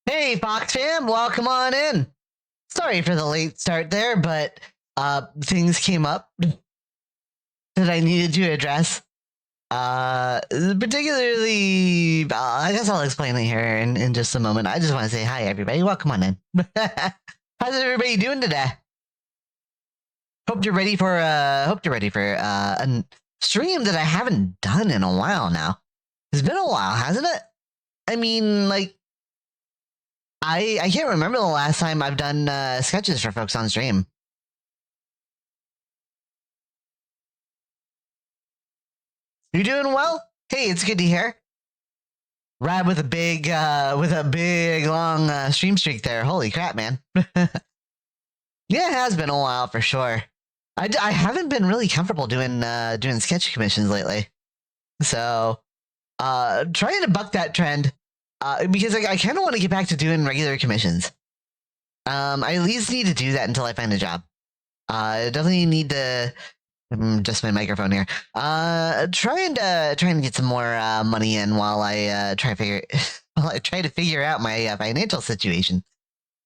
Hey, Fox fam, welcome on in. Sorry for the late start there, but things came up that I needed to address. Particularly, I guess I'll explain it here in just a moment. I just want to say hi, everybody. Welcome on in. How's everybody doing today? Hope you're ready for a stream that I haven't done in a while now. It's been a while, hasn't it? I mean, like, I can't remember the last time I've done sketches for folks on stream. You doing well? Hey, it's good to hear. Rad with a big long stream streak there. Holy crap, man! Yeah, it has been a while for sure. I haven't been really comfortable doing sketch commissions lately, so trying to buck that trend. Because I kind of want to get back to doing regular commissions. I at least need to do that until I find a job. I definitely need to just my microphone here. Trying to get some more money in while I try to figure out my financial situation.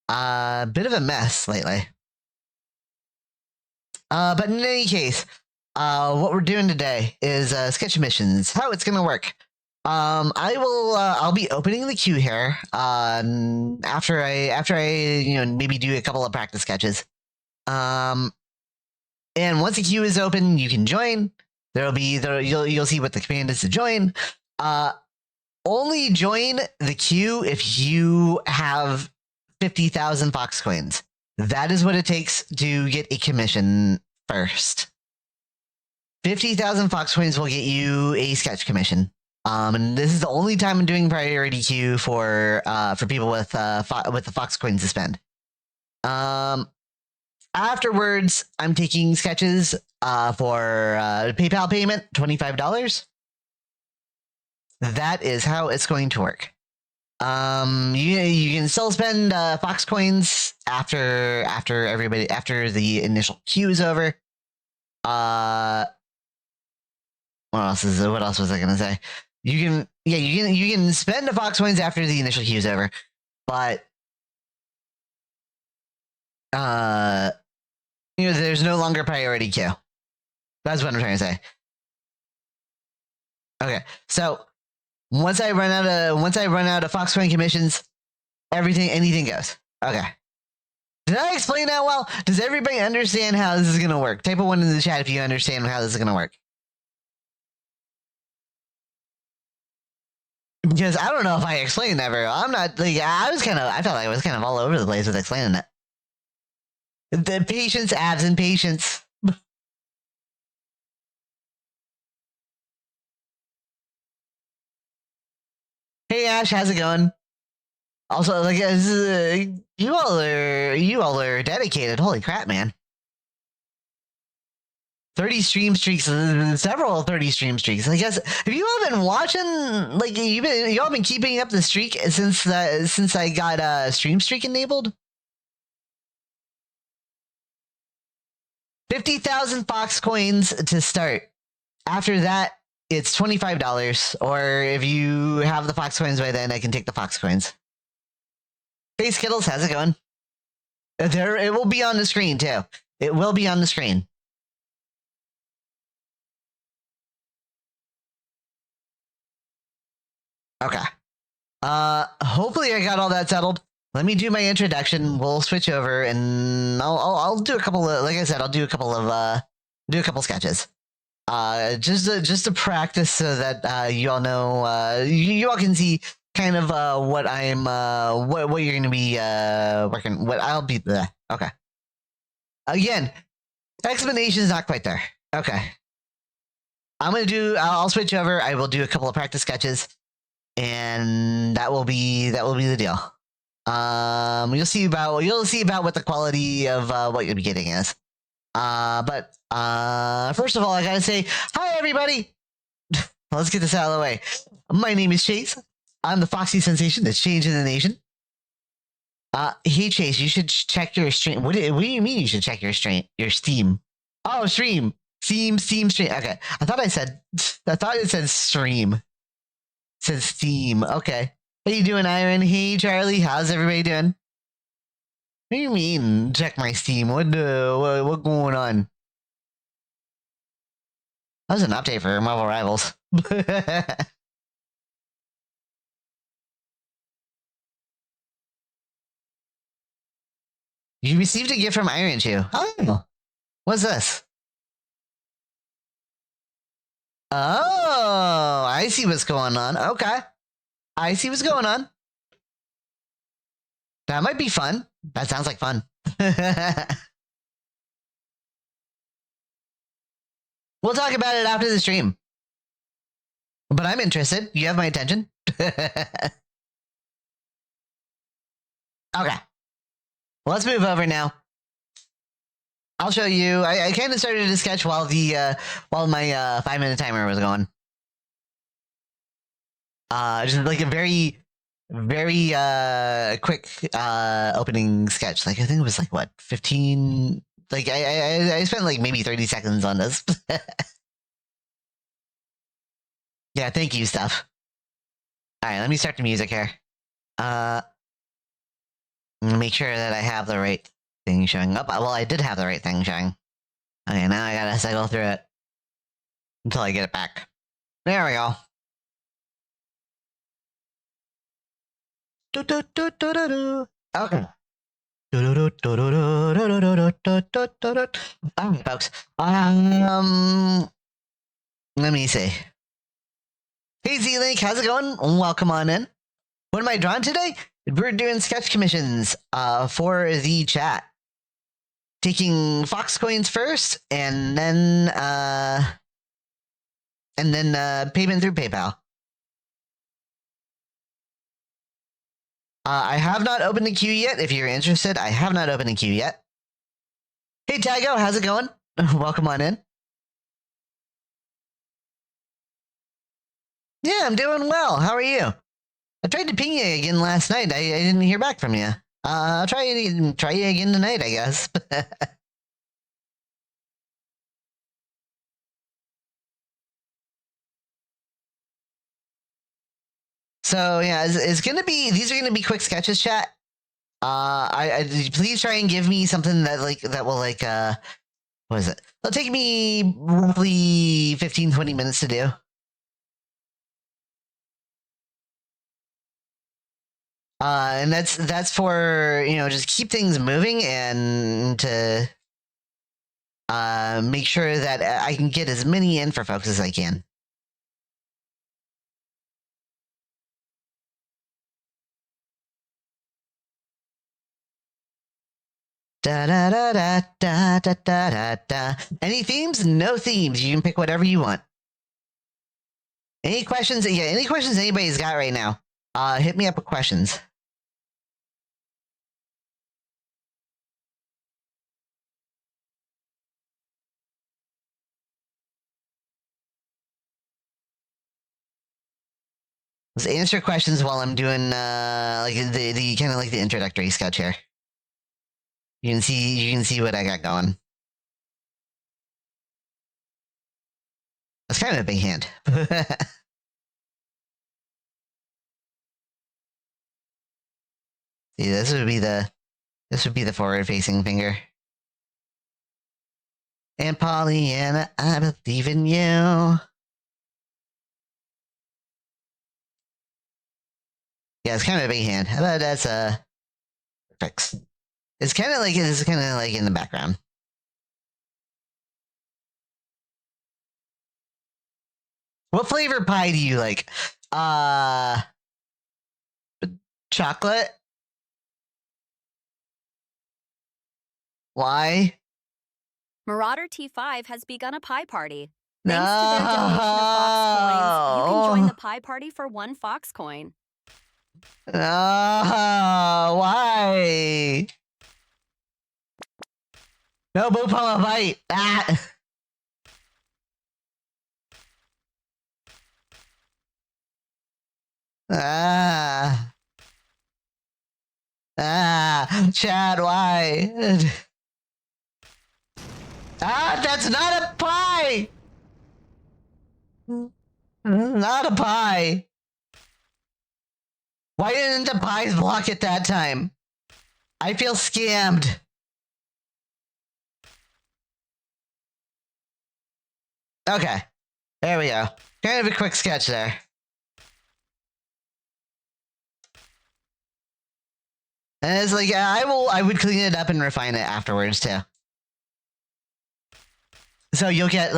Bit of a mess lately. But in any case, what we're doing today is sketch missions. How it's gonna work. I'll be opening the queue here. After I maybe do a couple of practice sketches. And once the queue is open, you can join. You'll see what the command is to join. Only join the queue if you have 50,000 Fox coins. That is what it takes to get a commission first. 50,000 Fox coins will get you a sketch commission. And this is the only time I'm doing priority queue for people with the Fox coins to spend. Afterwards, I'm taking sketches for PayPal payment, $25. That is how it's going to work. You can still spend Fox coins after the initial queue is over. What else was I gonna say? You can spend the Fox coins after the initial queue is over, but there's no longer priority queue. That's what I'm trying to say. Okay, so once I run out of Fox coin commissions, anything goes. Okay. Did I explain that well? Does everybody understand how this is gonna work? Type a 1 in the chat if you understand how this is gonna work. Because I don't know if I explained that very well. I'm not like I felt like I was kind of all over the place with explaining it. The patience, absent patience. Hey Ash, how's it going? Also, like you all are dedicated. Holy crap, man! 30 stream streaks, several 30 stream streaks. I guess have you all been watching? Like you all been keeping up the streak since I got stream streak enabled. 50,000 Fox coins to start. After that, it's $25. Or if you have the Fox coins by then, I can take the Fox coins. Hey Skittles, how's it going? It will be on the screen too. It will be on the screen. Okay. Hopefully I got all that settled. Let me do my introduction. We'll switch over, and I'll do a couple of, like I said, I'll do a couple sketches. Just to practice so that you all know, you all can see kind of what I'm what you're gonna be working. What I'll be. Okay. Again, explanation is not quite there. Okay. I'll switch over. I will do a couple of practice sketches, and that will be the deal. You'll see about what the quality of what you'll be getting is. But first of all, I gotta say hi, everybody. Let's get this out of the way. My name is Chase. I'm the Foxy sensation that's changing the nation. Hey Chase, you should check your stream. What do you mean you should check your Steam? Oh, stream. Steam stream. Okay, I thought it said stream. It says Steam. Okay. How you doing, Iron? Hey, Charlie. How's everybody doing? What do you mean? Check my Steam. What going on? That was an update for Marvel Rivals. You received a gift from Iron Chew. Oh, what's this? Oh, I see what's going on. Okay, I see what's going on. That might be fun. That sounds like fun. We'll talk about it after the stream. But I'm interested. You have my attention. Okay. Let's move over now. I'll show you. I kind of started to sketch while my 5-minute timer was going. Just like a very quick opening sketch. Like I think it was like what 15. Like I spent like maybe 30 seconds on this. Yeah, thank you, stuff. All right, let me start the music here. Make sure that I have the right thing showing up. Well, I did have the right thing showing. Okay, now I gotta cycle through it until I get it back. There we go. Okay. Alright, folks. Let me see. Hey, Z-Link, how's it going? Welcome on in. What am I drawing today? We're doing sketch commissions for the chat. Taking Fox coins first, and then payment through PayPal. I have not opened the queue yet. If you're interested, I have not opened the queue yet. Hey, Tago, how's it going? Welcome on in. Yeah, I'm doing well. How are you? I tried to ping you again last night. I didn't hear back from you. I'll try you again tonight, I guess. So yeah, it's gonna be, these are gonna be quick sketches, chat. I please try and give me something that will what is it? It'll take me roughly 15-20 minutes to do. And that's for, just keep things moving and to make sure that I can get as many in for folks as I can. Da da da da da da da da. Any themes? No themes. You can pick whatever you want. Any questions? Yeah, any questions anybody's got right now? Hit me up with questions. Let's answer questions while I'm doing like the kind of like the introductory sketch here. You can see what I got going. That's kind of a big hand. See, this would be the forward-facing finger. And Pollyanna, I believe in you. Yeah, it's kind of a big hand. How about that's fix? It's kind of like in the background. What flavor pie do you like? Chocolate. Why? Marauder T5 has begun a pie party. Thanks to their donation of Fox coins, you can join the pie party for 1 Fox coin. Why? No, move on a bite. Ah. Chad, why? That's not a pie! Not a pie. Why didn't the pies block it that time? I feel scammed. Okay. There we go. Kind of a quick sketch there. And it's like, I would clean it up and refine it afterwards too. So you'll get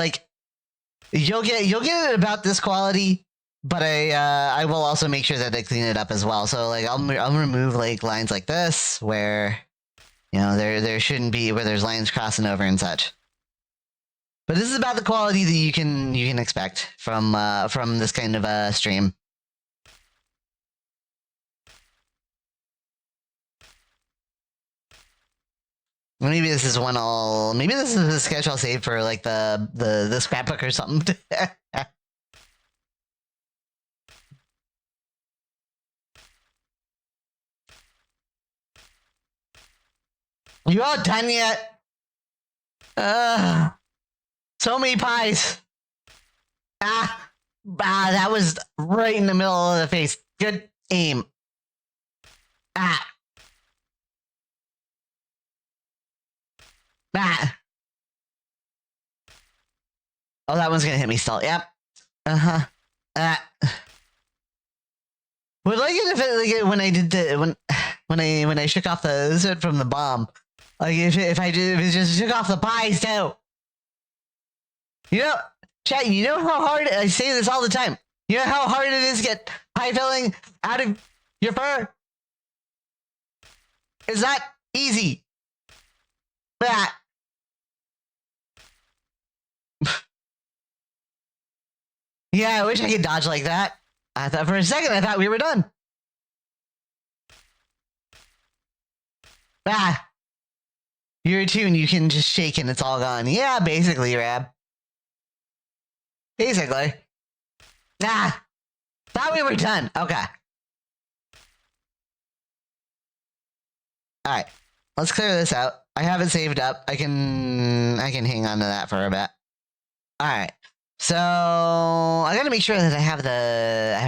it about this quality, but I will also make sure that I clean it up as well. So like I'll remove like lines like this where, you know, there shouldn't be, where there's lines crossing over and such. But this is about the quality that you can expect from this kind of stream. Maybe this is maybe this is a sketch I'll save for like the scrapbook or something. You all done yet? So many pies. That was right in the middle of the face. Good aim. Ah. Oh, that one's gonna hit me still. Yep. Would like it if it, like when I did the when I shook off the soot from the bomb, like if it just shook off the pies too. You know, chat. You know how hard I say this all the time. You know how hard it is to get pie filling out of your fur. It's not easy. Yeah, I wish I could dodge like that. I thought for a second I thought we were done. You're a tune, you can just shake and it's all gone. Yeah, basically, Rab. Basically. Thought we were done. Okay. Alright. Let's clear this out. I have it saved up. I can hang on to that for a bit. Alright. So I gotta make sure that I have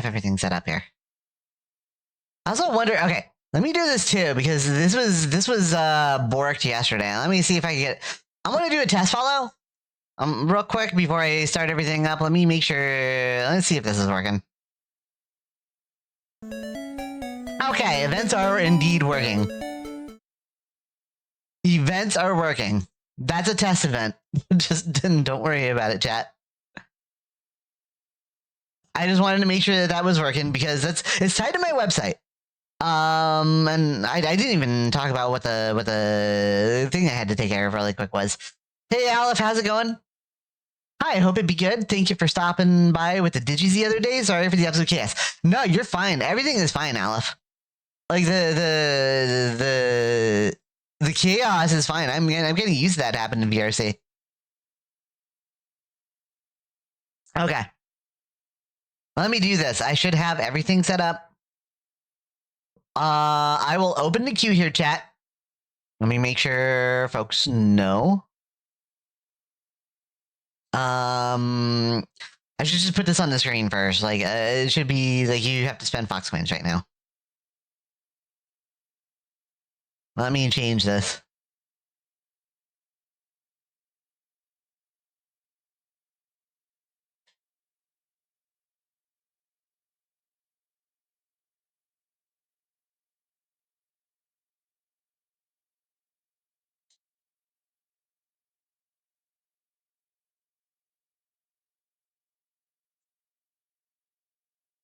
everything set up here. I also wonder, okay, let me do this too, because this was borked yesterday. Let me see if I can get, I'm gonna do a test follow. Real quick before I start everything up, let me make sure, let's see if this is working. Okay, events are indeed working. Events are working. That's a test event. Just don't worry about it, chat. I just wanted to make sure that was working because it's tied to my website. And I didn't even talk about what the thing I had to take care of really quick was. Hey, Aleph, how's it going? Hi, I hope it be good. Thank you for stopping by with the digis the other day. Sorry for the absolute chaos. No, you're fine. Everything is fine, Aleph. Like the chaos is fine. I'm getting used to that happening in VRC. Okay. Let me do this. I should have everything set up. I will open the queue here, chat. Let me make sure folks know. I should just put this on the screen first. Like, it should be like you have to spend Fox coins right now. Let me change this.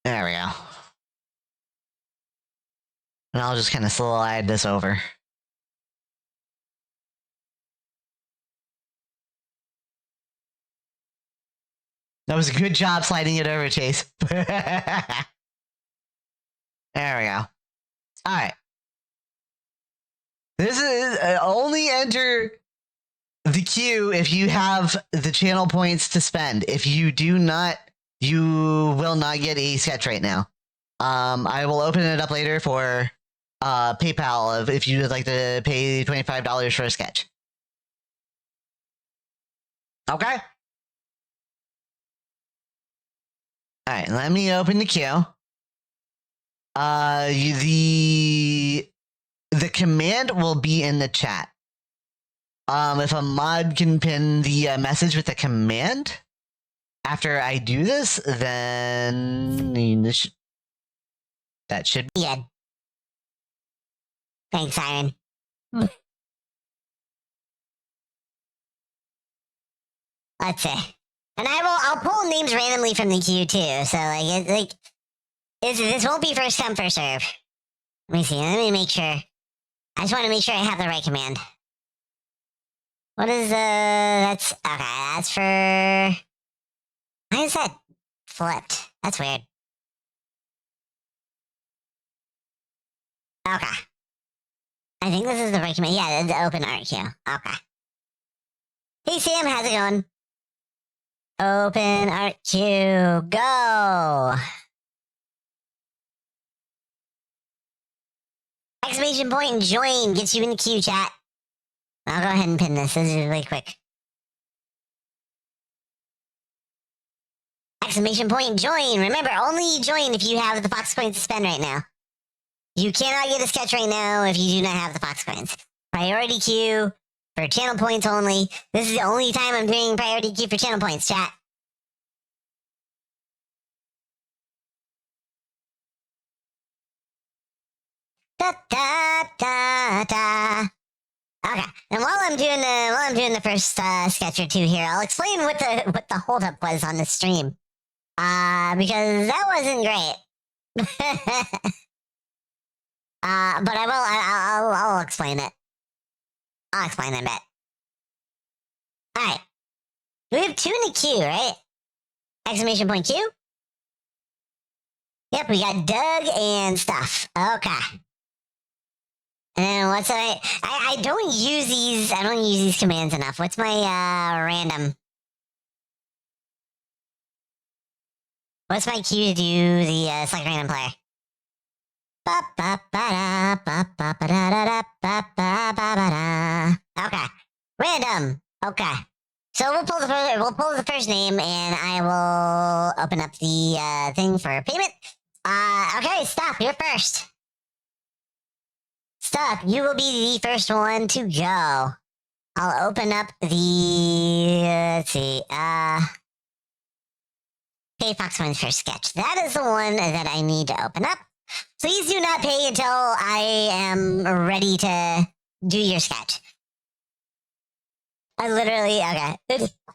There we go. And I'll just kind of slide this over. That was a good job sliding it over, Chase. There we go. All right. This is only enter the queue if you have the channel points to spend. If you do not, you will not get a sketch right now. I will open it up later for PayPal if you would like to pay $25 for a sketch. Okay. All right, let me open the queue. the command will be in the chat. If a mod can pin the message with the command after I do this, then that should be good. Thanks, Siren. Let's see. And I'll pull names randomly from the queue too. So this won't be first come, first serve. Let me see. Let me make sure. I just want to make sure I have the right command. What is that's okay, that's for why is that flipped? That's weird. Okay. I think this is the right command. Yeah, the open art queue. Okay. Hey Sam, how's it going? Open art queue, go! Exclamation point and join gets you in the queue, chat. I'll go ahead and pin this. This is really quick. Exclamation point join. Remember, only join if you have the Fox coins to spend right now. You cannot get a sketch right now if you do not have the Fox coins. Priority queue for channel points only. This is the only time I'm doing priority queue for channel points, chat. Da da da da. Okay, and while I'm doing the first sketch or two here, I'll explain what the holdup was on the stream. Because that wasn't great. But I'll explain it. I'll explain it a bit. All right, we have 2 in the queue, right? Exclamation point queue. Yep, we got Doug and stuff. Okay. And what's I don't use these. I don't use these commands enough. What's my random? What's my cue to do the select random player? Okay, random. Okay, so we'll pull the first name, and I will open up the thing for payment. Okay, stop. You're first. Stop, you will be the first one to go. I'll open up the, let's see, pay Fox coins for sketch. That is the one that I need to open up. Please do not pay until I am ready to do your sketch. I literally, okay.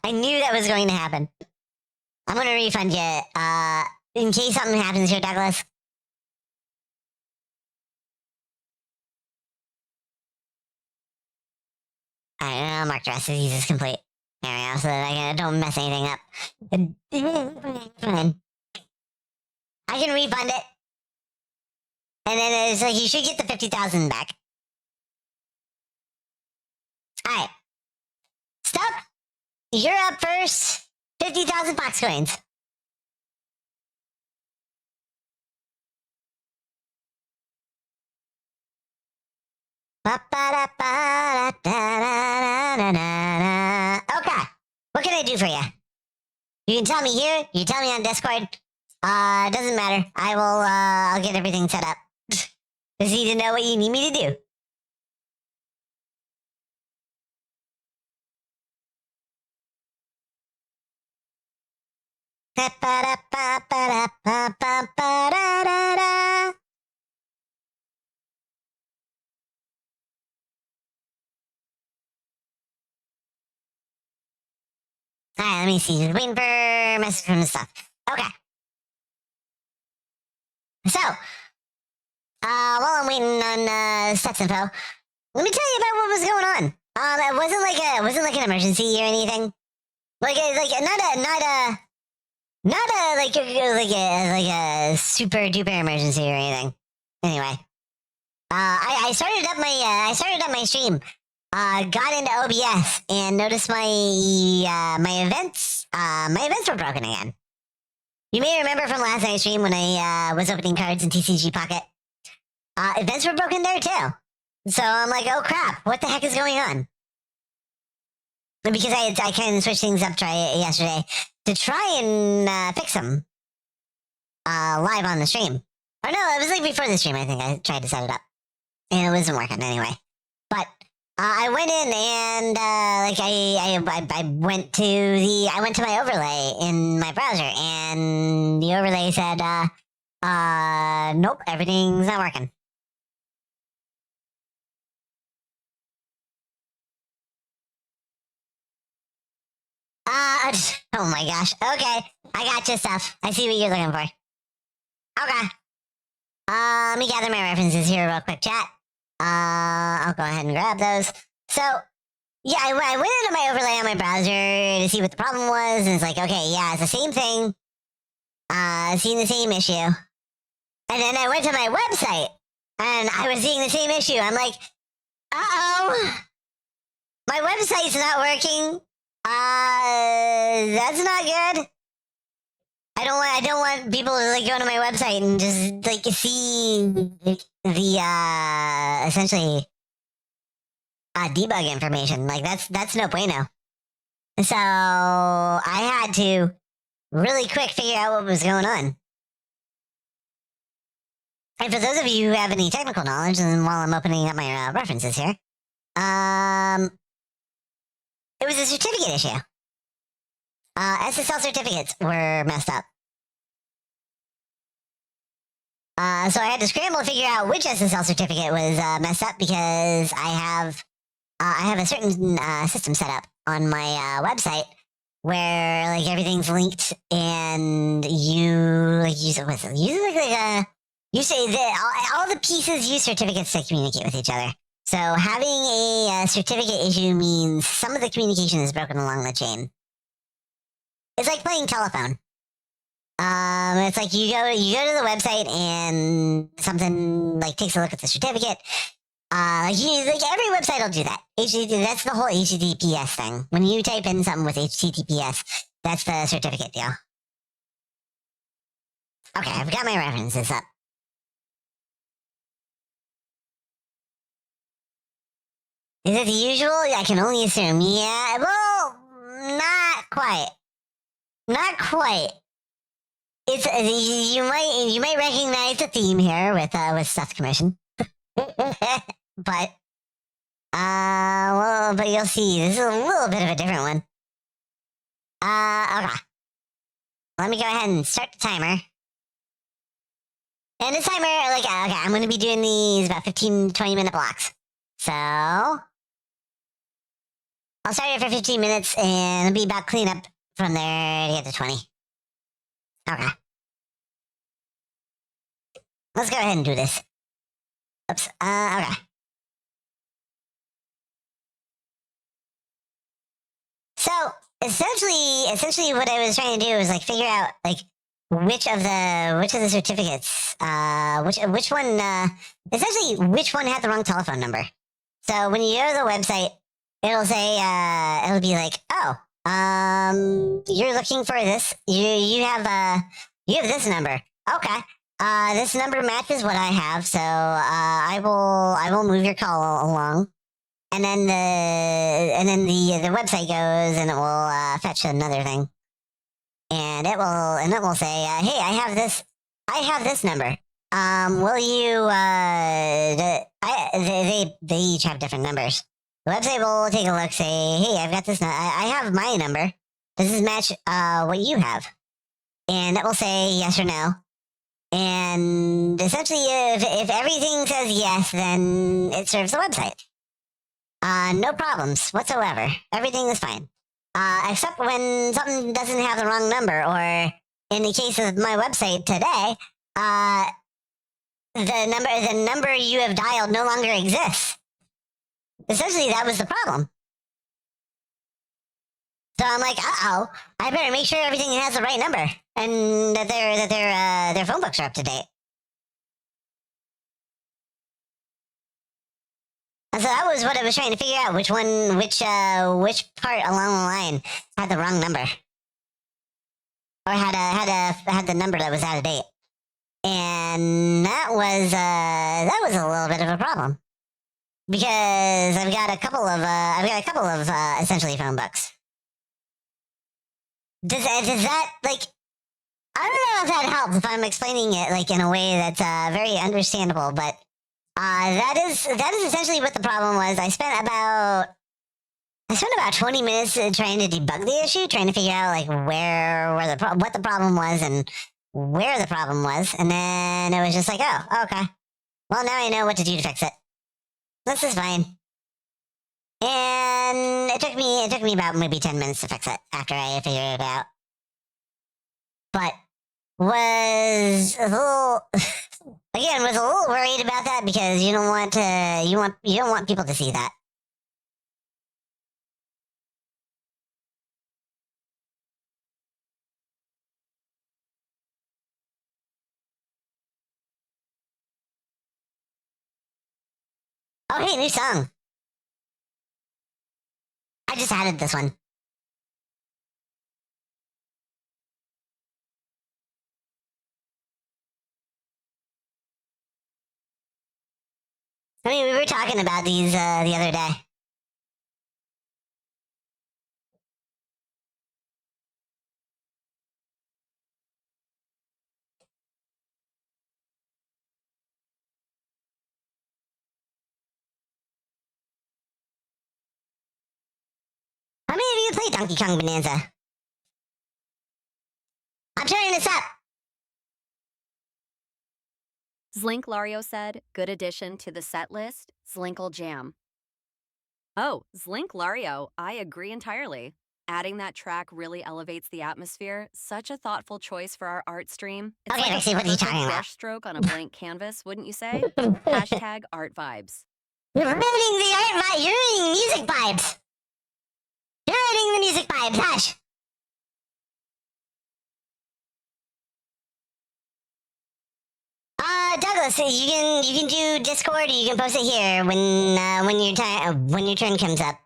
I knew that was going to happen. I'm going to refund you, in case something happens here, Douglas. Alright, mark the rest of these as complete. There we go, so that I don't mess anything up. I can refund it. And then it's like, you should get the 50,000 back. Alright. Stop. You're up first. 50,000 Fox coins. Okay. What can I do for you? You can tell me here. You tell me on Discord. Doesn't matter. I'll get everything set up. Just need to know what you need me to do. Alright, let me see. Just waiting for message from the stuff. Okay. So, while I'm waiting on stats info, let me tell you about what was going on. It wasn't like an emergency or anything. Like a super duper emergency or anything. Anyway, I started up my stream. Got into OBS and noticed my events were broken again. You may remember from last night's stream when I was opening cards in TCG Pocket. Events were broken there too. So I'm like, oh crap, what the heck is going on? Because I kind of switched things up yesterday to try and fix them live on the stream. Oh no, it was like before the stream. I think I tried to set it up, and it wasn't working anyway. But I went in and I went to my overlay in my browser, and the overlay said, nope, everything's not working. Oh my gosh. Okay, I got your stuff. I see what you're looking for. Okay. Let me gather my references here real quick, chat. I'll go ahead and grab those. So, yeah, I went into my overlay on my browser to see what the problem was, and it's like, okay, yeah, it's the same thing. Seeing the same issue. And then I went to my website, and I was seeing the same issue. I'm like, uh-oh, my website's not working. That's not good. I don't want people to like go to my website and just like see the essentially debug information. Like that's no bueno. So I had to really quick figure out what was going on. And for those of you who have any technical knowledge, and while I'm opening up my references here, it was a certificate issue. SSL certificates were messed up. So I had to scramble to figure out which SSL certificate was messed up because I have a certain system set up on my website where like everything's linked and you say that all the pieces use certificates to communicate with each other. So having a certificate issue means some of the communication is broken along the chain. It's like playing telephone. It's like you go to the website and something like takes a look at the certificate. Like every website will do that. That's the whole HTTPS thing. When you type in something with HTTPS, that's the certificate deal. Okay, I've got my references up. Is it the usual? I can only assume. Yeah, well, not quite. Not quite. It's you might recognize the theme here with Stuff Commission, but you'll see this is a little bit of a different one. Okay. Let me go ahead and start the timer. And the timer, like, okay, I'm going to be doing these about 15, 20-minute blocks. So I'll start it for 15 minutes and it'll be about cleanup from there to get to 20. Okay. Let's go ahead and do this. Oops. Okay. So essentially what I was trying to do was like figure out like which of the certificates, which one, essentially which one had the wrong telephone number. So when you go to the website, it'll say, it'll be like, oh, you're looking for this. You have this number. Okay. This number matches what I have, so I will move your call along. And then the website goes and it will fetch another thing. And it will say, hey, I have this number. Will you they each have different numbers. The website will take a look, say, hey, I've got this I have my number. Does this match what you have? And it will say yes or no. And essentially if everything says yes, then it serves the website. No problems whatsoever. Everything is fine. Except when something doesn't have the wrong number, or in the case of my website today, the number you have dialed no longer exists. Essentially, that was the problem. So I'm like, uh-oh, I better make sure everything has the right number and that their phone books are up to date. And so that was what I was trying to figure out, which part along the line had the wrong number, or had the number that was out of date, and that was a little bit of a problem because I've got a couple of essentially phone books. Does that like I don't know if that helps if I'm explaining it like in a way that's very understandable, but that is essentially what the problem was. I spent about 20 minutes trying to debug the issue, trying to figure out like what the problem was and where the problem was, and then it was just like, oh, okay. Well, now I know what to do to fix it. This is fine. And it took me about maybe 10 minutes to fix it after I figured it out. But was a little worried about that because you don't want people to see that. Oh, hey, new song. I just added this one. I mean, we were talking about these the other day. How many of you play Donkey Kong Bonanza? I'm turning this up. Zlink Lario said, good addition to the set list, Zlinkle Jam. Oh, Zlink Lario, I agree entirely. Adding that track really elevates the atmosphere. Such a thoughtful choice for our art stream. It's Okay, like Lexi, what are you perfect talking about? brush stroke on a blank canvas, wouldn't you say? Hashtag art vibes. You're ruining the art vibe. You're ruining the music vibes. You're ruining the music vibes. Hush. Douglas, you can do Discord, or you can post it here when your turn comes up.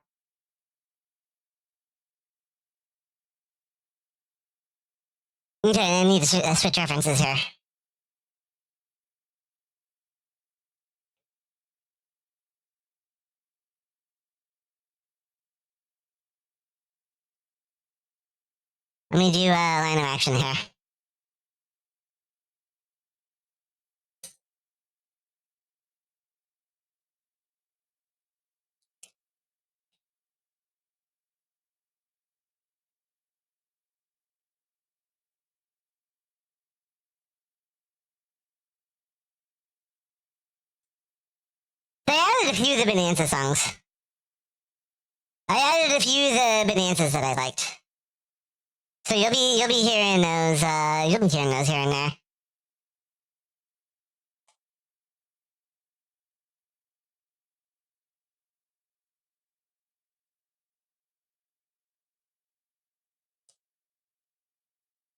Okay, I need to switch references here. Let me do line of action here. They added a few of the Bonanza songs. I added a few of the Bonanzas that I liked. So you'll be hearing those here and there.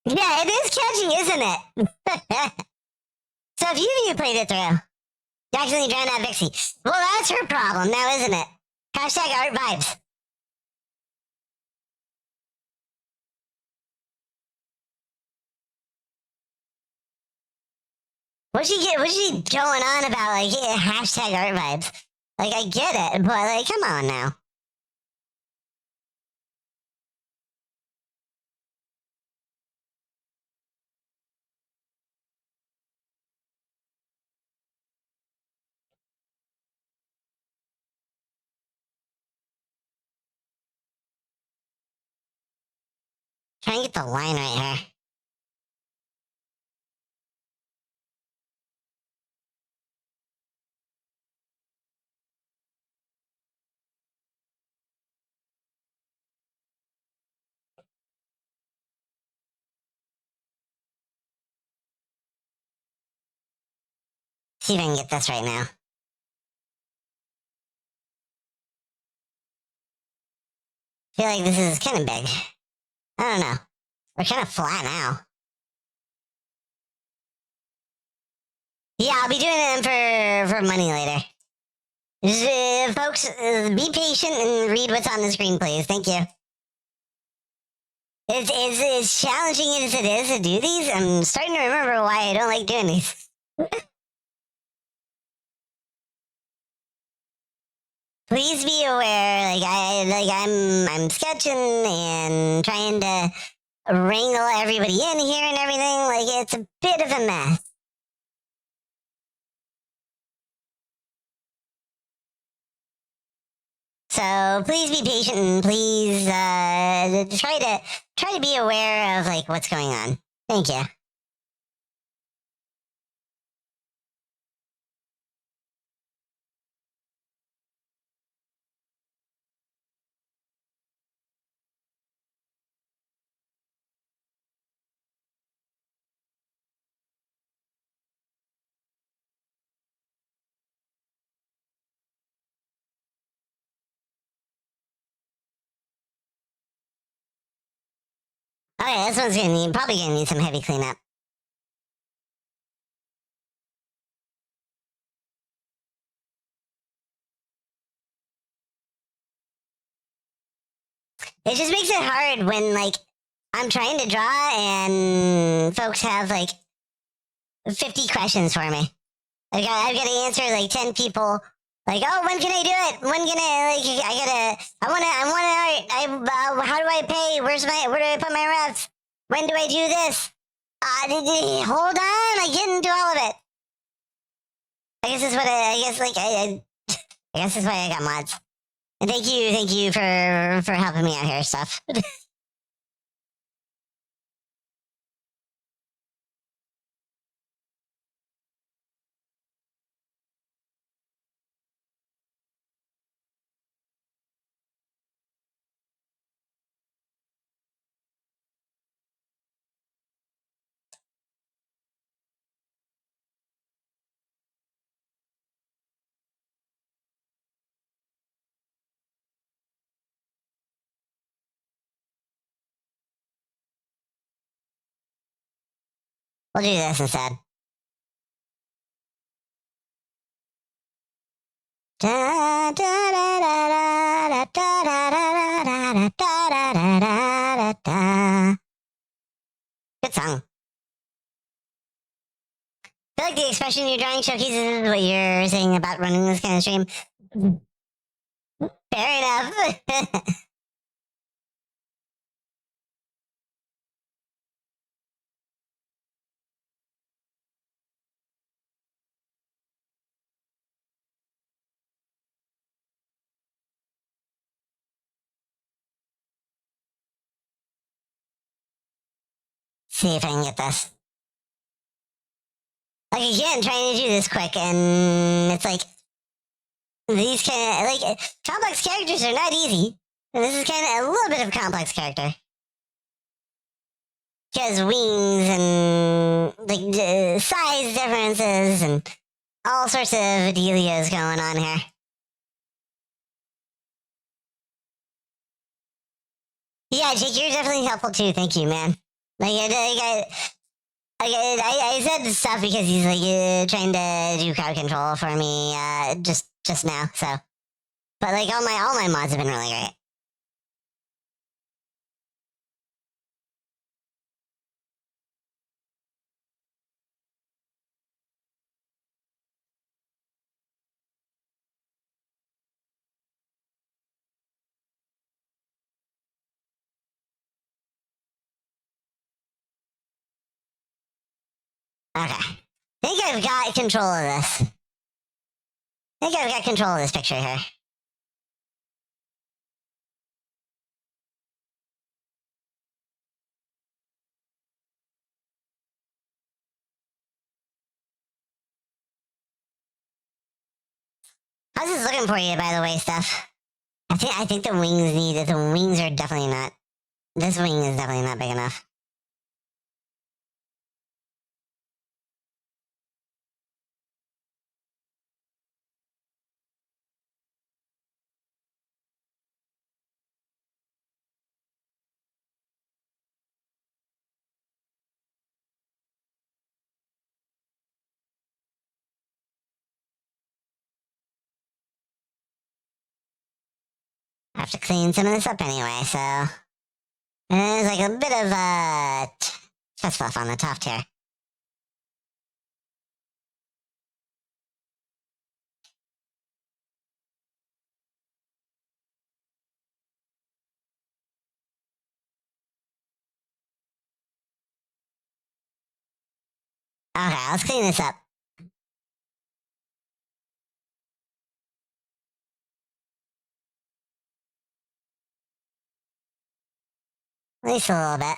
Yeah, it is catchy, isn't it? So if you played it through, you actually drowned out Vixie. Well, that's her problem now, isn't it? Hashtag art vibes. What's she going on about, like, yeah, hashtag art vibes? Like, I get it, but, like, come on now. Try and get the line right here. See if I can get this right now. I feel like this is kind of big. I don't know. We're kind of flat now. Yeah, I'll be doing them for money later. Just, folks, be patient and read what's on the screen, please. Thank you. As challenging as it is to do these, I'm starting to remember why I don't like doing these. Please be aware, I'm sketching and trying to wrangle everybody in here and everything. Like, it's a bit of a mess. So please be patient and please try to be aware of like what's going on. Thank you. Okay, this one's probably gonna need some heavy cleanup. It just makes it hard when like I'm trying to draw and folks have like 50 questions for me. I've got to answer like 10 people. Like, oh, when can I do it? When can I, like, I want art. How do I pay? Where do I put my refs? When do I do this? Hold on, I get into all of it. I guess that's what I guess, like, I guess that's why I got mods. And thank you for helping me out here, stuff. We'll do this instead. Da, da, da, da, da, da, da, da, da, da, da, da, da, da. Good song. I feel like the expression you're drawing showcases what you're saying about running this kind of stream. Fair enough. See if I can get this. Like again, trying to do this quick, and it's like these kind of like complex characters are not easy. And this is kind of a little bit of a complex character. He has wings and like size differences and all sorts of delios going on here. Yeah, Jake, you're definitely helpful too. Thank you, man. Like I said stuff because he's like trying to do crowd control for me just now. So, but like all my mods have been really great. Okay, I think I've got control of this. I think I've got control of this picture here. How's this looking for you, by the way, Steph? I think the wings need it. The wings are definitely not. This wing is definitely not big enough. I have to clean some of this up anyway, so there's like a bit of stuff on the top here. Okay, let's clean this up. At least a little bit.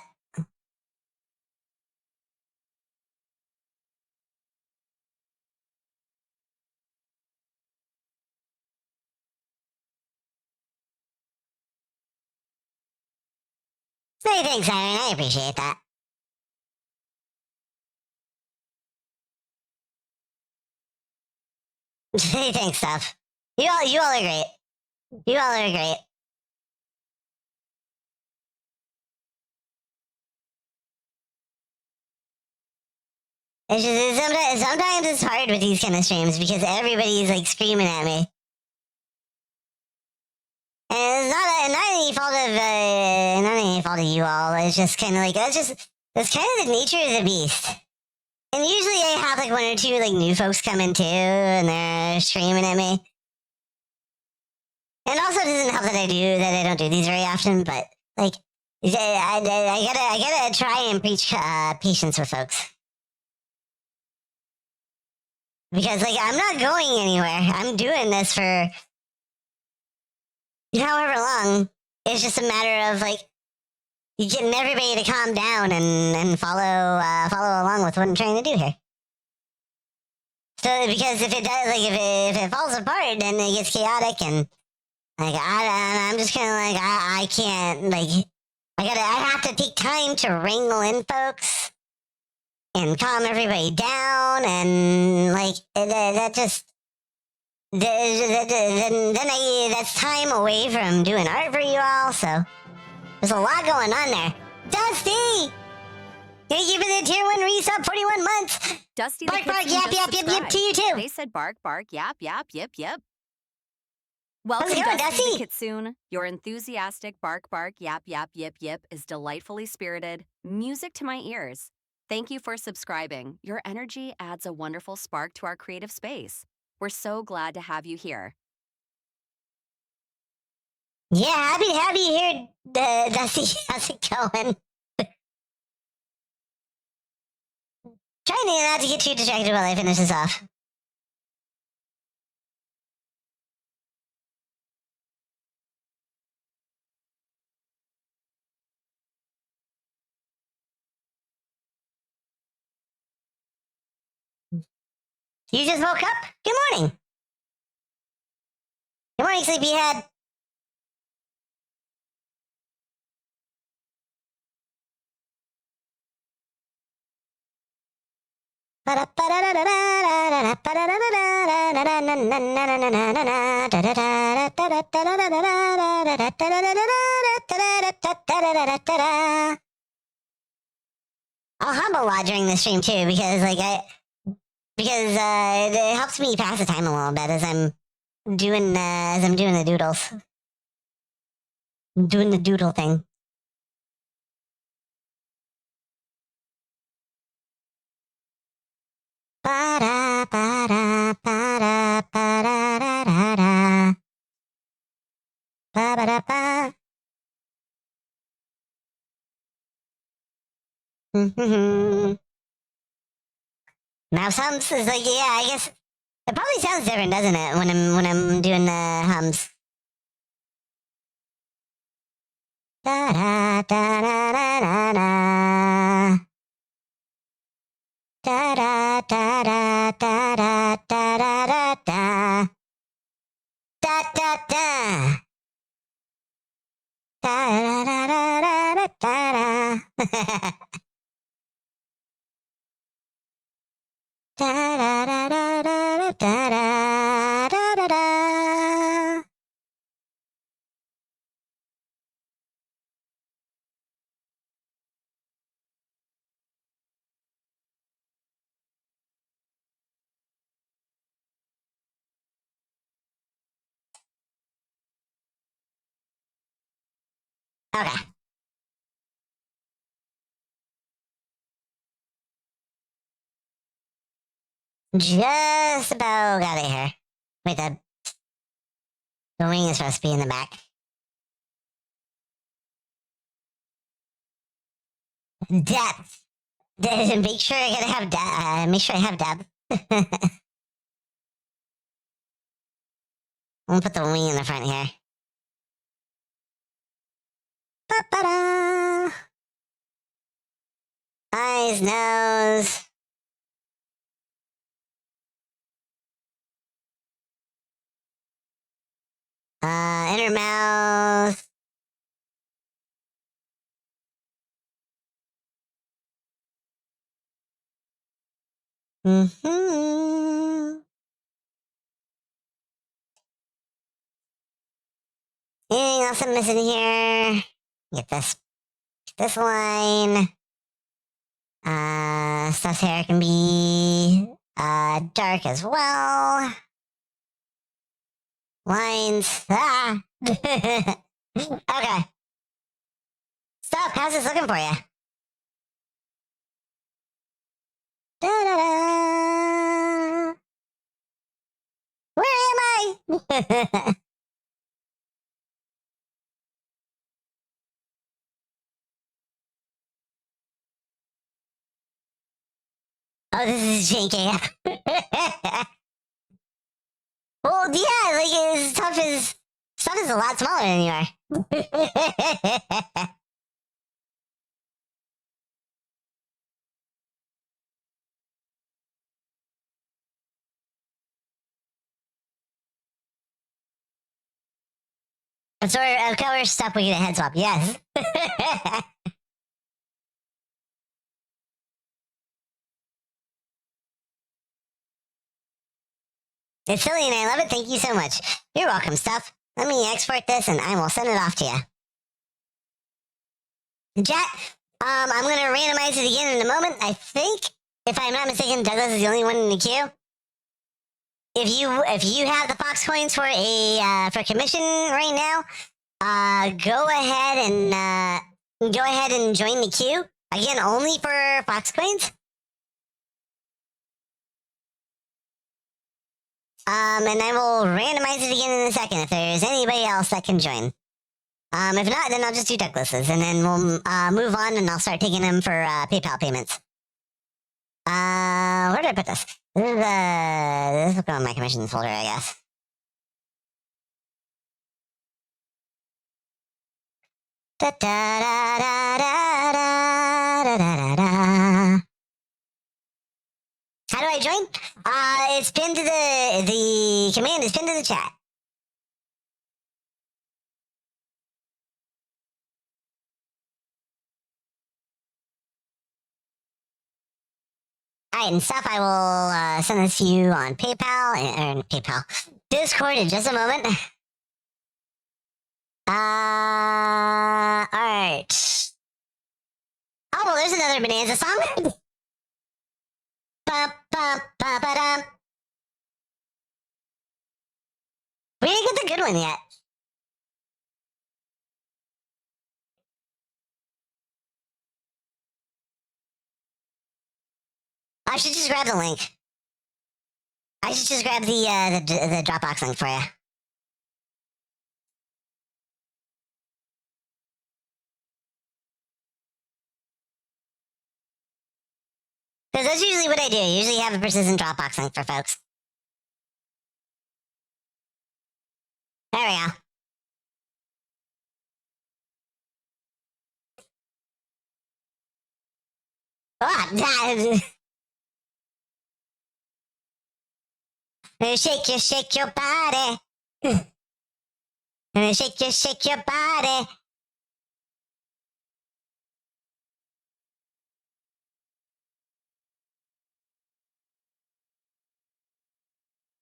Hey, thanks, Iron. I appreciate that. Hey, thanks, stuff. You all are great. You all are great. It's just sometimes it's hard with these kind of streams because everybody's like screaming at me. And it's not any fault of not any fault of you all. It's just kind of like that's kind of the nature of the beast. And usually I have like one or two like new folks come in too, and they're screaming at me. And also, it doesn't help that I don't do these very often. But like, I gotta try and preach patience with folks. Because like I'm not going anywhere. I'm doing this for however long. It's just a matter of like getting everybody to calm down and follow along with what I'm trying to do here. So because if it does, like if it falls apart, then it gets chaotic, and like I'm just kind of like I can't like I have to take time to wrangle in folks and calm everybody down, and like that just then that's time away from doing art for you all. So there's a lot going on there. Dusty, thank you for the tier 1 resub, 41 months. Dusty Bark, the bark, Kitsune yap, just yap, yap, yap subscribed. to you too. They said bark, bark, yap, yap, yip, yip. Welcome, it going, Dusty Dusty? the Kitsune. Your enthusiastic bark, bark, yap, yap, yip, yip is delightfully spirited. Music to my ears. Thank you for subscribing. Your energy adds a wonderful spark to our creative space. We're so glad to have you here. Yeah, happy to have you here, Dusty. How's it going? Trying not to get too distracted while I finish this off. You just woke up? Good morning. Good morning, sleepyhead. I'll hum a lot during the stream too, because it helps me pass the time a little bit as I'm doing the doodles. I'm doing the doodle thing. Ba-da, ba-da, ba-da, ba-da-da-da-da. Ba-ba-da-ba. Mouse hums is like, yeah, I guess it probably sounds different, doesn't it, when I'm doing the hums. Da da da da da da da. Da da da da da da da da da. Da da da. Da da da da da da da. Da da da da da da da da da da. Okay. Just about got it here. Wait, the wing is supposed to be in the back. Depth. Make sure I gotta have dab. Make sure I have dab. I'm gonna put the wing in the front here. Ba-ba-da. Eyes, nose. Inner mouth. Mm-hmm. Anything else I'm missing here? Get this line. Stuff's hair can be dark as well. Lines. Ah. Okay. Stuff, how's this looking for you? Da-da-da. Where am I? Oh, this is JK. Well, yeah, like stuff is a lot smaller than you are. Sorry, of course, stuff we get a head swap. Yes. It's silly and I love it. Thank you so much. You're welcome, stuff. Let me export this and I will send it off to you. Chat, I'm gonna randomize it again in a moment. I think, if I'm not mistaken, Douglas is the only one in the queue. If you have the Fox coins for for commission right now, go ahead and join the queue. Again, only for Fox coins. And I will randomize it again in a second if there's anybody else that can join. If not, then I'll just do Douglas's, and then we'll move on, and I'll start taking them for PayPal payments. Where did I put this? This will go in my commissions folder, I guess. Da da da da da da da da da. How do I join? It's pinned to the command is pinned to the chat. All right, and stuff. I will send this to you on PayPal and PayPal, Discord in just a moment. All right. Oh, well, there's another Bonanza song. Ba, ba, ba, ba, da. We didn't get the good one yet. I should just grab the link. I should just grab the Dropbox link for you. Because that's usually what I do. I usually have a persistent Dropbox link for folks. There we go. Oh, shake your body. Shake your body.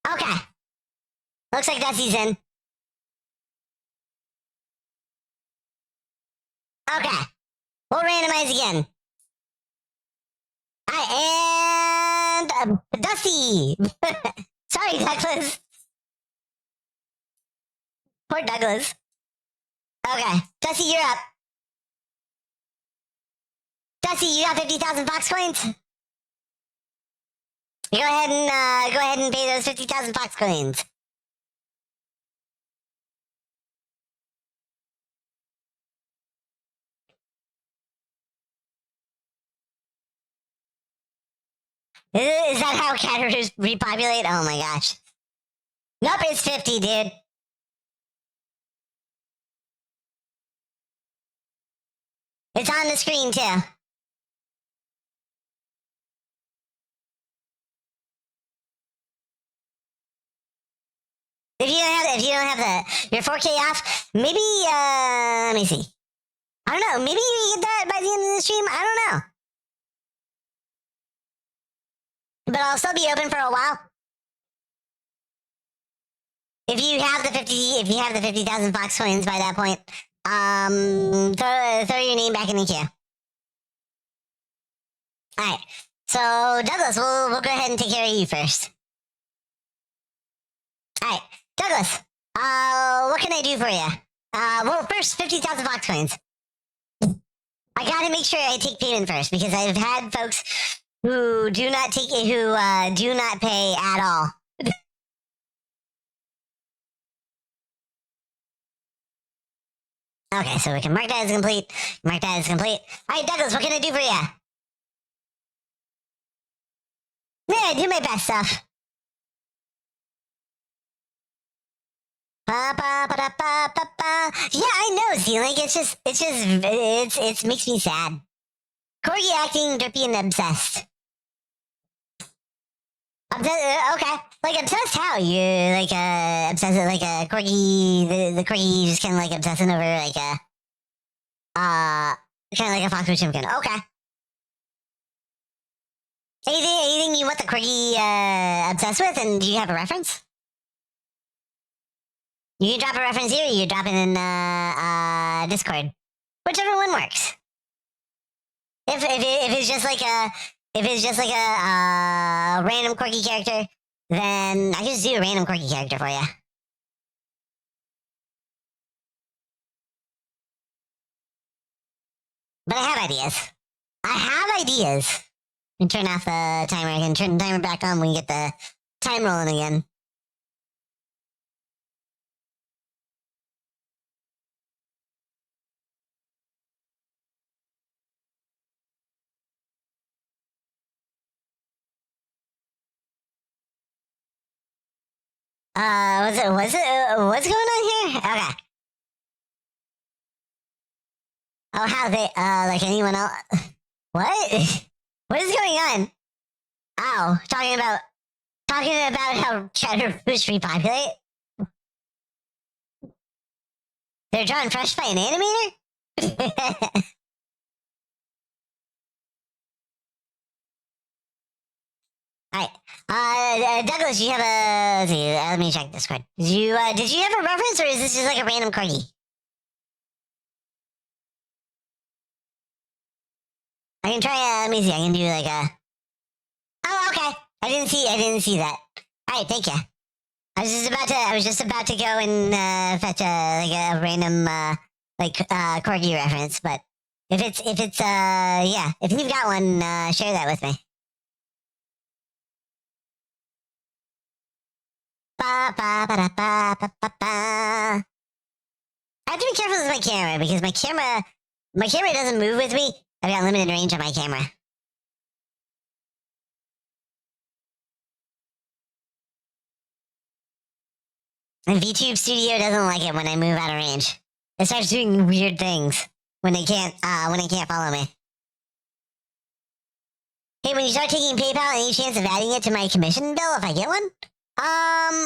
Okay. Looks like Dusty's in. Okay. We'll randomize again. And Dusty. Sorry, Douglas. Poor Douglas. Okay, Dusty, you're up. Dusty, you got 50,000 Fox coins. Go ahead and pay those 50,000 Fox coins. Is that how categories repopulate? Oh my gosh. Nope, it's 50, dude. It's on the screen too. If you don't have your 4K off, maybe let me see. I don't know. Maybe you get that by the end of the stream. I don't know. But I'll still be open for a while. If you have the 50,000 Fox coins by that point, throw your name back in the queue. All right. So Douglas, we'll go ahead and take care of you first. All right, Douglas. What can I do for you? Well, first 50,000 Fox coins. I gotta make sure I take payment first because I've had folks who do not take it, who do not pay at all. Okay, so we can mark that as complete. Mark that as complete. All right, Douglas, what can I do for you? Yeah, I do my best stuff. Ba, ba, ba, da, ba, ba, ba. Yeah, I know, Z-Link. It makes me sad. Corgi acting drippy and obsessed. Okay. Like, obsessed how? You, like, obsessed, like, Corgi, the Corgi just kind of, like, obsessing over, like, kind of like a Fox Chimkin. Okay. Anything you want the Corgi, obsessed with, and do you have a reference? You can drop a reference here, or you drop it in, Discord. Whichever one works. If it's just like a random quirky character, then I can just do a random quirky character for you. But I have ideas. You can turn off the timer. I can turn the timer back on when you get the time rolling again. What's going on here? Okay. Oh, how they, like anyone else? What? What is going on? Oh, talking about how Cheddar Boost repopulate? They're drawn fresh by an animator? Alright. Douglas, you have a. Let's see, let me check Discord. Did you have a reference, or is this just like a random corgi? I can try. Let me see. I can do like a. Oh, okay. I didn't see that. All right, thank you. I was just about to go and fetch a random corgi reference, but if you've got one, share that with me. Ba, ba, ba, da, ba, ba, ba, ba. I have to be careful with my camera because my camera doesn't move with me. I've got limited range on my camera. And VTube Studio doesn't like it when I move out of range. It starts doing weird things when it can't follow me. Hey, when you start taking PayPal, any chance of adding it to my commission bill if I get one?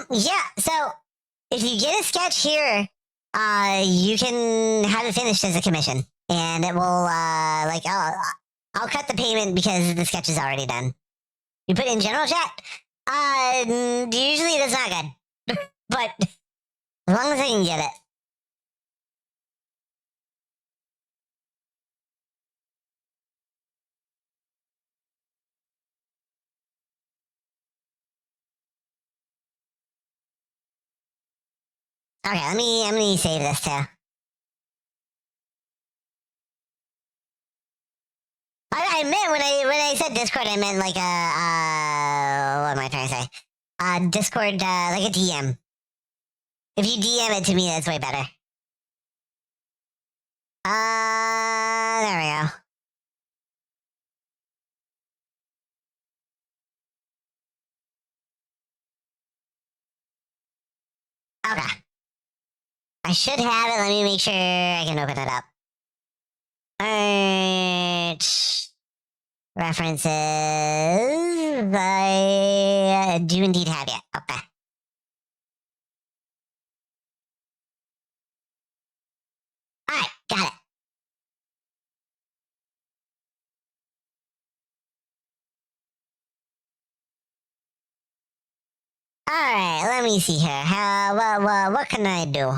Yeah. So if you get a sketch here, you can have it finished as a commission, and it will I'll cut the payment because the sketch is already done. You put in general chat. Usually that's not good, but as long as I can get it. Okay, let me save this too. I meant when I said Discord, I meant like what am I trying to say? Discord, like a DM. If you DM it to me, that's way better. There we go. Okay. I should have it. Let me make sure I can open it up. Art references. I do indeed have it. Okay. Alright, got it. Alright, let me see here. What can I do?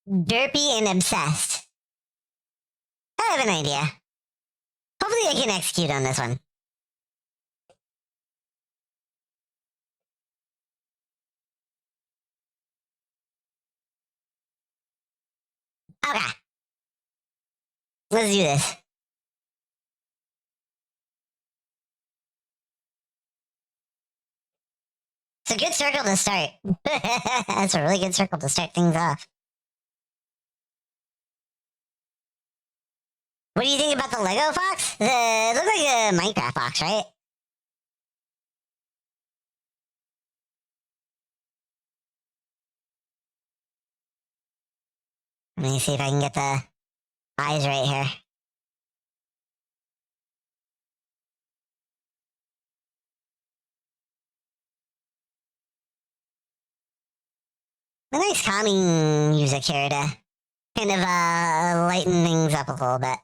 Derpy and obsessed. I have an idea. Hopefully I can execute on this one. Okay. Let's do this. It's a good circle to start. That's a really good circle to start things off. What do you think about the Lego fox? It looks like a Minecraft fox, right? Let me see if I can get the eyes right here. A nice calming music here to kind of lighten things up a little bit.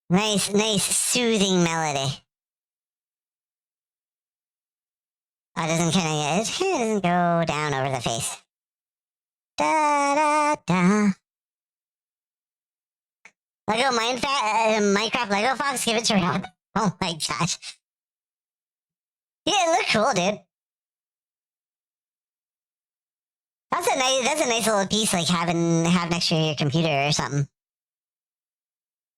Nice soothing melody. Oh, it doesn't go down over the face. Da da da. Minecraft Lego Fox, give it to Rob. Oh my gosh. Yeah, it looked cool, dude. That's a nice little piece, like have next to your computer or something.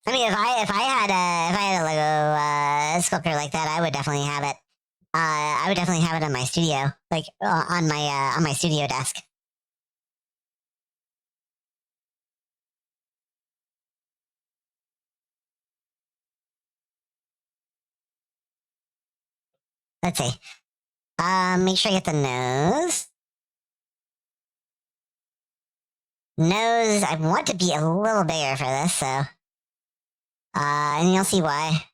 I mean, if I had a Lego sculpture like that, I would definitely have it. I would definitely have it in my studio, like on my studio desk. Let's see. Make sure I get the nose. Nose, I want to be a little bigger for this, so. And you'll see why.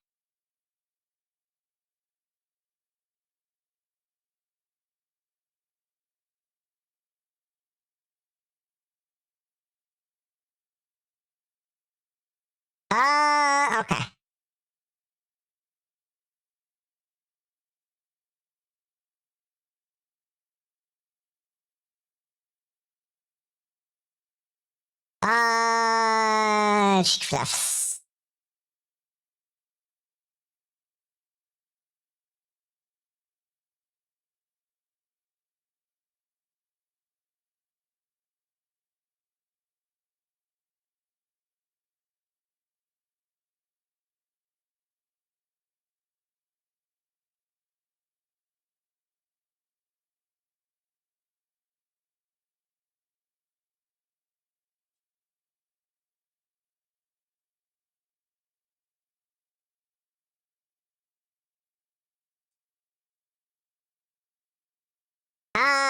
Okay. Cheek fluffs.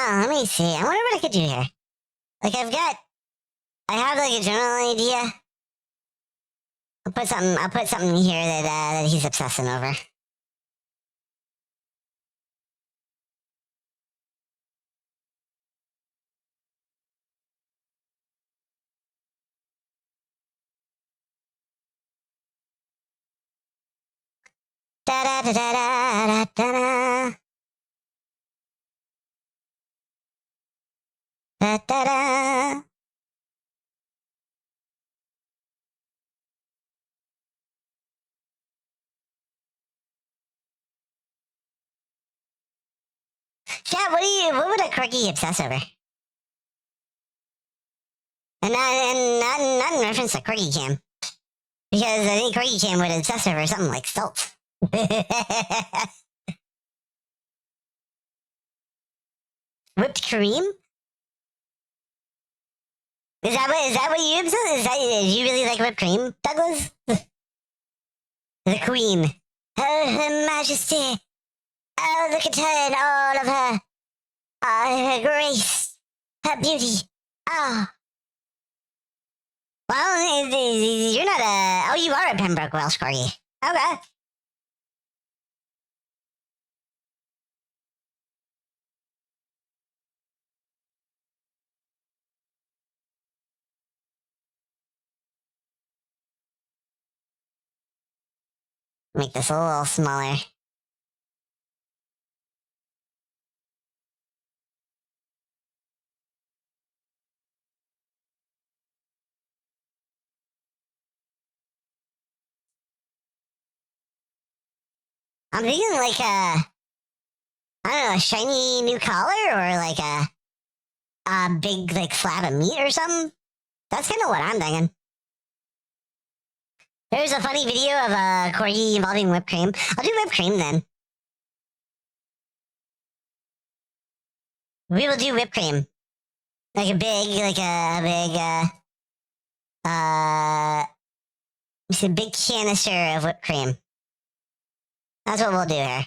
Let me see. I wonder what I could do here. Like I have like a general idea. I'll put something here that he's obsessing over. Da da da da da da da da da da. Chat, what would a corgi obsess over? And not in reference to corgi cam. Because I think corgi cam would obsess over something like stealth. Whipped cream? Is that what you obsess? Do you really like whipped cream, Douglas? the queen. Her Majesty. Oh, look at her and all of her. Her grace. Her beauty. Oh. Well, you're not a... Oh, you are a Pembroke Welsh Corgi. Okay. Make this a little smaller. I'm thinking like I don't know, a shiny new collar or like a big like slab of meat or something. That's kind of what I'm thinking. There's a funny video of a corgi involving whipped cream. I'll do whipped cream then. We will do whipped cream. Like a big, it's a big canister of whipped cream. That's what we'll do here.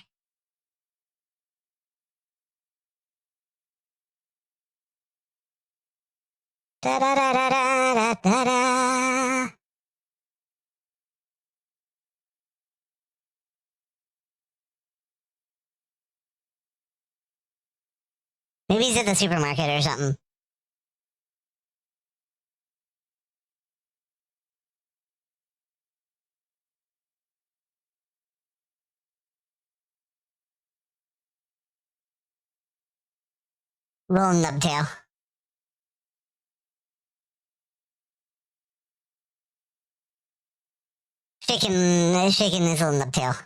Da da da da da da da. Maybe he's at the supermarket or something. Little nubtail. Shaking his little nubtail.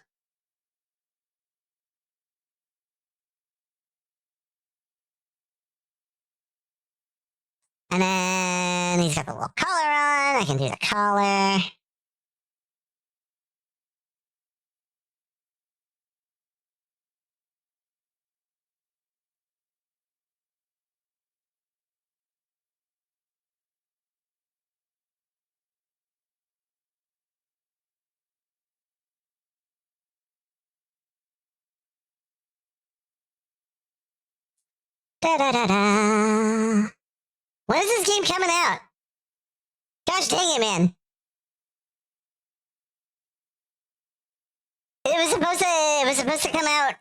And then he's got the little collar on. I can do the collar. Da da da da. When is this game coming out? Gosh dang it, man. It was supposed to come out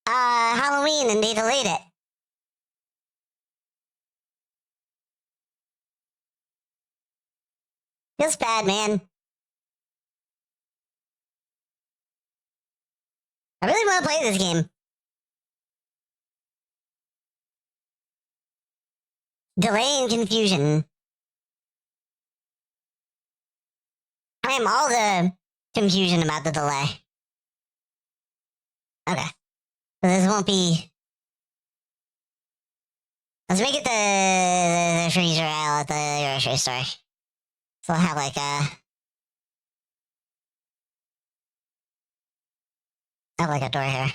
Halloween and they delayed it. Feels bad, man. I really want to play this game. Delay and confusion. I am all the confusion about the delay. Okay. So this won't be... Let's make it the freezer aisle at the grocery store. So I'll have like a door here.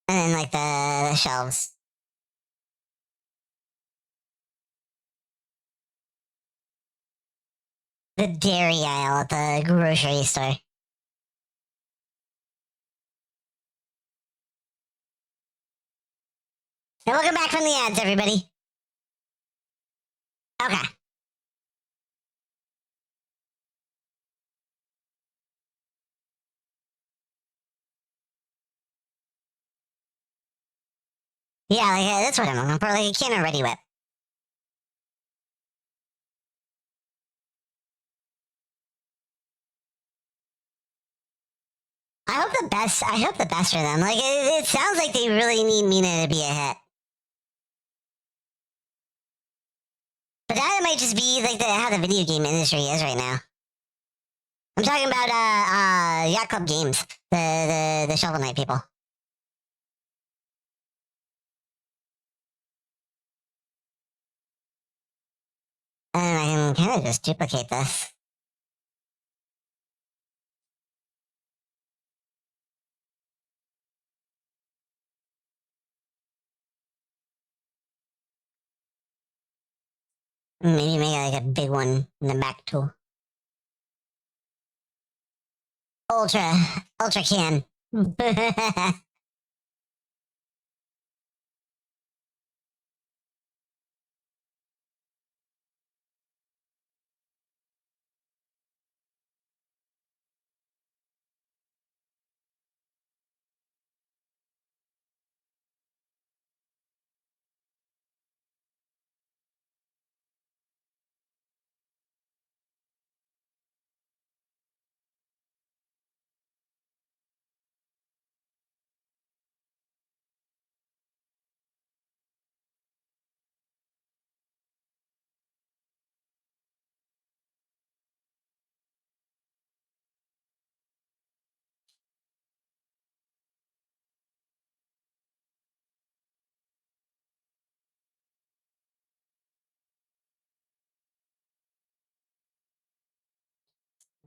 And then like the shelves. The dairy aisle at the grocery store. And welcome back from the ads, everybody. Okay. Yeah, like, that's what I'm looking for, like a can of Ready Whip. I hope the best for them. Like, it sounds like they really need Mina to be a hit. But that might just be like how the video game industry is right now. I'm talking about Yacht Club Games, the Shovel Knight people. And I can kind of just duplicate this. Maybe make like a big one in the back too. Ultra can.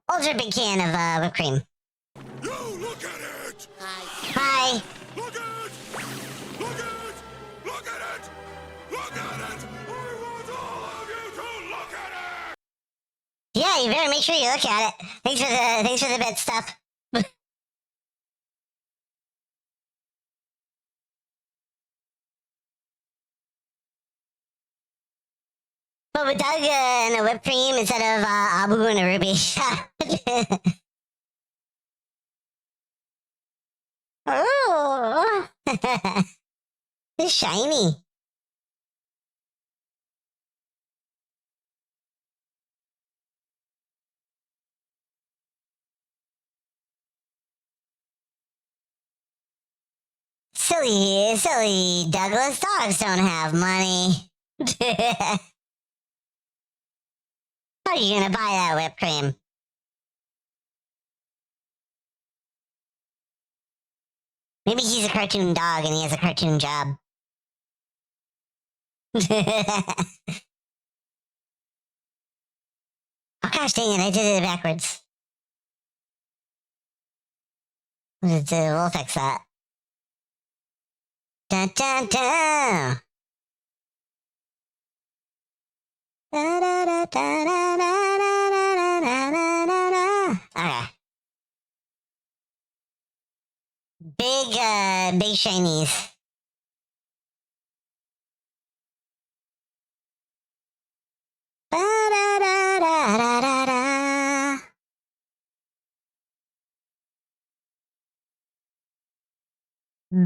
Ultra big can of whipped cream. You look at it! Hi. Look at it! Look at it! Look at it! Look at it! I want all of you to look at it! Yeah, you better make sure you look at it. Thanks for the bit stuff. But with Doug and a whipped cream instead of Abu and a Ruby. Oh, it's shiny. Silly Douglas dogs don't have money. How are you gonna buy that whipped cream? Maybe he's a cartoon dog and he has a cartoon job. Oh gosh dang it, I did it backwards. We'll fix that. Dun dun dun! Okay. Big shinies.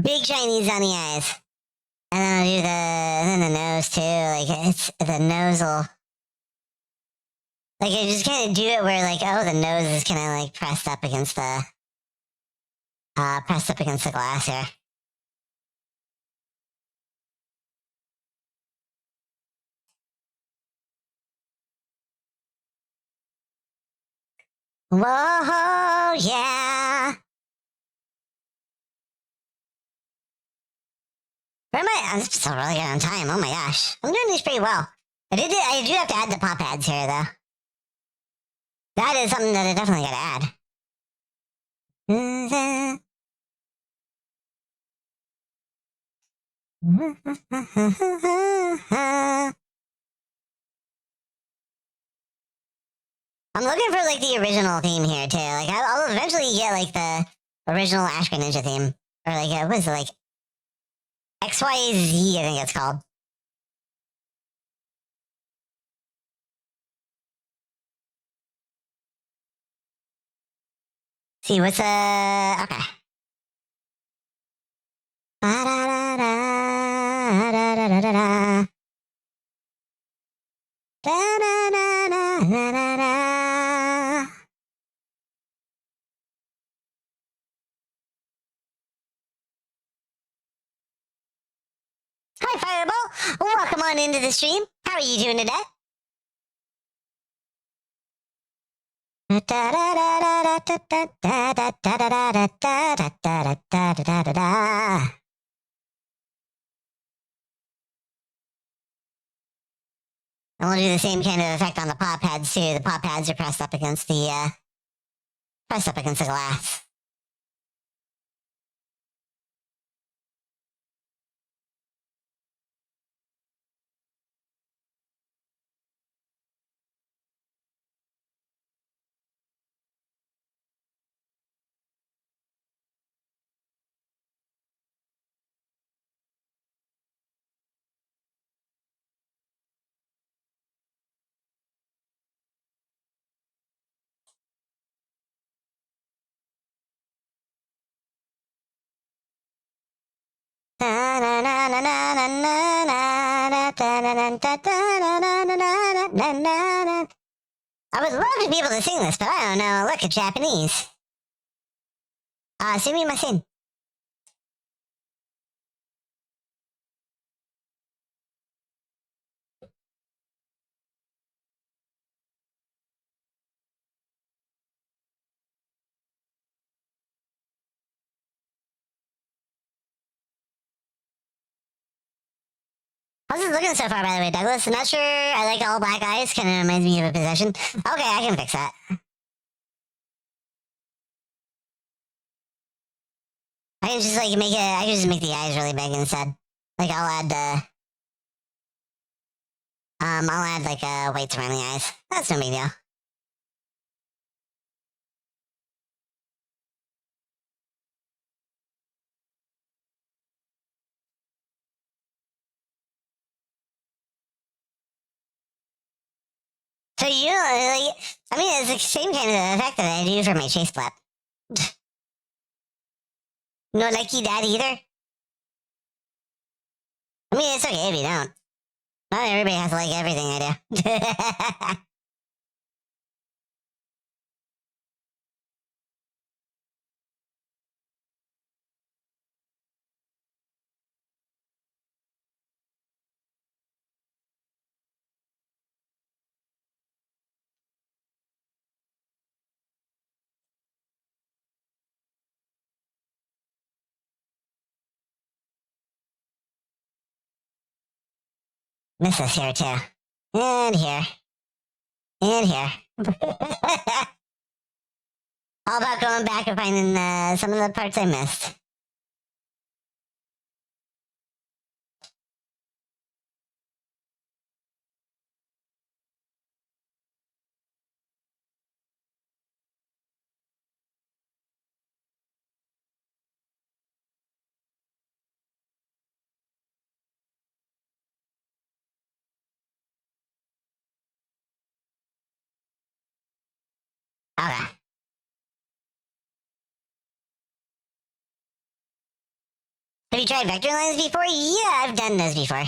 Big shinies on the eyes. And then I'll do then the nose too. Like it's the nose will. Like I just kind of do it where like the nose is kind of like pressed up against the glass here. Whoa, yeah. Where am I? I'm still really good on time. Oh my gosh. I'm doing these pretty well. I do have to add the pop pads here though. That is something that I definitely gotta add. I'm looking for like the original theme here too. Like I'll eventually get like the original Ash Ninja theme, or like what is it like XYZ? I think it's called. See what's okay. Hi, Fireball. Welcome on into the stream. How are you doing today? And we'll do the same kind of effect on the pop pads too. The pop pads are pressed up against the glass. I would love to be able to sing this, but I don't know. Look at Japanese. Sing me my sin. How's it looking so far, by the way, Douglas? I'm not sure. I like all black eyes. Kind of reminds me of a possession. Okay, I can fix that. I can just like make it. I can just make the eyes really big instead. Like I'll add like whites around the eyes. That's no big deal. So you like, I mean, it's the same kind of effect that I do for my chase flap. No likey that either. I mean, it's okay if you don't. Not everybody has to like everything I do. Miss this here too. And here. And here. All about going back and finding some of the parts I missed. Okay. Have you tried vector lines before? Yeah, I've done those before.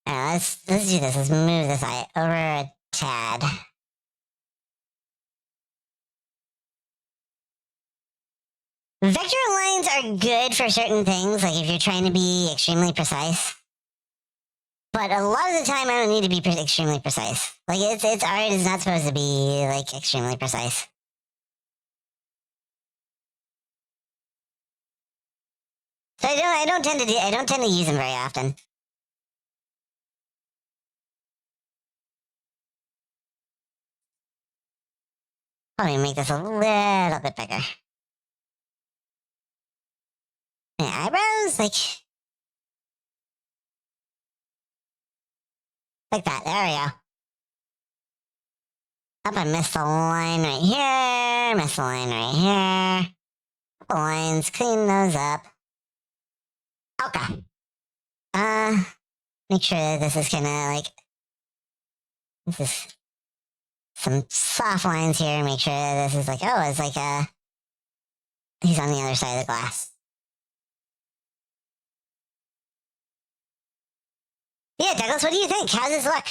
Let's do this. Let's move this eye over a tad. Vector lines are good for certain things, like if you're trying to be extremely precise. But a lot of the time, I don't need to be extremely precise. Like it's art is not supposed to be like extremely precise. So I don't tend to use them very often. Probably make this a little bit bigger. My eyebrows, like that. There we go. Up, I missed the line right here. Missed the line right here. Couple lines. Clean those up. Okay. Make sure that this is kind of like. This is some soft lines here. Make sure that this is like. Oh, it's like he's on the other side of the glass. Yeah, Douglas, what do you think? How's this look?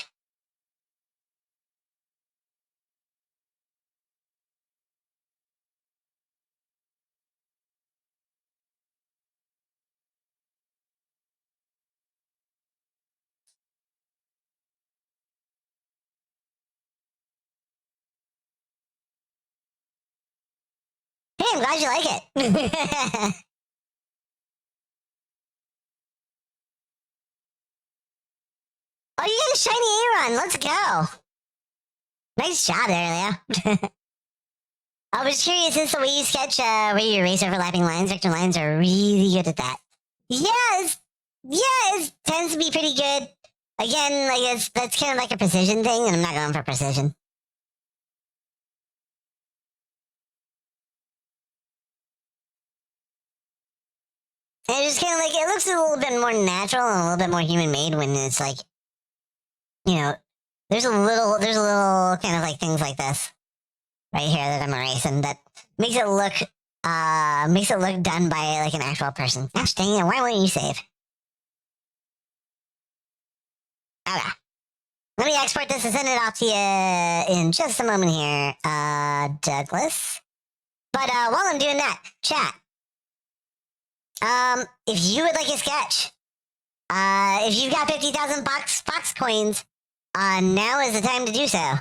Hey, I'm glad you like it. Oh, you got a shiny Aeron. Let's go. Nice job there, Leo. I was curious, since the way you sketch, where you erase overlapping lines, vector lines are really good at that. Yes, it tends to be pretty good. Again, like that's kind of like a precision thing, and I'm not going for precision. And it's just kind of like, it looks a little bit more natural and a little bit more human-made when it's like, you know, there's a little kind of like things like this. right here that I'm erasing that makes it look done by like an actual person. Gosh dang it, why won't you save? Okay. Let me export this and send it off to you in just a moment here, Douglas. But while I'm doing that, chat. If you would like a sketch, if you've got 50,000 Fox coins, now is the time to do so.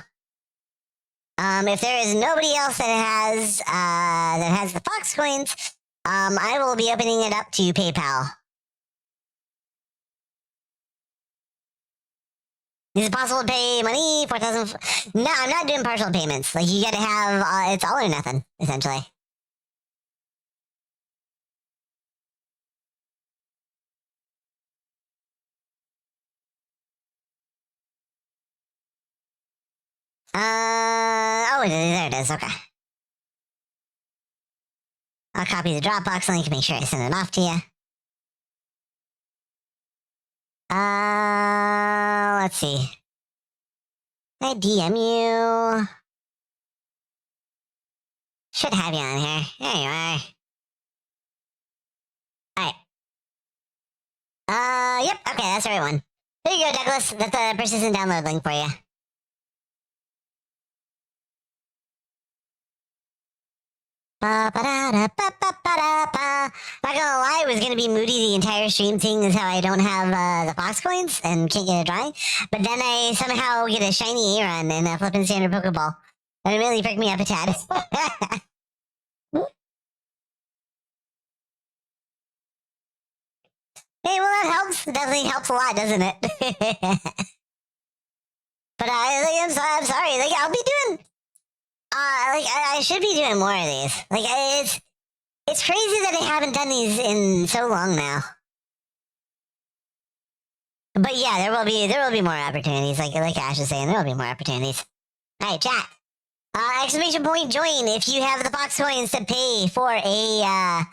If there is nobody else that has the Fox coins, I will be opening it up to PayPal. Is it possible to pay money? 4,000? No, I'm not doing partial payments. Like, you gotta have, it's all or nothing, essentially. Oh, there it is, okay. I'll copy the Dropbox link, make sure I send it off to you. Let's see. Can I DM you? Should have you on here. There you are. Alright. Yep, okay, that's the right one. There you go, Douglas. That's the persistent download link for you. Not gonna lie, it was gonna be moody the entire stream, seeing as how I don't have the Fox coins and can't get a drawing. But then I somehow get a shiny Aeron and a flippin' standard Pokeball. And it really freaked me up a tad. Hey, well, that helps. It definitely helps a lot, doesn't it? But I'm sorry. Like, I'll be doing. I should be doing more of these. Like, it's crazy that I haven't done these in so long now. But yeah, there will be more opportunities. Like Ash is saying, there will be more opportunities. All right, chat. Exclamation point join if you have the Fox coins to pay for a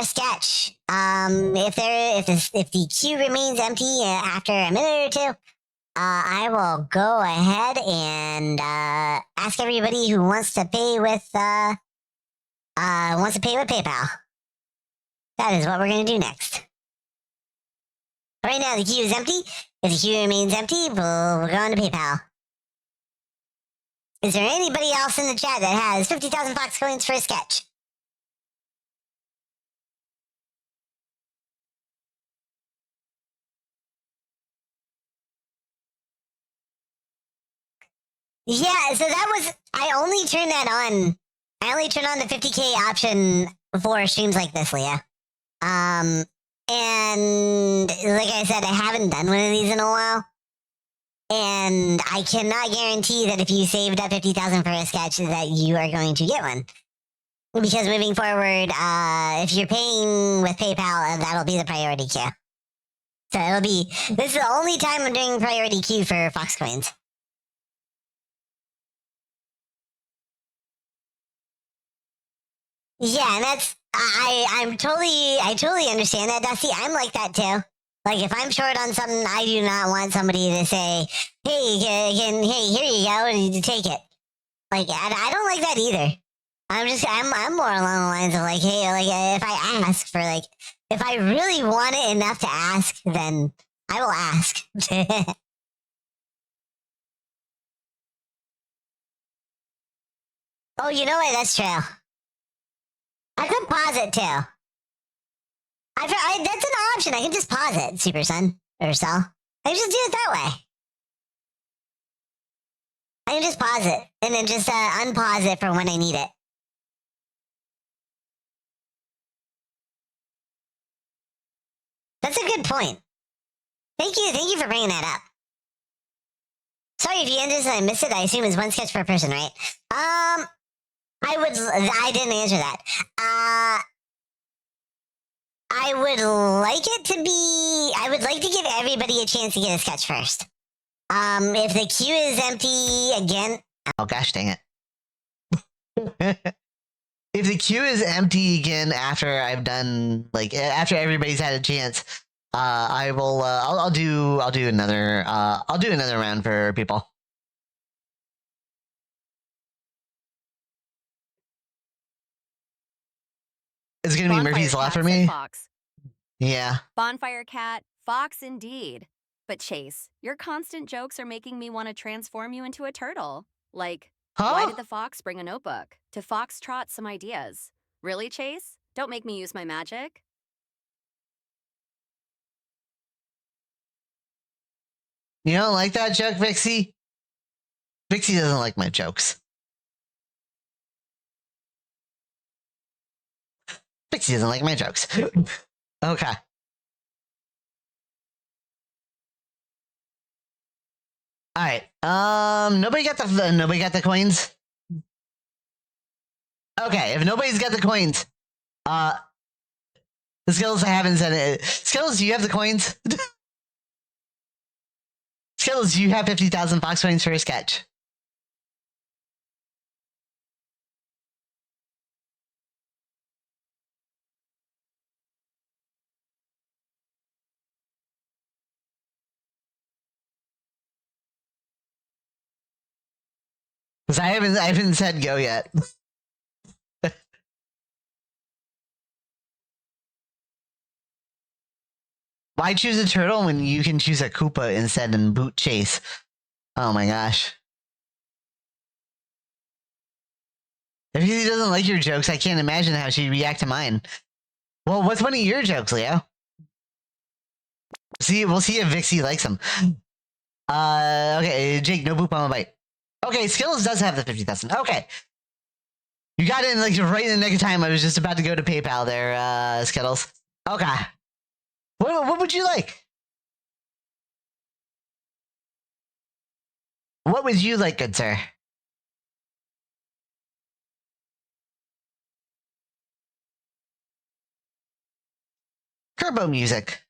sketch. If the queue remains empty after a minute or two, I will go ahead and ask everybody who wants to pay with PayPal. That is what we're gonna do next. Right now the queue is empty. If the queue remains empty, we'll go on to PayPal. Is there anybody else in the chat that has 50,000 Fox coins for a sketch? Yeah, so that was, I only turned that on. I only turned on the 50K option for streams like this, Leah. And like I said, I haven't done one of these in a while. And I cannot guarantee that if you saved up 50,000 for a sketch that you are going to get one. Because moving forward, if you're paying with PayPal, that'll be the priority queue. So this is the only time I'm doing priority queue for Fox coins. Yeah, and that's I totally understand that, Dusty. I'm like that too. Like if I'm short on something, I do not want somebody to say, "Hey, hey, here you go, and you take it." Like I don't like that either. I'm more along the lines of like, hey, like if I ask for like, if I really want it enough to ask, then I will ask. Oh, you know what? That's true. I could pause it too. That's an option. I can just pause it, Super Sun or Cell. I can just do it that way. I can just pause it and then just unpause it for when I need it. That's a good point. Thank you for bringing that up. Sorry if you ended this and I missed it. I assume it's one sketch per person, right? I didn't answer that. I would like to give everybody a chance to get a sketch first. If the queue is empty again. Oh gosh dang it. If the queue is empty again after I've done, like, after everybody's had a chance, I will, I'll do another round for people. It's gonna be Bonfire Murphy's Law Cat for said me. Fox. Yeah. Bonfire Cat, Fox indeed. But Chase, your constant jokes are making me want to transform you into a turtle. Like, why Huh? did the fox bring a notebook? To foxtrot some ideas. Really, Chase? Don't make me use my magic. You don't like that joke, Vixie? Vixie doesn't like my jokes. Vixie doesn't like my jokes. Okay. All right. Nobody got the coins. Okay, if nobody's got the coins, the Skittles, I haven't said it. Skittles, do you have the coins? Skittles, do you have 50,000 Fox coins for a sketch? Because I haven't said go yet. Why choose a turtle when you can choose a Koopa instead and boot Chase? Oh my gosh. If he doesn't like your jokes, I can't imagine how she'd react to mine. Well, what's one of your jokes, Leo? See, we'll see if Vixie likes them. Okay, Jake, no boop on my bite. Okay, Skittles does have the 50,000. Okay. You got it in like right in the nick of time. I was just about to go to PayPal there, Skittles. Okay. What would you like? What would you like, good sir? Turbo music.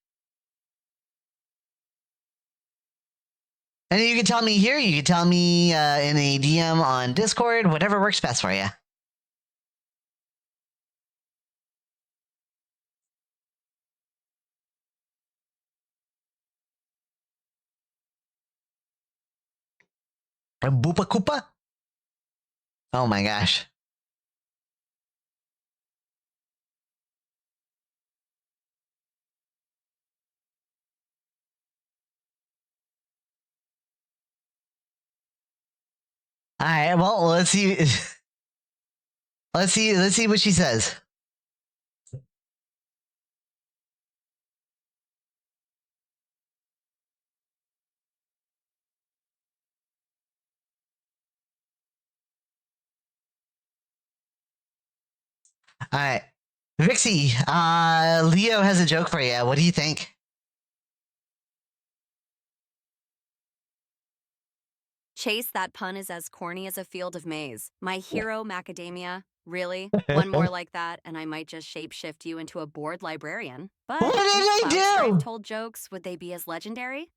And you can tell me here, you can tell me in a DM on Discord, whatever works best for you. A Boopa Koopa? Oh my gosh. All right, well, let's see. Let's see what she says. All right. Vixie, Leo has a joke for you. What do you think? Chase, that pun is as corny as a field of maize. My hero, macadamia. Really? One more like that, and I might just shapeshift you into a bored librarian. But What did I if do? Cloudstripe told jokes, would they be as legendary?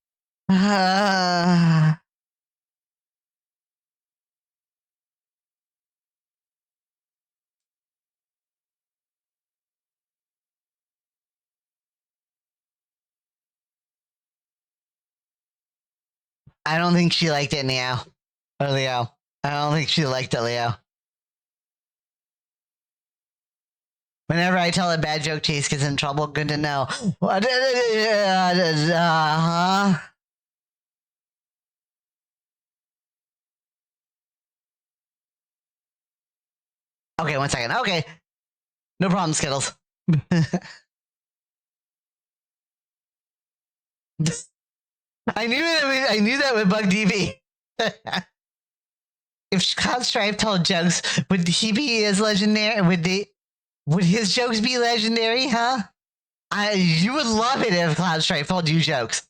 I don't think she liked it, Leo. Or Leo. I don't think she liked it, Leo. Whenever I tell a bad joke, Chase gets in trouble. Good to know. Okay, 1 second. Okay. No problem, Skittles. I knew that with Bug DB. If Cloudstripe told jokes, would he be as legendary? Would his jokes be legendary, huh? You would love it if Cloudstripe told you jokes.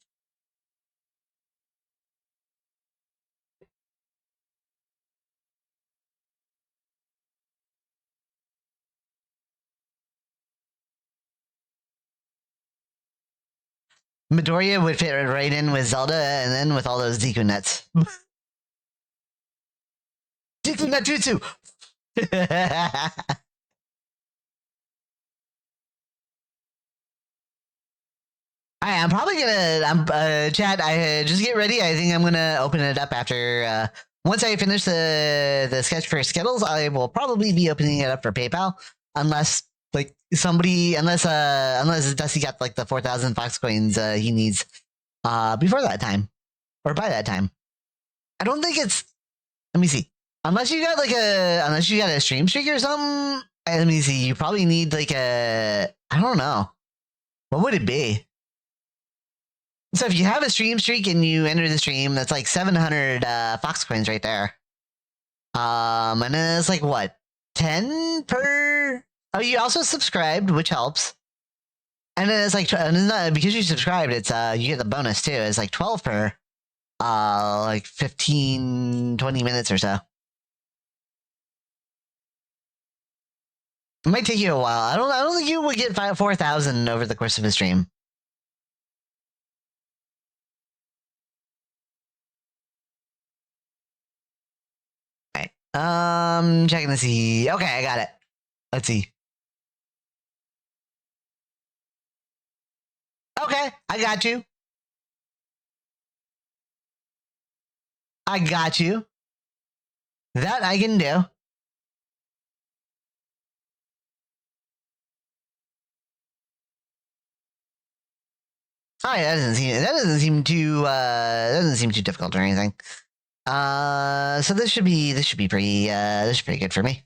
Midoriya would fit right in with Zelda and then with all those Deku nuts. Deku nut jutsu! I'm probably gonna, chat, just get ready. I think I'm gonna open it up after, once I finish the sketch for Skittles, I will probably be opening it up for PayPal. Unless Like somebody, unless Dusty got like the 4,000 Fox coins he needs before that time or by that time. I don't think it's. Let me see. Unless you got a stream streak or something. Let me see. You probably need like a. I don't know. What would it be? So if you have a stream streak and you enter the stream, that's like 700 Fox coins right there. And then it's like what, 10 per? Oh, you also subscribed, which helps. And then it's like, and it's not, because you subscribed, it's you get the bonus too. It's like 12 per, like 15, 20 minutes or so. It might take you a while. I don't think you would get 4,000 over the course of a stream. Checking to see. Okay, I got it. Let's see. Okay, I got you. I got you. That I can do. Alright, that doesn't seem too difficult or anything. So this should be pretty good for me.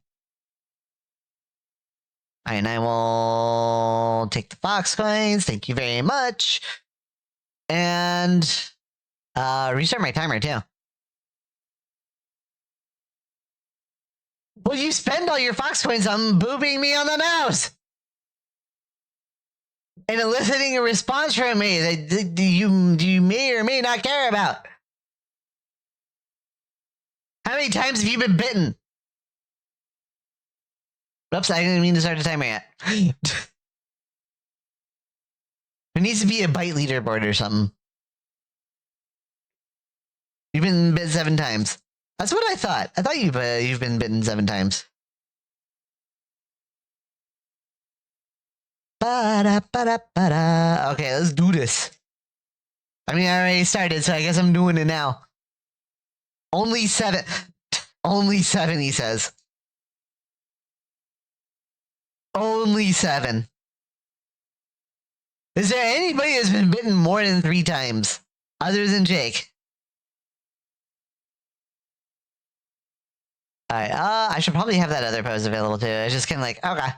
Alright, and I will take the Fox coins. Thank you very much. And restart my timer too. Well, you spend all your Fox coins on booping me on the mouse and eliciting a response from me that you may or may not care about. How many times have you been bitten? Oops, I didn't mean to start the timer yet. There needs to be a bite leaderboard or something. You've been bitten 7 times. That's what I thought. I thought you've been bitten 7 times. Ba-da. Okay, let's do this. I mean, I already started, so I guess I'm doing it now. Only 7. Only 7, he says. Only 7. Is there anybody that's been bitten more than 3 times? Other than Jake? Alright, I should probably have that other pose available too. It's just kind of like, okay.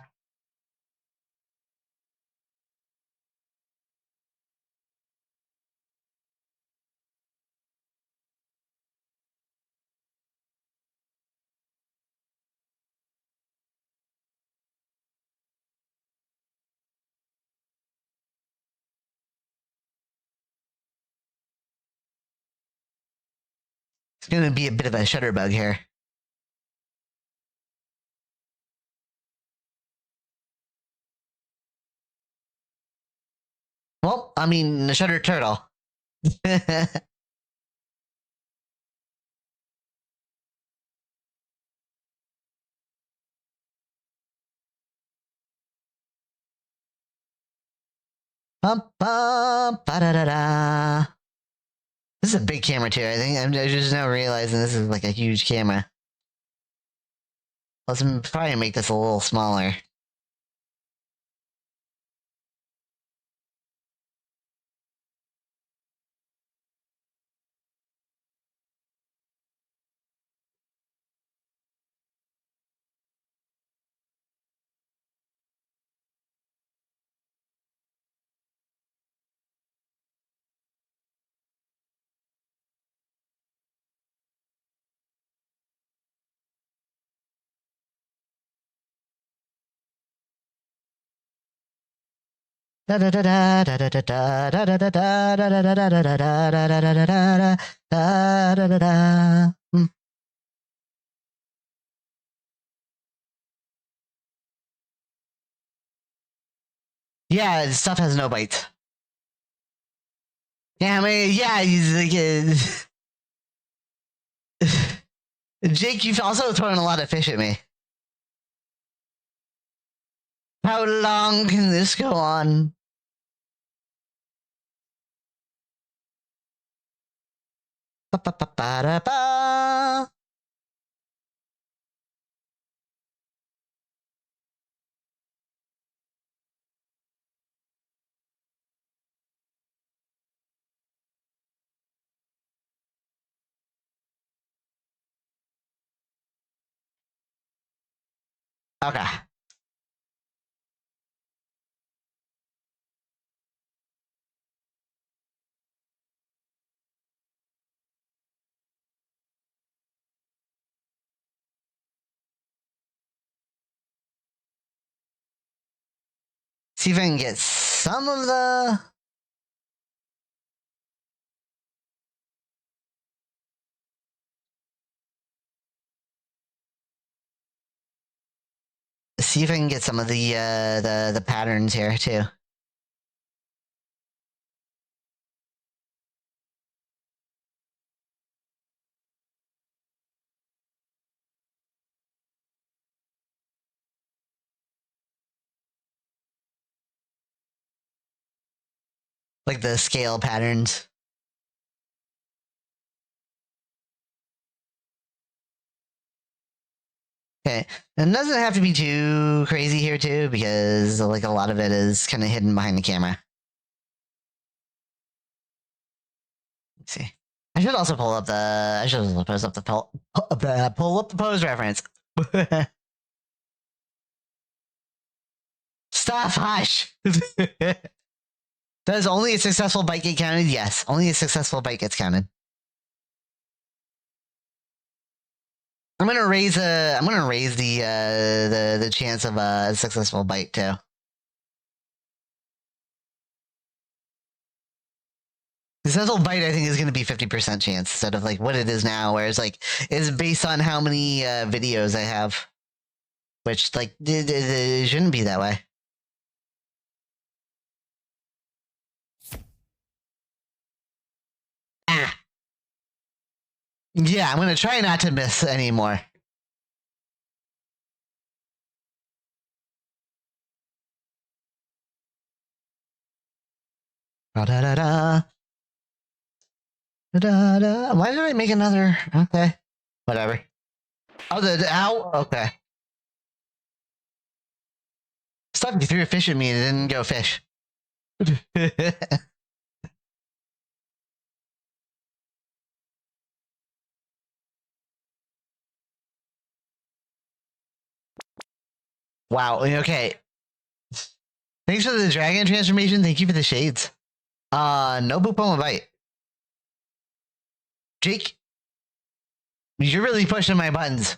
It's gonna be a bit of a shutterbug here. Well, I mean, the shutter turtle. Bum, bum, ba-da-da-da. This is a big camera too. I think I'm just now realizing this is like a huge camera. Let's probably make this a little smaller. Yeah, stuff has no bites. Yeah, I mean, yeah, he's like, Jake, you've also thrown a lot of fish at me. How long can this go on? Ba-ba-ba-ba-da-ba. Okay. See if I can get some of the. See if I can get some of the patterns here too. Like the scale patterns. Okay, and it doesn't have to be too crazy here too, because like a lot of it is kind of hidden behind the camera. Let's see. I should also pull up the. I should also post up the pull up the pose reference. Stop! Hush. Does only a successful bite get counted? Yes, only a successful bite gets counted. I'm gonna raise the chance of a successful bite too. Successful bite, I think, is gonna be 50% chance instead of like what it is now, whereas like it's based on how many videos I have, which like it shouldn't be that way. Ah. Yeah, I'm gonna try not to miss anymore. Da da da da. Da da. Why did I make another? Okay, whatever. Oh, the ow. Okay. Stop! You threw a fish at me and it didn't go fish. Wow. Okay. Thanks for the dragon transformation. Thank you for the shades. No boop on my bite. Jake, you're really pushing my buttons.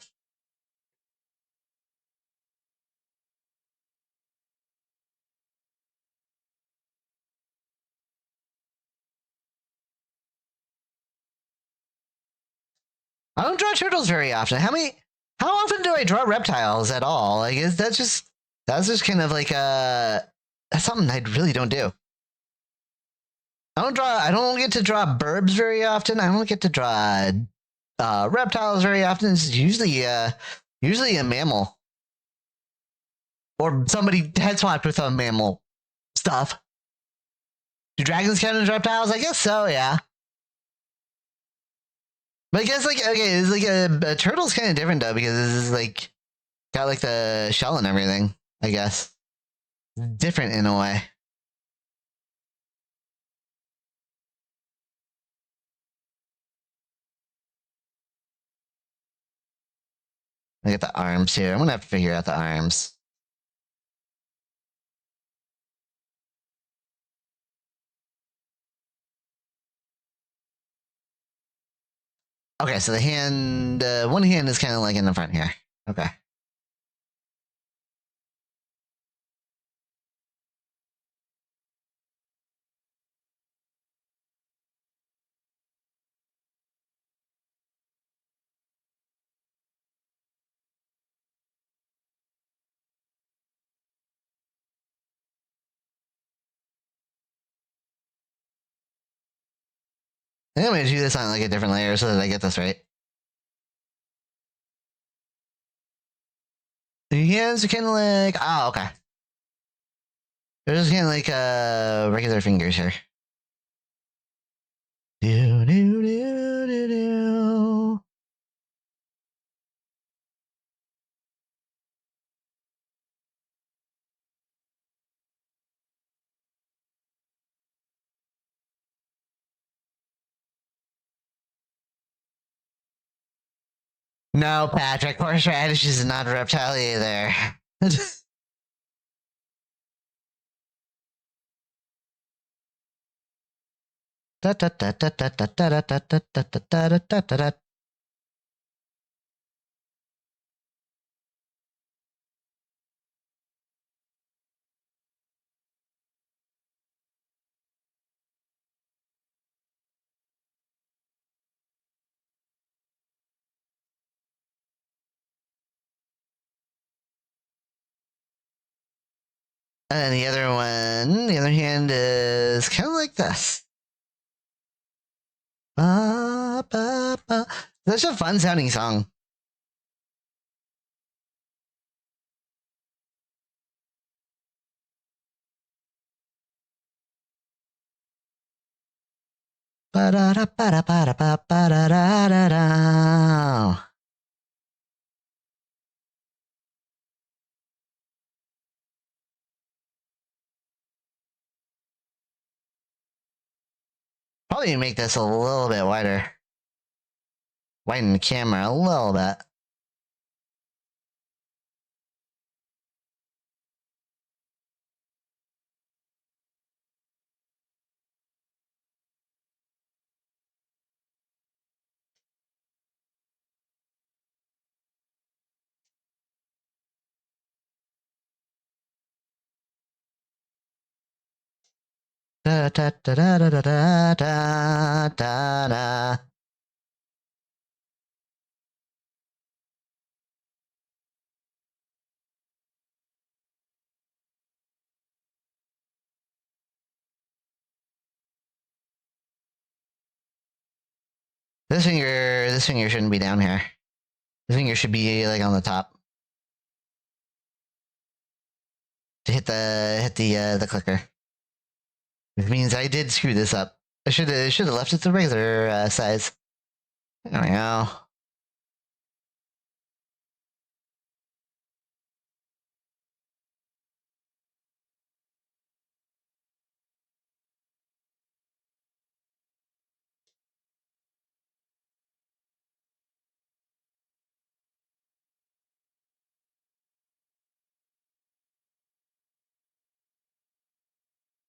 I don't draw turtles very often. How often do I draw reptiles at all? Like, that's just kind of like that's something I really don't do. I don't get to draw burbs very often. I don't get to draw reptiles very often. It's usually a mammal. Or somebody head swapped with a mammal stuff. Do dragons count as reptiles? I guess so, yeah. But I guess like okay, it's like a turtle's kind of different though because this is like got like the shell and everything. I guess different in a way. I get the arms here. I'm gonna have to figure out the arms. Okay, so the hand, one hand is kind of like in the front here. Okay. I think I'm gonna do this on like a different layer so that I get this right. The hands are kind of like, oh, okay. They're just kind of like regular fingers here. Do do do do do. No, Patrick, horseradish is not a reptile either. And the other one, the other hand is kind of like this. Ba, ba, ba. Such a fun sounding song. Ba-da-da, ba-da, ba-da, ba, ba-da-da-da-da. Probably make this a little bit wider. Widen the camera a little bit. Da da da da da da da da da. This finger shouldn't be down here. This finger should be like on the top to hit the clicker. Which means I did screw this up. I should have left it the regular size. There we go.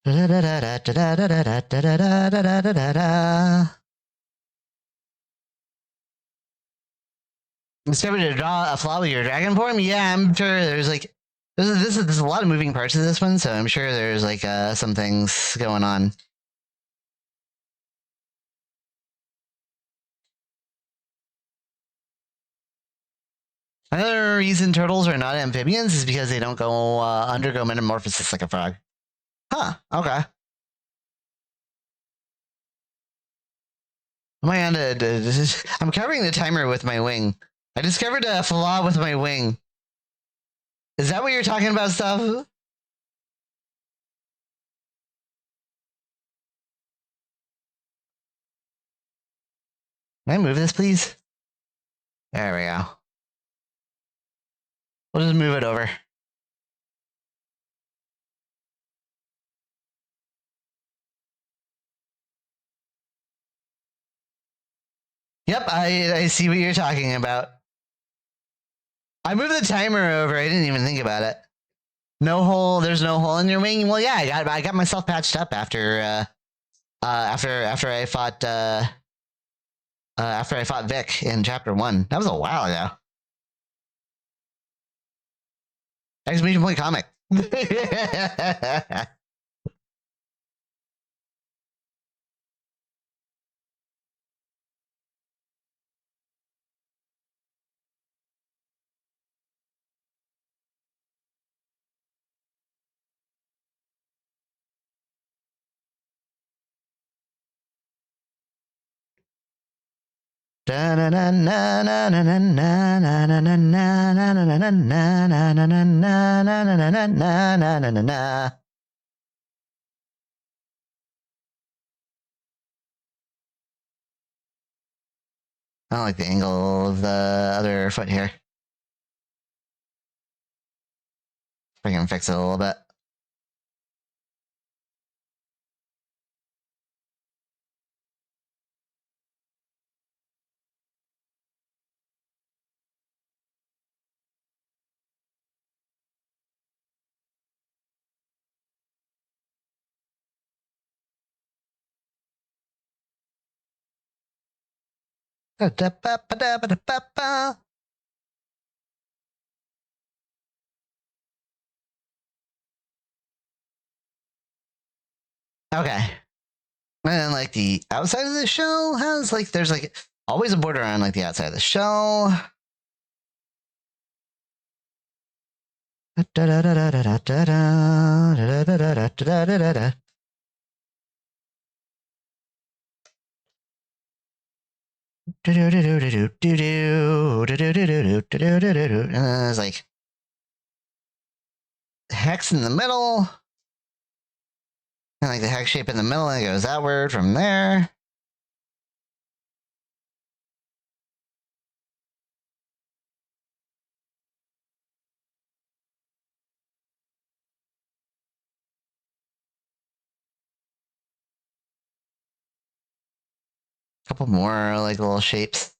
Da da da da da da da da da da da da da da. Discovered to draw a flaw with your dragon form? Yeah, I'm sure there's like there's a lot of moving parts to this one, so I'm sure there's like some things going on. Another reason turtles are not amphibians is because they don't go undergo metamorphosis like a frog. Huh, okay. Am I on I'm covering the timer with my wing. I discovered a flaw with my wing. Is that what you're talking about, stuff? Can I move this, please? There we go. We'll just move it over. Yep, I see what you're talking about. I moved the timer over. I didn't even think about it. No hole. There's no hole in your wing. Well, yeah, I got myself patched up after I fought Vic in chapter 1. That was a while ago. Exclamation point comic. I don't like the angle of the other foot here. I can fix it a little bit. Okay. And then, like, the outside of the shell has, like, there's, like, always a border on, like, the outside of the shell. And then there's, like, hex in the middle. And, like, the hex shape in the middle, and it goes outward from there. Couple more, like, little shapes.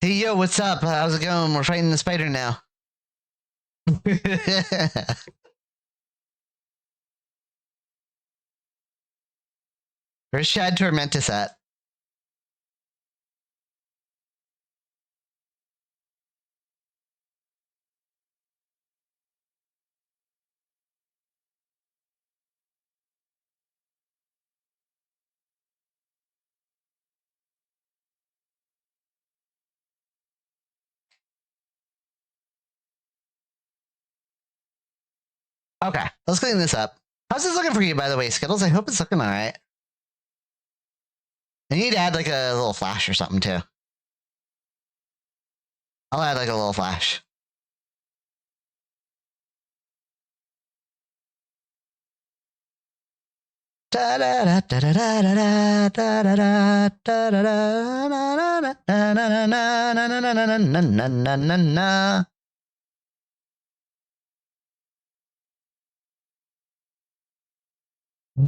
Hey, yo, what's up? How's it going? We're fighting the spider now. Where's Shad Tormentus at? Okay, let's clean this up. How's this looking for you, by the way, Skittles? I hope it's looking all right. I need to add, like, a little flash or something, too. I'll add, like, a little flash.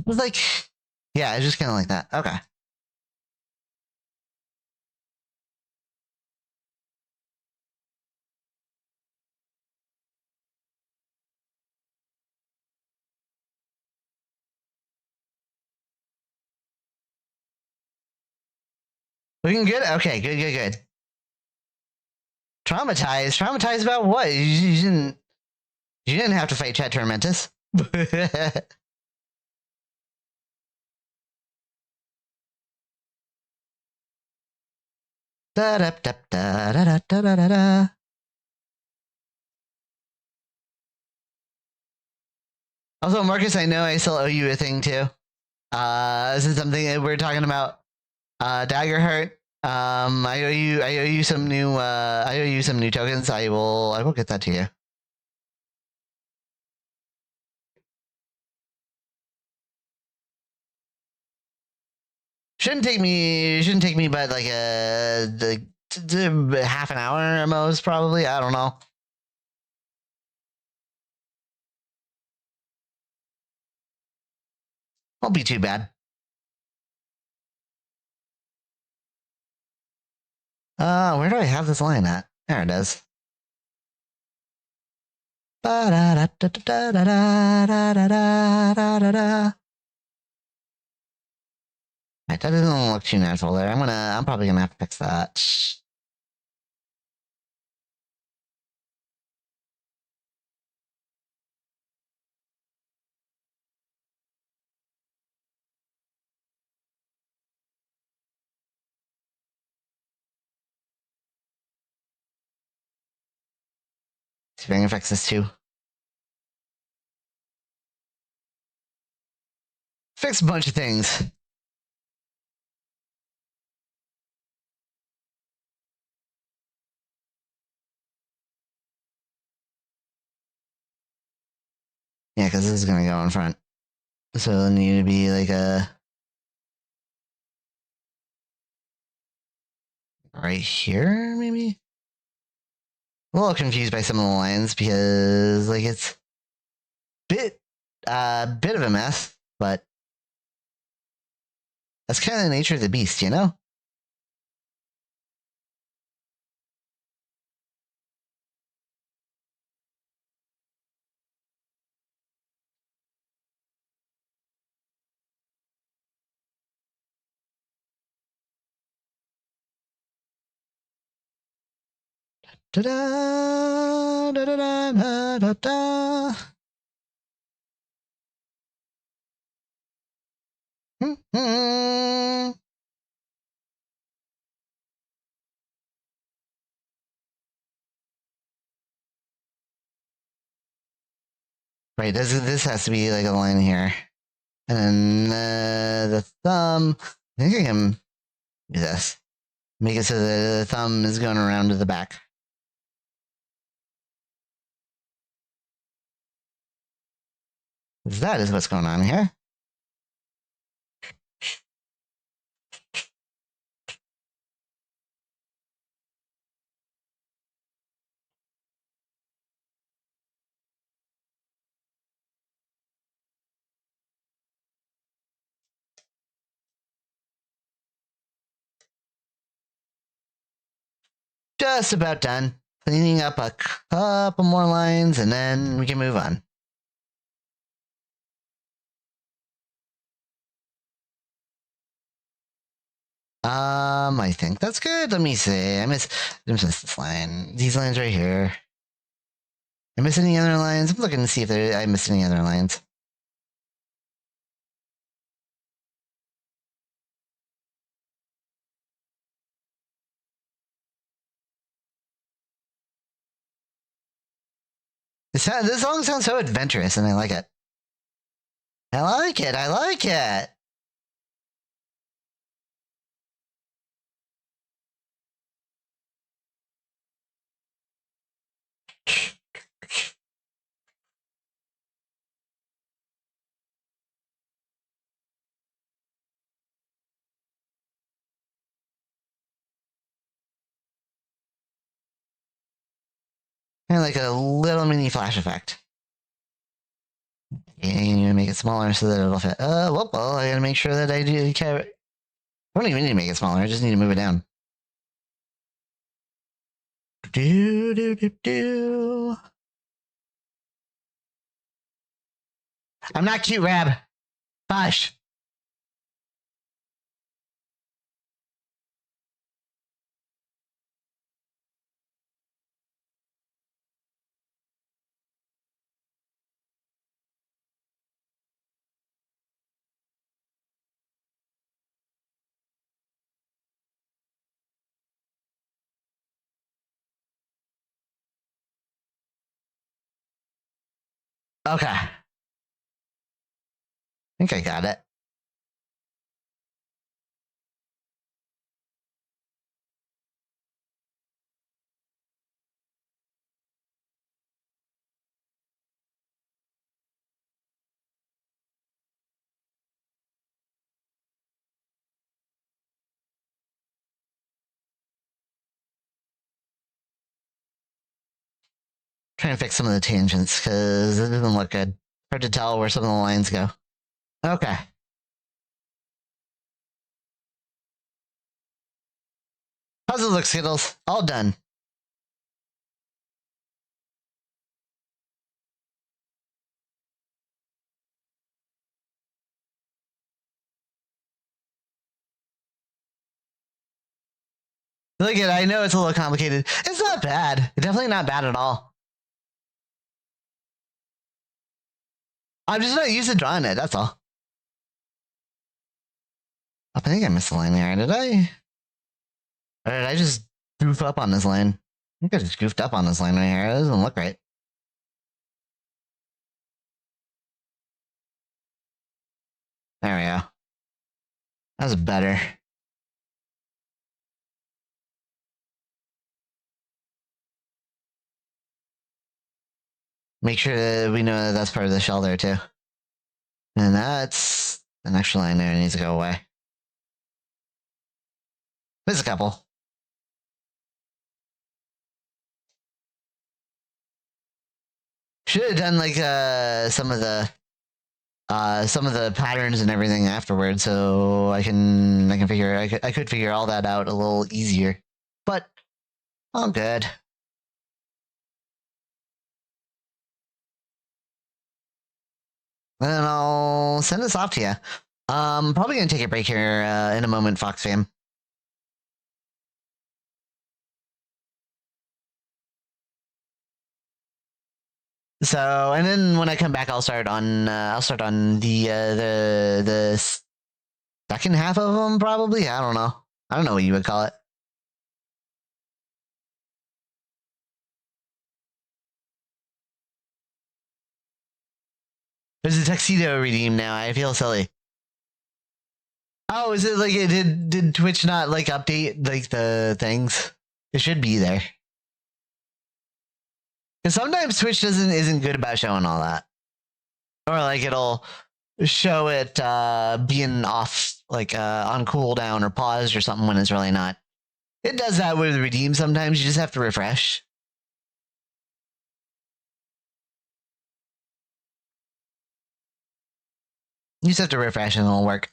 Like, yeah, it's just kind of like that. Okay. Looking good? Okay, good, good, good. Traumatized? Traumatized about what? You didn't have to fight Chat Tormentus. Da da da da da da da da da. Also, Marcus, I know I still owe you a thing too. This is something that we're talking about. Daggerheart. I owe you some new tokens. I will get that to you. Shouldn't take me but like half an hour at most, probably. I don't know. Won't be too bad. Where do I have this line at? There it is. Right, that doesn't look too natural there. I'm probably gonna have to fix that. See if I can fix this too. Fix a bunch of things. Yeah, because this is gonna go in front. So it'll need to be like a right here, maybe? A little confused by some of the lines because like it's bit of a mess, but that's kind of the nature of the beast, you know? Da-da, da-da-da, da-da-da. Mm-hmm. Right, this has to be like a line here. And then the thumb, I think I can do this. Make it so that the thumb is going around to the back. That is what's going on here. Just about done. Cleaning up a couple more lines and then we can move on. I think that's good. Let me see. I miss this line. These lines right here. I miss any other lines? I'm looking to see if I missed any other lines. This song sounds so adventurous, and I like it. I like it. I like it. Kind of like a little mini flash effect. And you make it smaller so that it'll fit. Well, I gotta make sure that I do. I don't even need to make it smaller. I just need to move it down. Do do do do. I'm not cute, Rab. Hush. Okay. I think I got it. Trying to fix some of the tangents because it doesn't look good. Hard to tell where some of the lines go. Okay. How's it look, Skittles? All done. Look at it. I know it's a little complicated. It's not bad. It's definitely not bad at all. I'm just not used to drawing it, that's all. I think I missed a line there, did I? Or did I just goof up on this line? I think I just goofed up on this line right here. It doesn't look right. There we go. That's better. Make sure that we know that that's part of the shell there too. And that's an extra line there that needs to go away. There's a couple. Should have done like some of the patterns and everything afterwards, so I could figure all that out a little easier. But all good. And I'll send this off to you. Probably gonna take a break here in a moment, Fox fam. So, and then when I come back, I'll start on the second half of them, probably. I don't know. I don't know what you would call it. There's a tuxedo redeem now. I feel silly. Oh, is it like it did Twitch not like update like the things? It should be there. And sometimes Twitch isn't good about showing all that. Or like it'll show it being off like on cooldown or paused or something when it's really not. It does that with redeem sometimes. You just have to refresh. You just have to refresh and it'll work.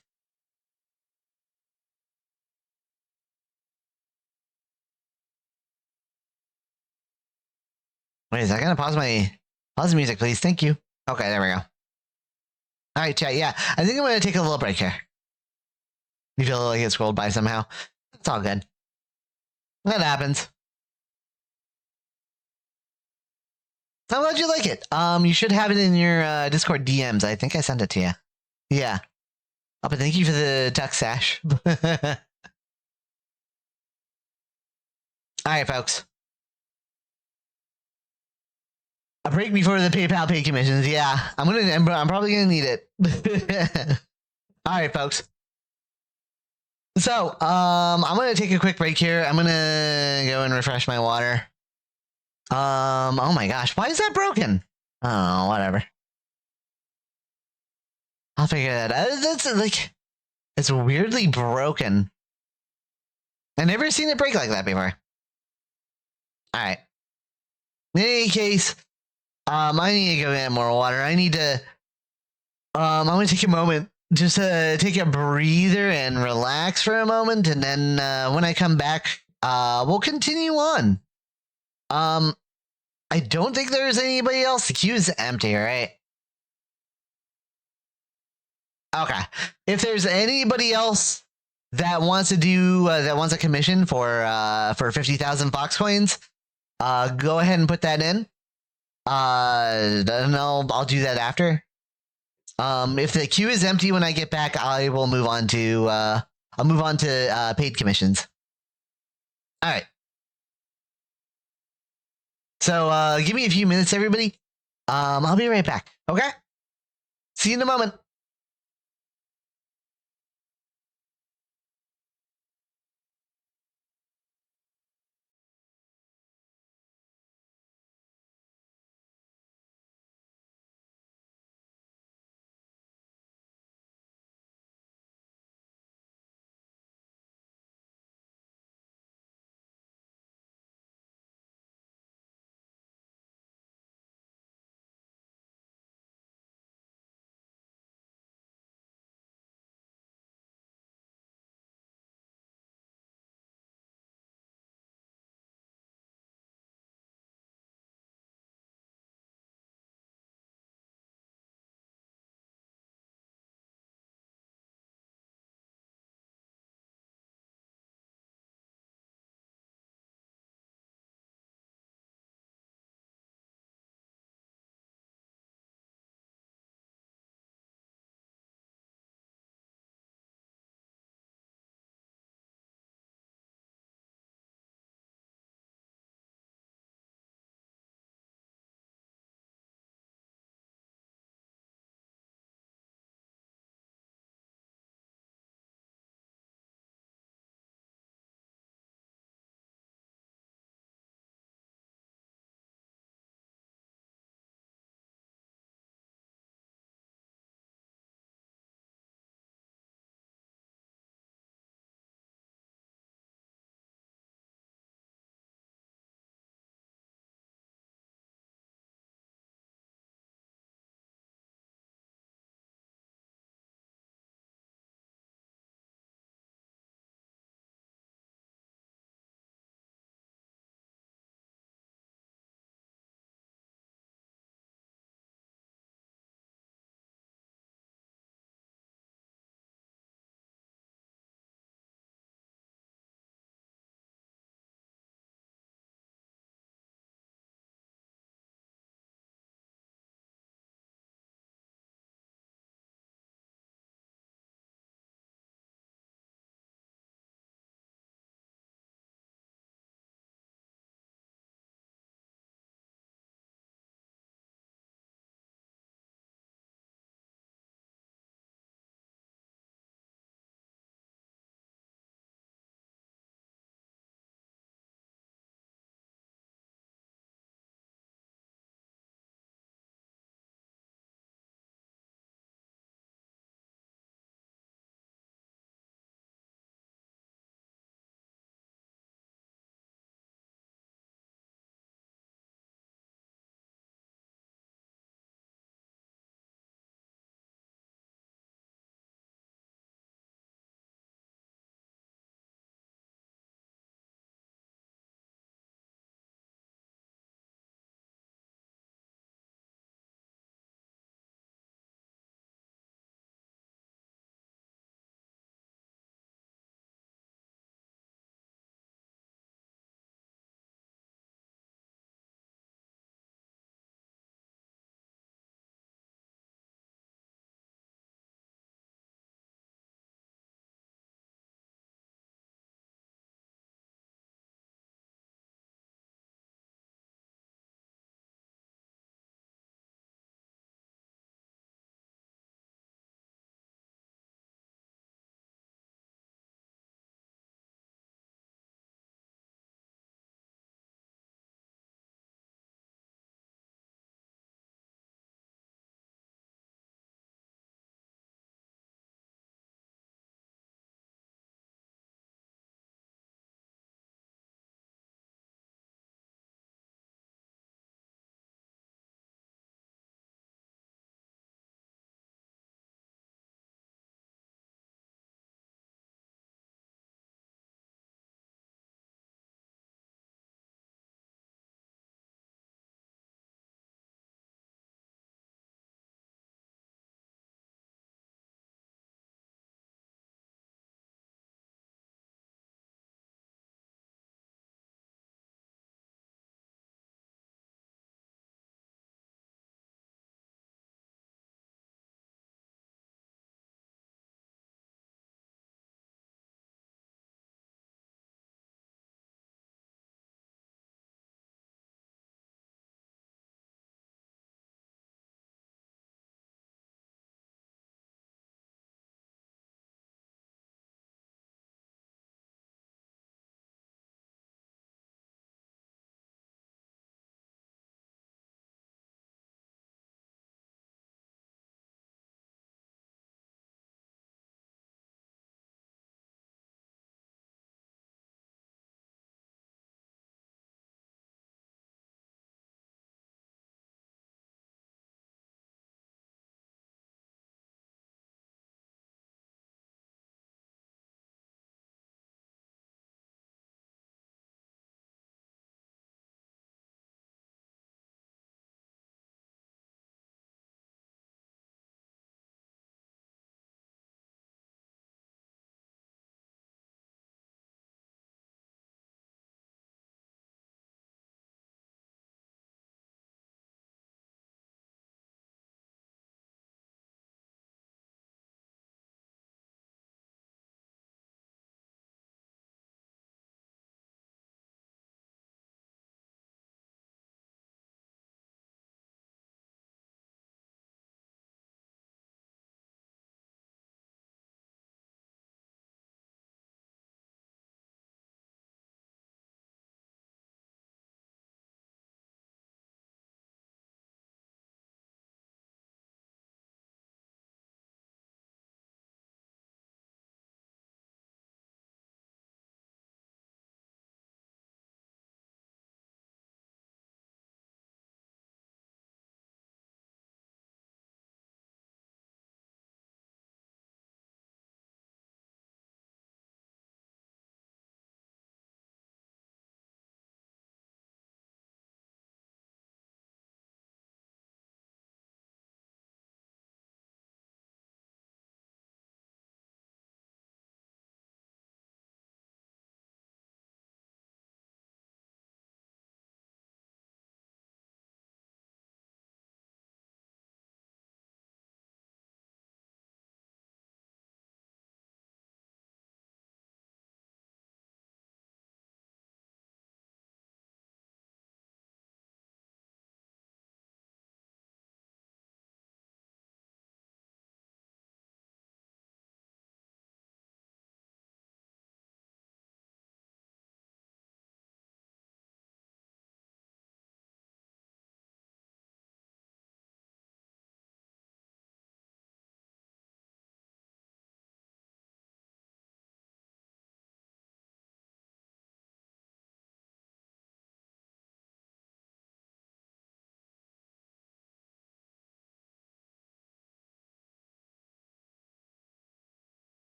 Wait a second, pause the music, please. Thank you. Okay, there we go. All right, chat. Yeah, I think I'm gonna take a little break here. You feel like it scrolled by somehow? It's all good. That happens. I'm glad you like it. You should have it in your Discord DMs. I think I sent it to you. Yeah. Oh, but thank you for the duck sash. All right, folks. A break before the PayPal pay commissions. Yeah, I'm probably gonna need it. All right, folks. So, I'm gonna take a quick break here. I'm gonna go and refresh my water. Oh my gosh, why is that broken? Oh, whatever. I'll figure that out. That's like, it's weirdly broken. I've never seen it break like that before. All right. In any case, I need to go get more water. I need to. I'm gonna take a moment just to take a breather and relax for a moment, and then when I come back, we'll continue on. I don't think there's anybody else. The queue is empty, right? Okay. If there's anybody else that wants to do that wants a commission for 50,000 Fox coins, go ahead and put that in. And I'll do that after. If the queue is empty when I get back, I will move on to paid commissions. All right. So give me a few minutes, everybody. I'll be right back. Okay. See you in a moment.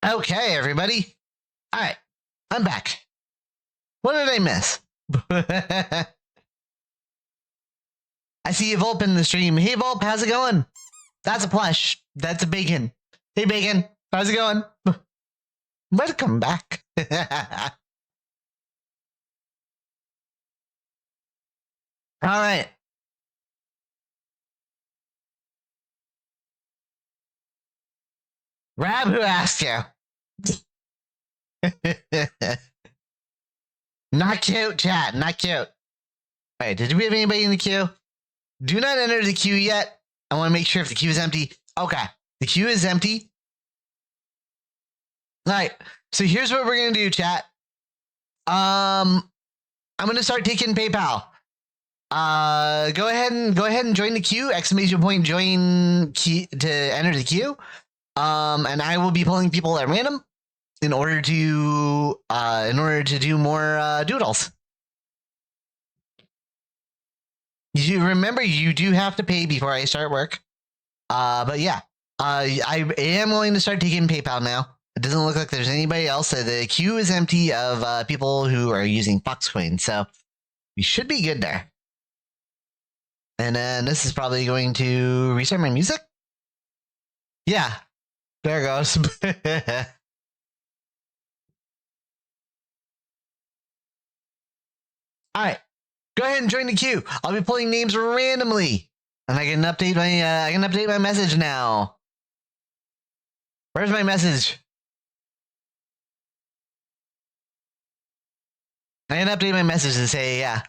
Okay, everybody. All right, I'm back. What did I miss? I see Volp in the stream. Hey, Volp, how's it going? That's a plush. That's a bacon. Hey, bacon, how's it going? Welcome back. All right. Rab, who asked you? Not cute, chat. Not cute. Wait, did we have anybody in the queue? Do not enter the queue yet. I want to make sure if the queue is empty. Okay, the queue is empty. All right. So here's what we're gonna do, chat. I'm gonna start taking PayPal. Go ahead and join the queue. Exclamation point join key to enter the queue. And I will be pulling people at random in order to do more doodles. You remember you do have to pay before I start work. But yeah, I am willing to start taking PayPal now. It doesn't look like there's anybody else. The queue is empty of people who are using Foxcoin, so we should be good there. And then this is probably going to restart my music. Yeah, there it goes. All right, go ahead and join the queue. I'll be pulling names randomly, and I can update my message now. Where's my message? I can update my message and say, yeah.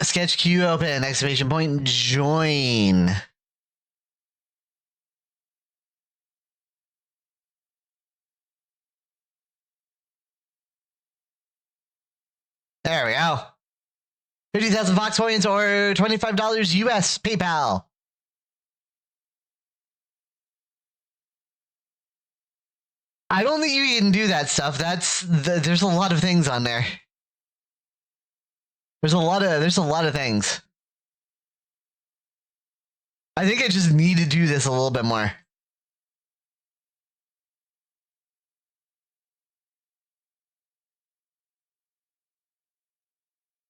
Sketch queue open, exclamation point, join. There we go. 50,000 Fox points or $25 US PayPal. I don't think you can do that stuff. There's a lot of things on there. There's a lot of things. I think I just need to do this a little bit more.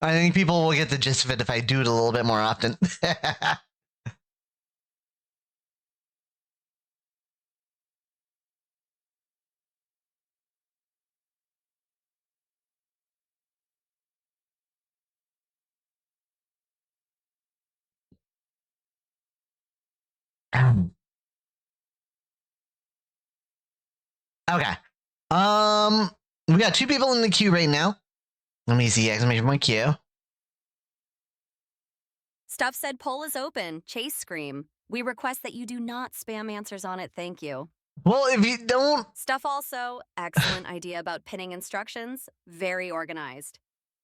I think people will get the gist of it if I do it a little bit more often. Okay. We got 2 people in the queue right now. Let me see, exclamation point queue. Stuff said poll is open. Chase scream. We request that you do not spam answers on it. Thank you. Well, if you don't... Stuff also, excellent idea about pinning instructions. Very organized.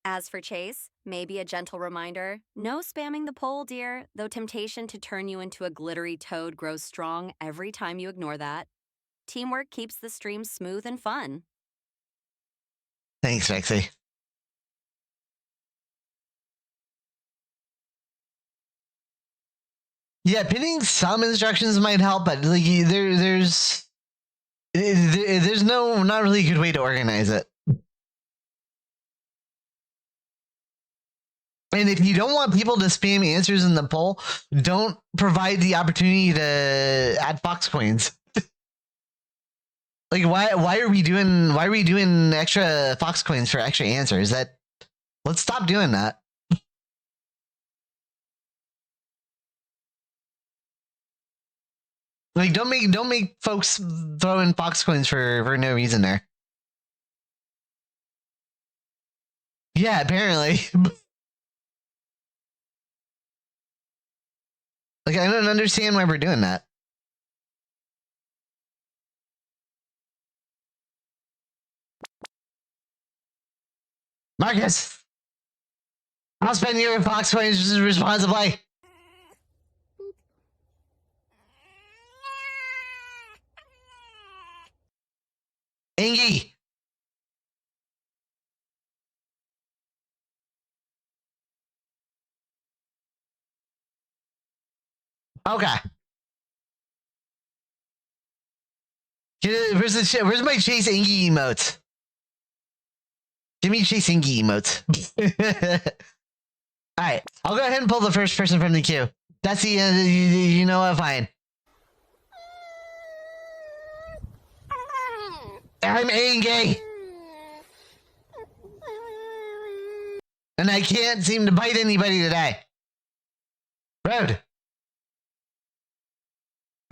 As for Chase, maybe a gentle reminder, no spamming the poll, dear, though temptation to turn you into a glittery toad grows strong every time you ignore that. Teamwork keeps the stream smooth and fun. Thanks, Vexy. Yeah, pinning some instructions might help, but like there's not really a good way to organize it. And if you don't want people to spam answers in the poll, don't provide the opportunity to add Fox coins. Like why are we doing extra Fox coins for extra answers? Let's stop doing that. Like don't make folks throw in Fox coins for no reason there. Yeah, apparently. Like I don't understand why we're doing that. Marcus, I'll spend your Fox coins responsibly. Angie. Okay. Where's my Chase Ingy emotes? Give me Chase Ingy emotes. Alright, I'll go ahead and pull the first person from the queue. That's the you know what, fine. I'm angry! And I can't seem to bite anybody today. Road.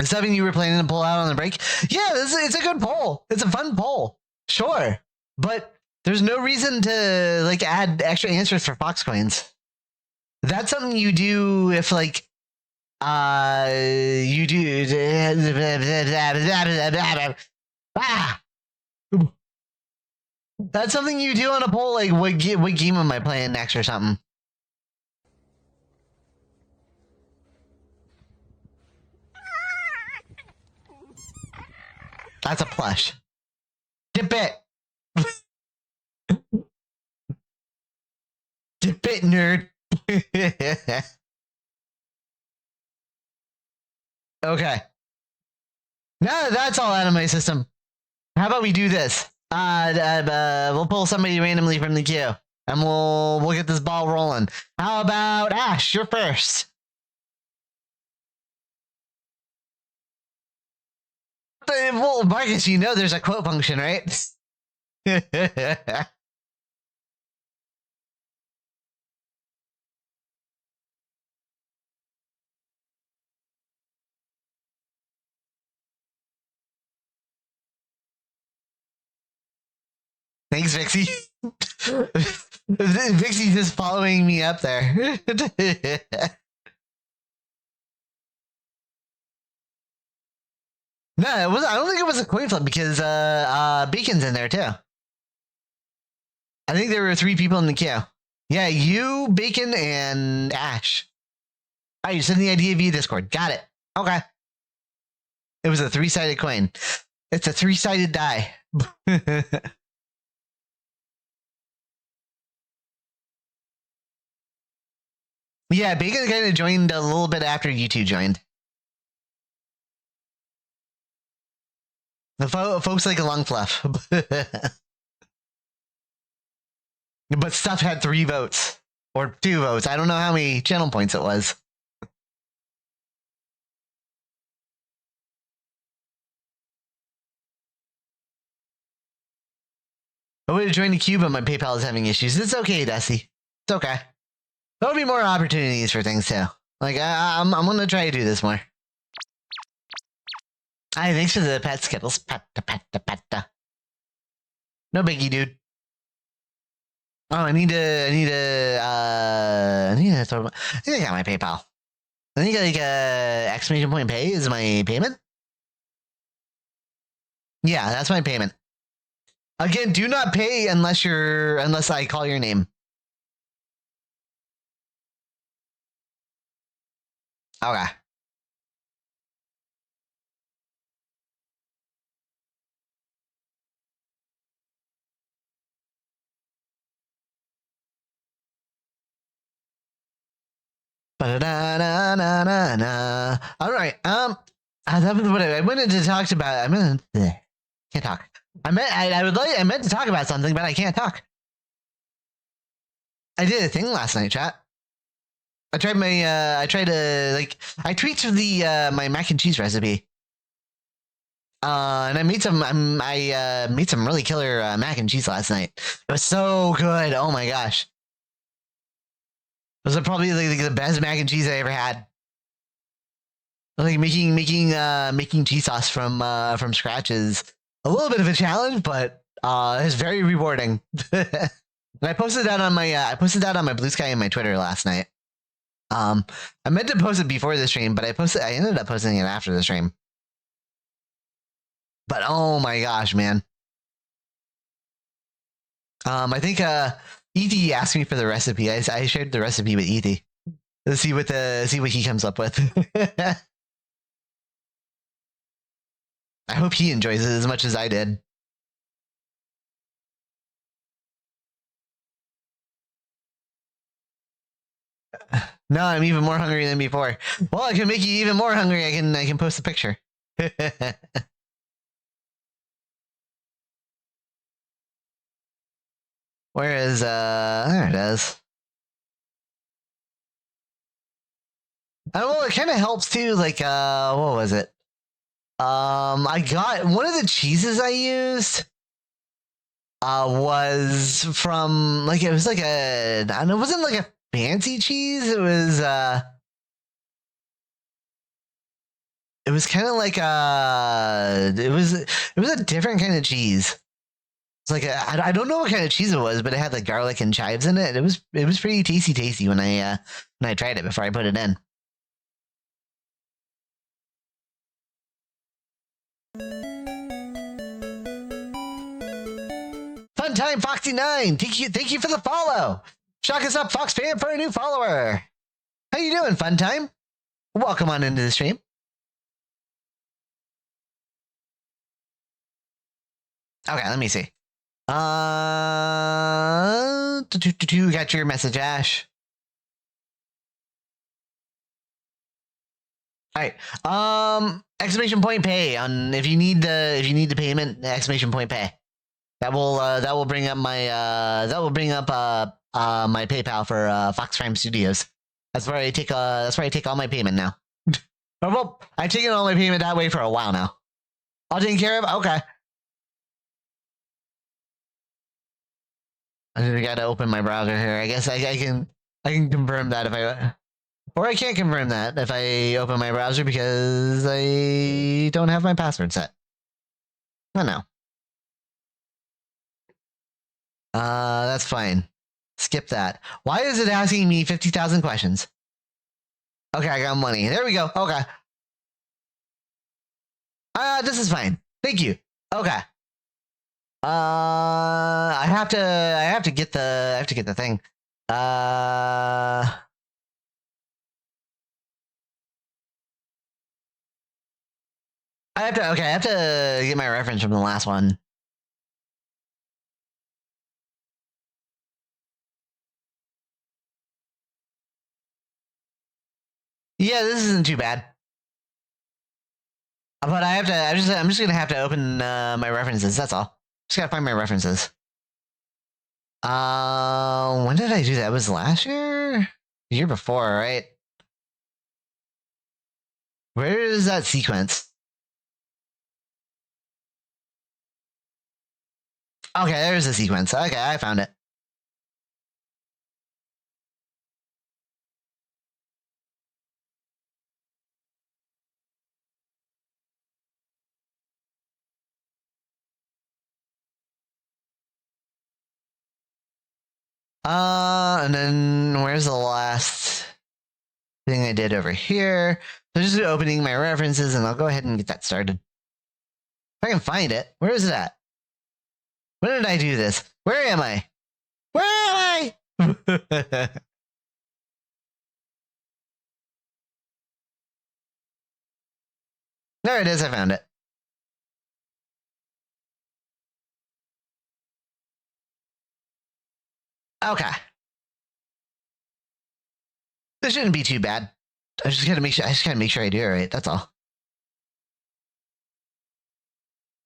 Is something you were planning to pull out on the break? Yeah, it's a good poll. It's a fun poll. Sure. But there's no reason to like add extra answers for Fox coins. That's something you do if like you do ah! That's something you do on a poll like what game am I playing next or something. That's a plush. Dip it. Dip it, nerd. Okay. Now that that's all out of my system, how about we do this? We'll pull somebody randomly from the queue, and we'll get this ball rolling. How about Ash? You're first. Well, Marcus, you know there's a quote function, right? Thanks, Vixie. Vixie's just following me up there. No, it was. I don't think it was a coin flip because Beacon's in there too. I think there were 3 people in the queue. Yeah, you, Bacon, and Ash. Oh, you sent the idea via Discord. Got it. Okay. It was a 3-sided coin. It's a 3-sided die. Yeah, Bacon kind of joined a little bit after you two joined. The folks like a lung fluff. But Stuff had 3 votes. Or 2 votes. I don't know how many channel points it was. I would have joined the queue, but my PayPal is having issues. It's okay, Dusty. It's okay. There'll be more opportunities for things too. Like I'm gonna try to do this more. Hi, thanks for the pet skittles. Pet. No biggie, dude. Oh, I need to throw. I think I got my PayPal. I think like exclamation point pay is my payment. Yeah, that's my payment. Again, do not pay unless I call your name. Okay. Ba-da-da-da-da-da-da. All right. That was what I wanted to talk about. Can't talk. I meant to talk about something, but I can't talk. I did a thing last night, chat. I tried I tweaked the my mac and cheese recipe. And I made some really killer mac and cheese last night. It was so good. Oh my gosh. It was probably like the best mac and cheese I ever had. Like making cheese sauce from scratch is a little bit of a challenge, but it's very rewarding. And I posted that on my Blue Sky and my Twitter last night. I meant to post it before the stream, but I ended up posting it after the stream. But oh my gosh, man. I think E.T. asked me for the recipe. I shared the recipe with E.T. Let's see what he comes up with. I hope he enjoys it as much as I did. No, I'm even more hungry than before. Well, I can make you even more hungry. I can post a picture. Where is there it is. Well, it kind of helps too. Like what was it? I got one of the cheeses I used. Was from like it was like a I don't know, it wasn't like a fancy cheese. It was kind of like it was a different kind of cheese. It's like I don't know what kind of cheese it was, but it had like garlic and chives in it. It was pretty tasty when I tried it before I put it in. Fun time, Foxy9. Thank you for the follow. Shock us up, Fox fan, for a new follower. How you doing, Fun time? Welcome on into the stream. Okay, let me see. Got your message, Ash. All right. Exclamation point pay on if you need the payment. Exclamation point pay. That will bring up my my PayPal for Fox Prime Studios. That's where I take all my payment now. Well, I've taken all my payment that way for a while now. All taken care of. Okay. I just got to open my browser here. I guess I can confirm that if I, or I can't confirm that if I open my browser because I don't have my password set. Oh no. That's fine. Skip that. Why is it asking me 50,000 questions? Okay, I got money. There we go. Okay. This is fine. Thank you. Okay. I have to get the thing. I have to get my reference from the last one. Yeah, this isn't too bad. But I'm just gonna have to open my references. That's all. Just gotta find my references. When did I do that? It was last year? The year before, right? Where is that sequence? Okay, there's the sequence. Okay, I found it. And then where's the last thing I did over here? So just opening my references, and I'll go ahead and get that started. If I can find it. Where is it at? When did I do this? Where am I? Where am I? There it is. I found it. Okay. This shouldn't be too bad. I just gotta make sure I do it right. That's all.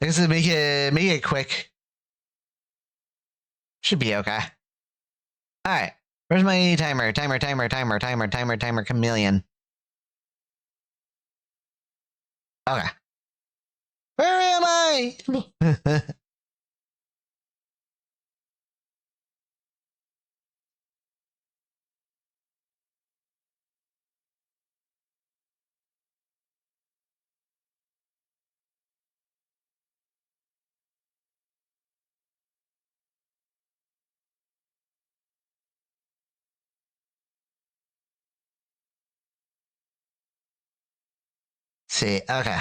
I guess make it quick. Should be okay. All right. Where's my timer? Timer chameleon. Okay. Where am I? See, okay.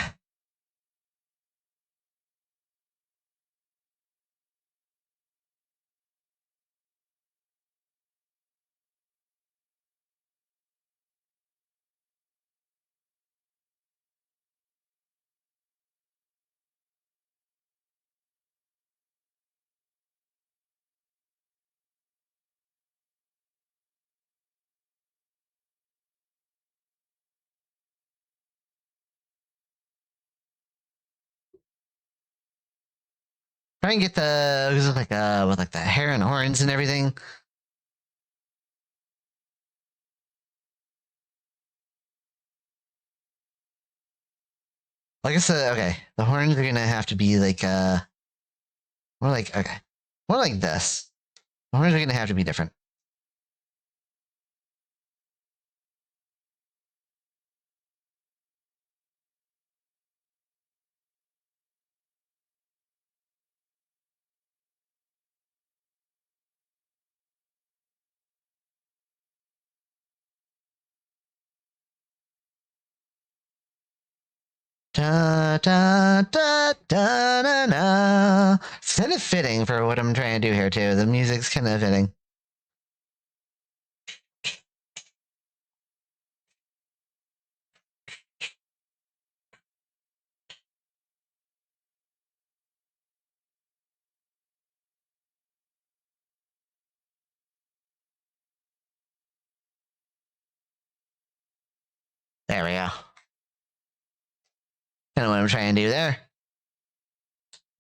Try and get the with like the hair and horns and everything. I guess okay. The horns are gonna have to be like more like okay, more like this. The horns are gonna have to be different. Da, da, da, da, da, da. It's kind of fitting for what I'm trying to do here too. The music's kind of fitting. There we go. Kind of what I'm trying to do there.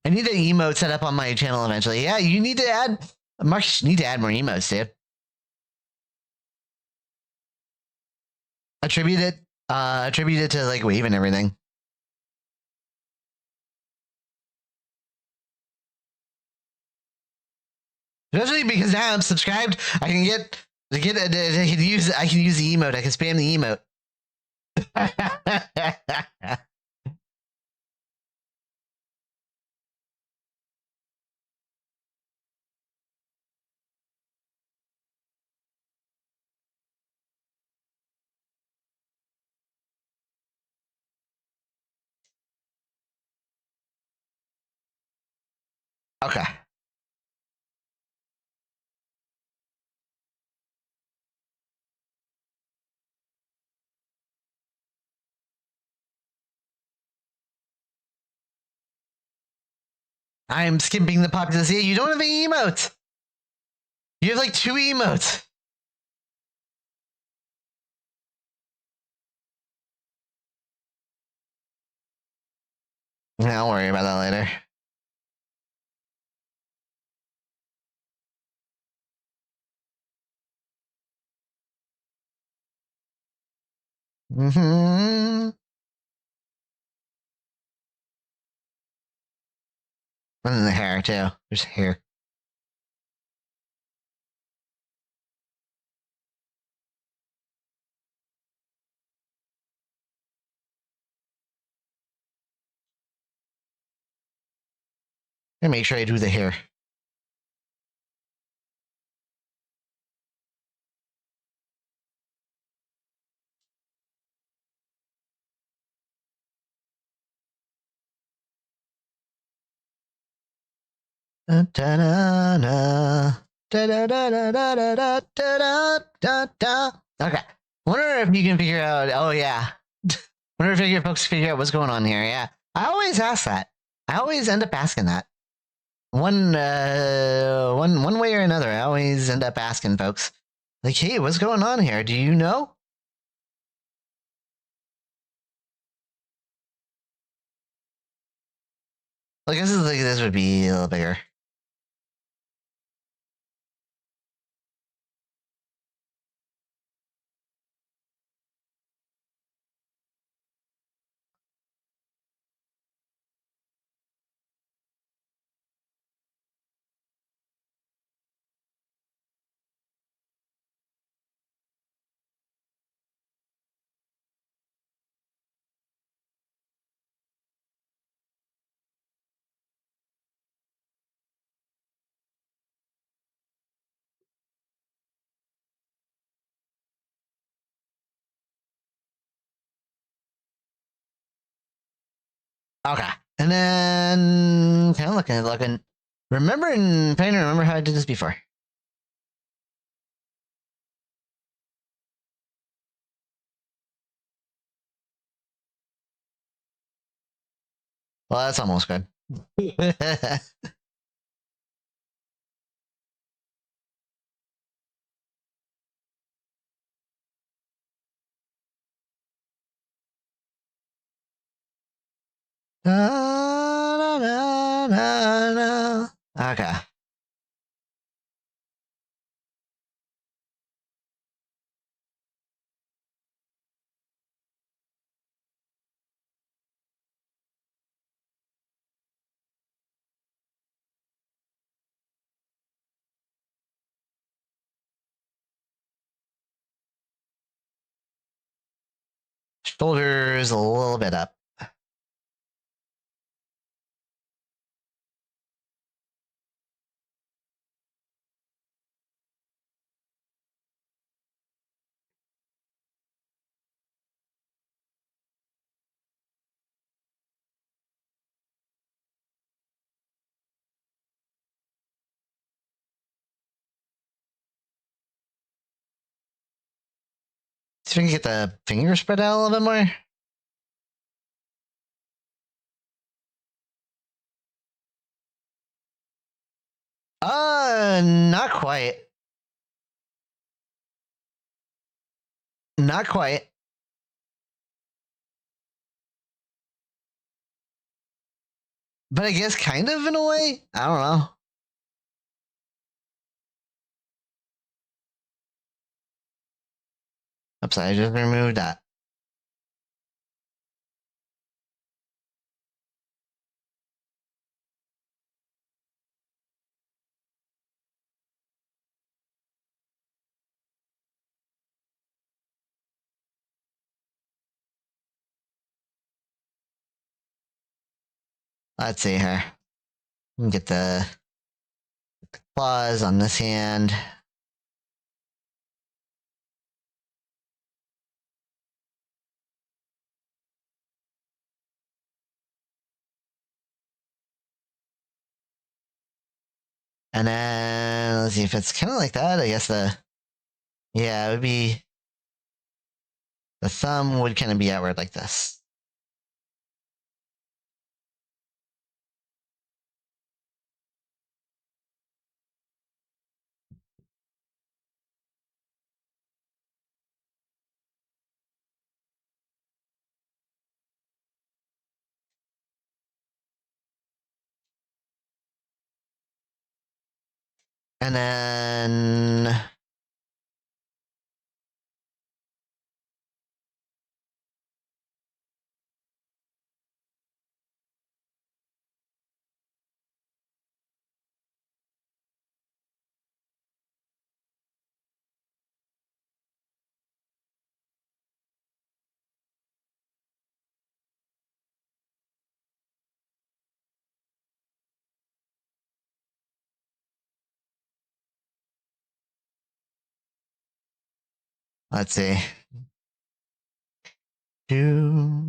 I need an emote set up on my channel eventually. Yeah, you need to add, Marcus, you need to add more emotes, dude. Attribute it to like Wave and everything. Especially because now I'm subscribed, I can I can use the emote. I can spam the emote. Okay. I'm skipping the popular. See, you don't have any emotes. You have like 2 emotes. Yeah, I'll worry about that later. Mm-hmm. And then the hair too. There's hair. And make sure I do the hair. Da, da, da, da. Da, da, da, da, da, da, da, da, da. Okay. Wonder if you can figure out. Oh yeah. Wonder if you folks figure out what's going on here. Yeah. I always ask that. I always end up asking that. One way or another. I always end up asking folks, like, "Hey, what's going on here? Do you know?" Like this would be a little bigger. Okay. And then kind of looking. Trying to remember how I did this before. Well, that's almost good. Da, da, da, da, da. Okay. Shoulders a little bit up. See if we can get the finger spread out a little bit more. Not quite. Not quite. But I guess kind of in a way. I don't know. Oops, I just removed that. Let's see here. Get the claws on this hand. And then let's see if it's kind of like that. I guess yeah, it would be the thumb would kind of be outward like this. And then let's see. Do.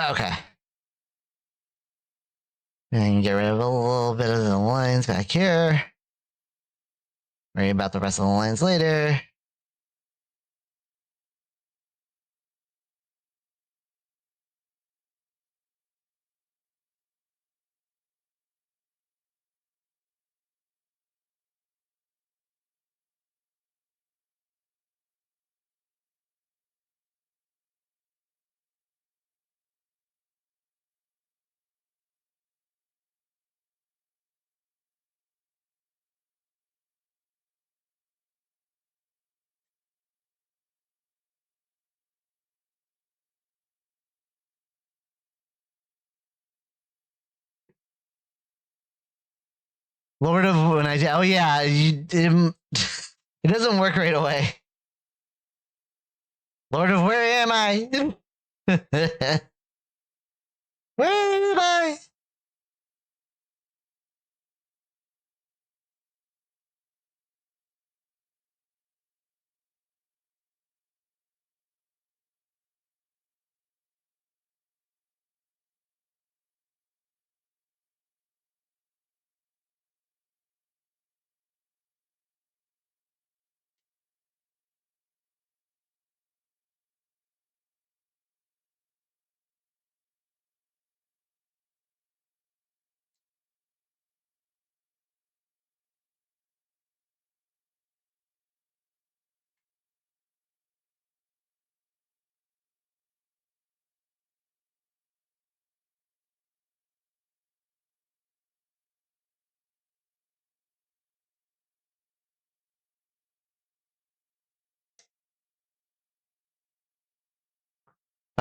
Okay. And get rid of a little bit of the lines back here. Worry about the rest of the lines later. Lord of when I oh yeah, it doesn't work right away. Lord of where am I? Where am I?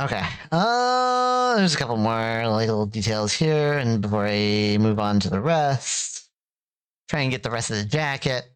Okay. There's a couple more like little details here, and before I move on to the rest, try and get the rest of the jacket.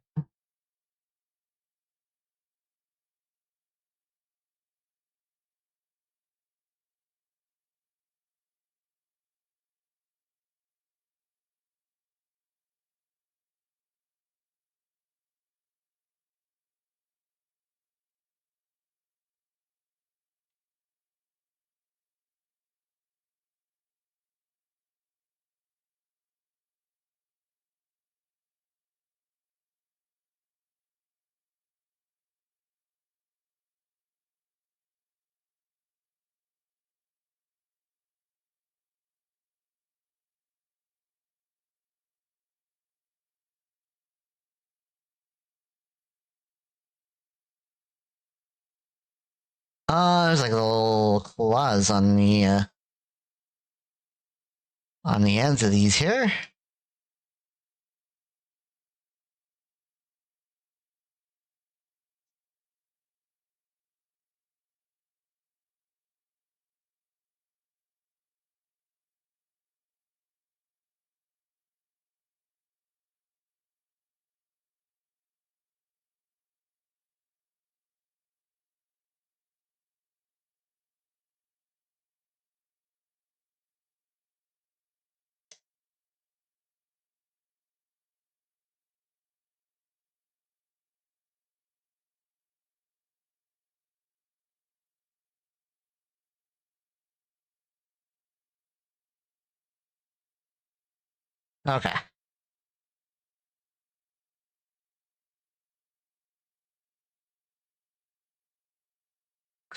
There's like little claws on the ends of these here. Okay.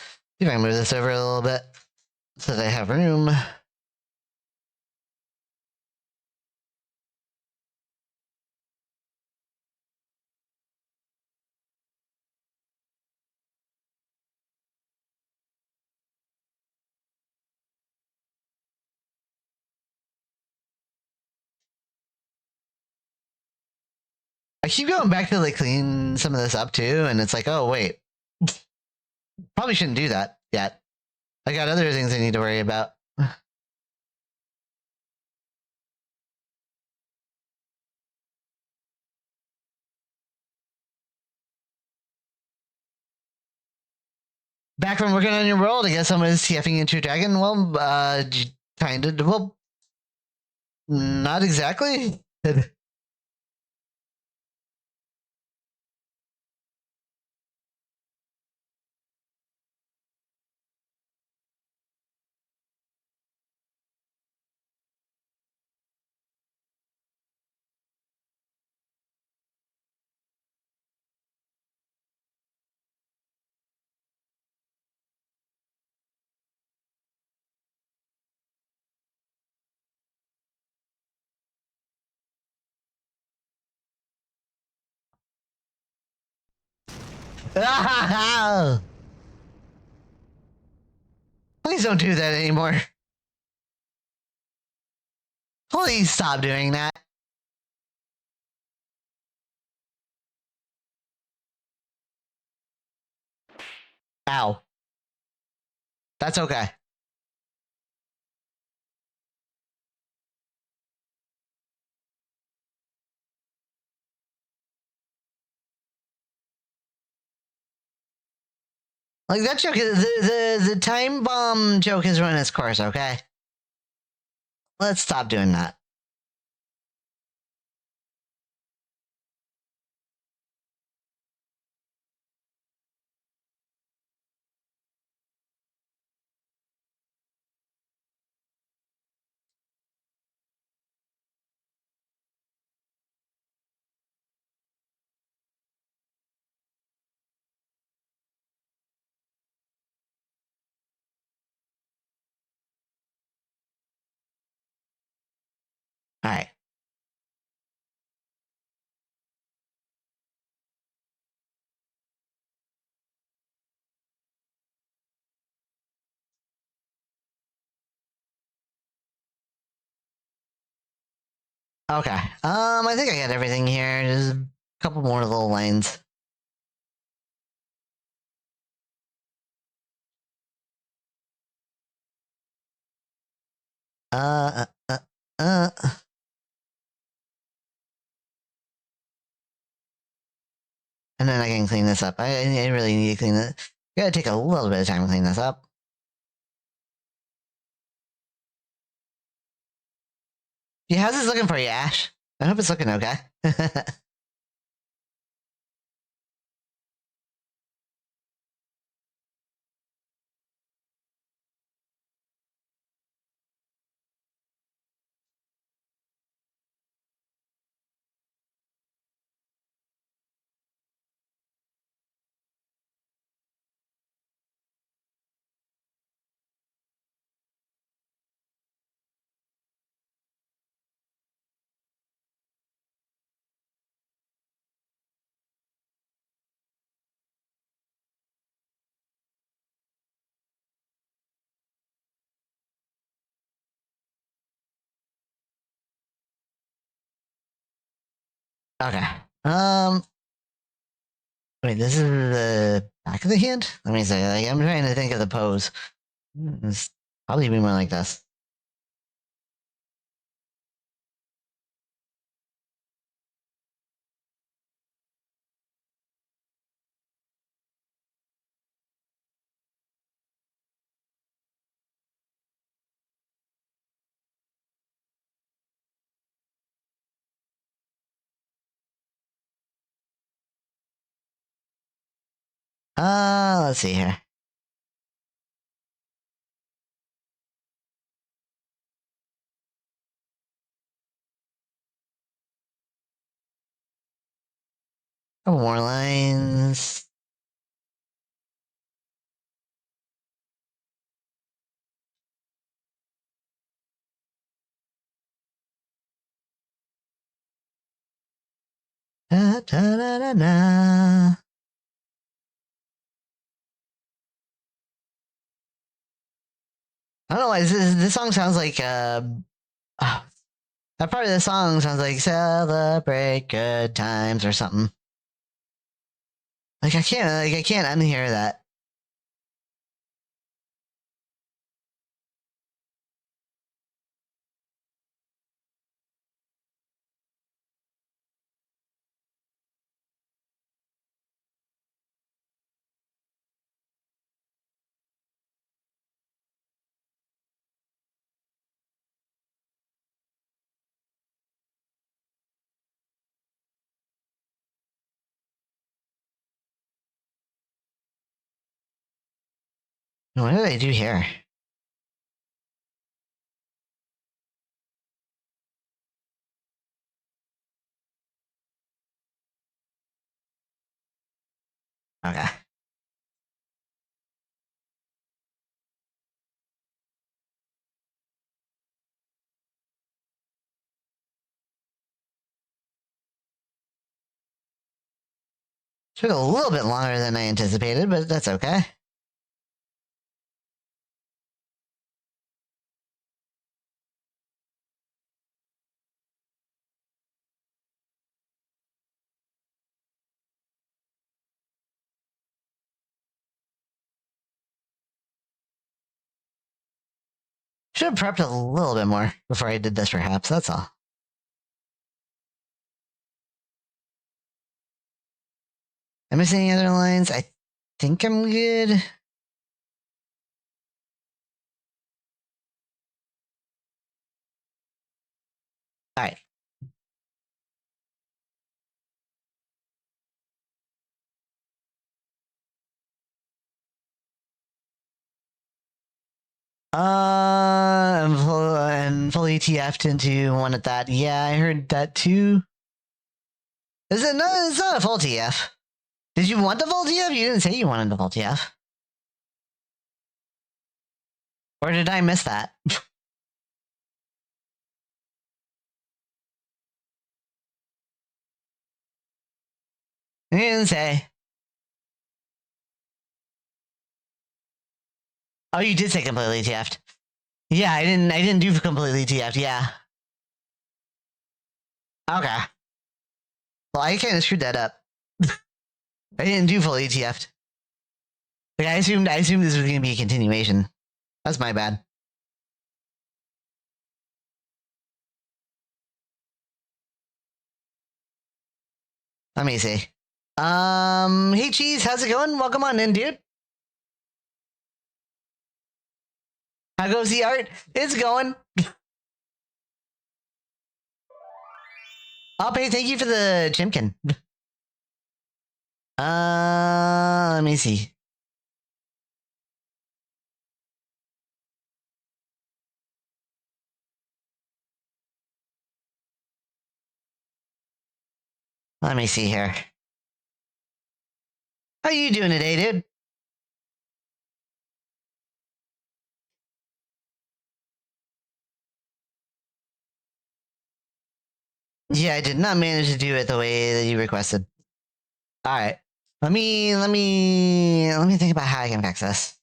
See if I can move this over a little bit so that I have room. I keep going back to like clean some of this up too, and it's like, oh wait, probably shouldn't do that yet. I got other things I need to worry about. Back from working on your world, I guess someone's TFing into a dragon. Well, kind of. Well, not exactly. Please don't do that anymore. Please stop doing that. Ow. That's okay. Like that joke, the time bomb joke has run its course. Okay, let's stop doing that. All right. Okay. I think I got everything here. Just a couple more little lines. Uh, uh, uh. And then I can clean this up. I really need to clean it. Gotta take a little bit of time to clean this up. Yeah, how's this looking for you, Ash? I hope it's looking okay. Okay. Wait, this is the back of the hand? Let me say, like, I'm trying to think of the pose. It's probably be more like this. Let's see here. Couple more lines. Da, da, da, da, da. I don't know why this song sounds like that part of the song sounds like "Celebrate Good Times" or something. Like I can't unhear that. What do they do here? Okay. Took a little bit longer than I anticipated, but that's okay. Should have prepped a little bit more before I did this, perhaps. That's all. Am I missing any other lines? I think I'm good. All right. And fully ETF'd into one at that. Yeah, I heard that too. Is it? No, it's not a full TF. Did you want the full TF? You didn't say you wanted the full TF. Or did I miss that? You didn't say. Oh, you did say completely TF'd. Yeah, I didn't do completely TF'd, yeah. Okay. Well, I kind of screwed that up. I didn't do full ETF'd. Like I assumed this was gonna be a continuation. That's my bad. Let me see. Hey Cheese, how's it going? Welcome on in, dude. How goes the art? It's going. Hey, thank you for the chimkin. Let me see. Let me see here. How you doing today, dude? Yeah, I did not manage to do it the way that you requested. All right. Let me think about how I can fix this.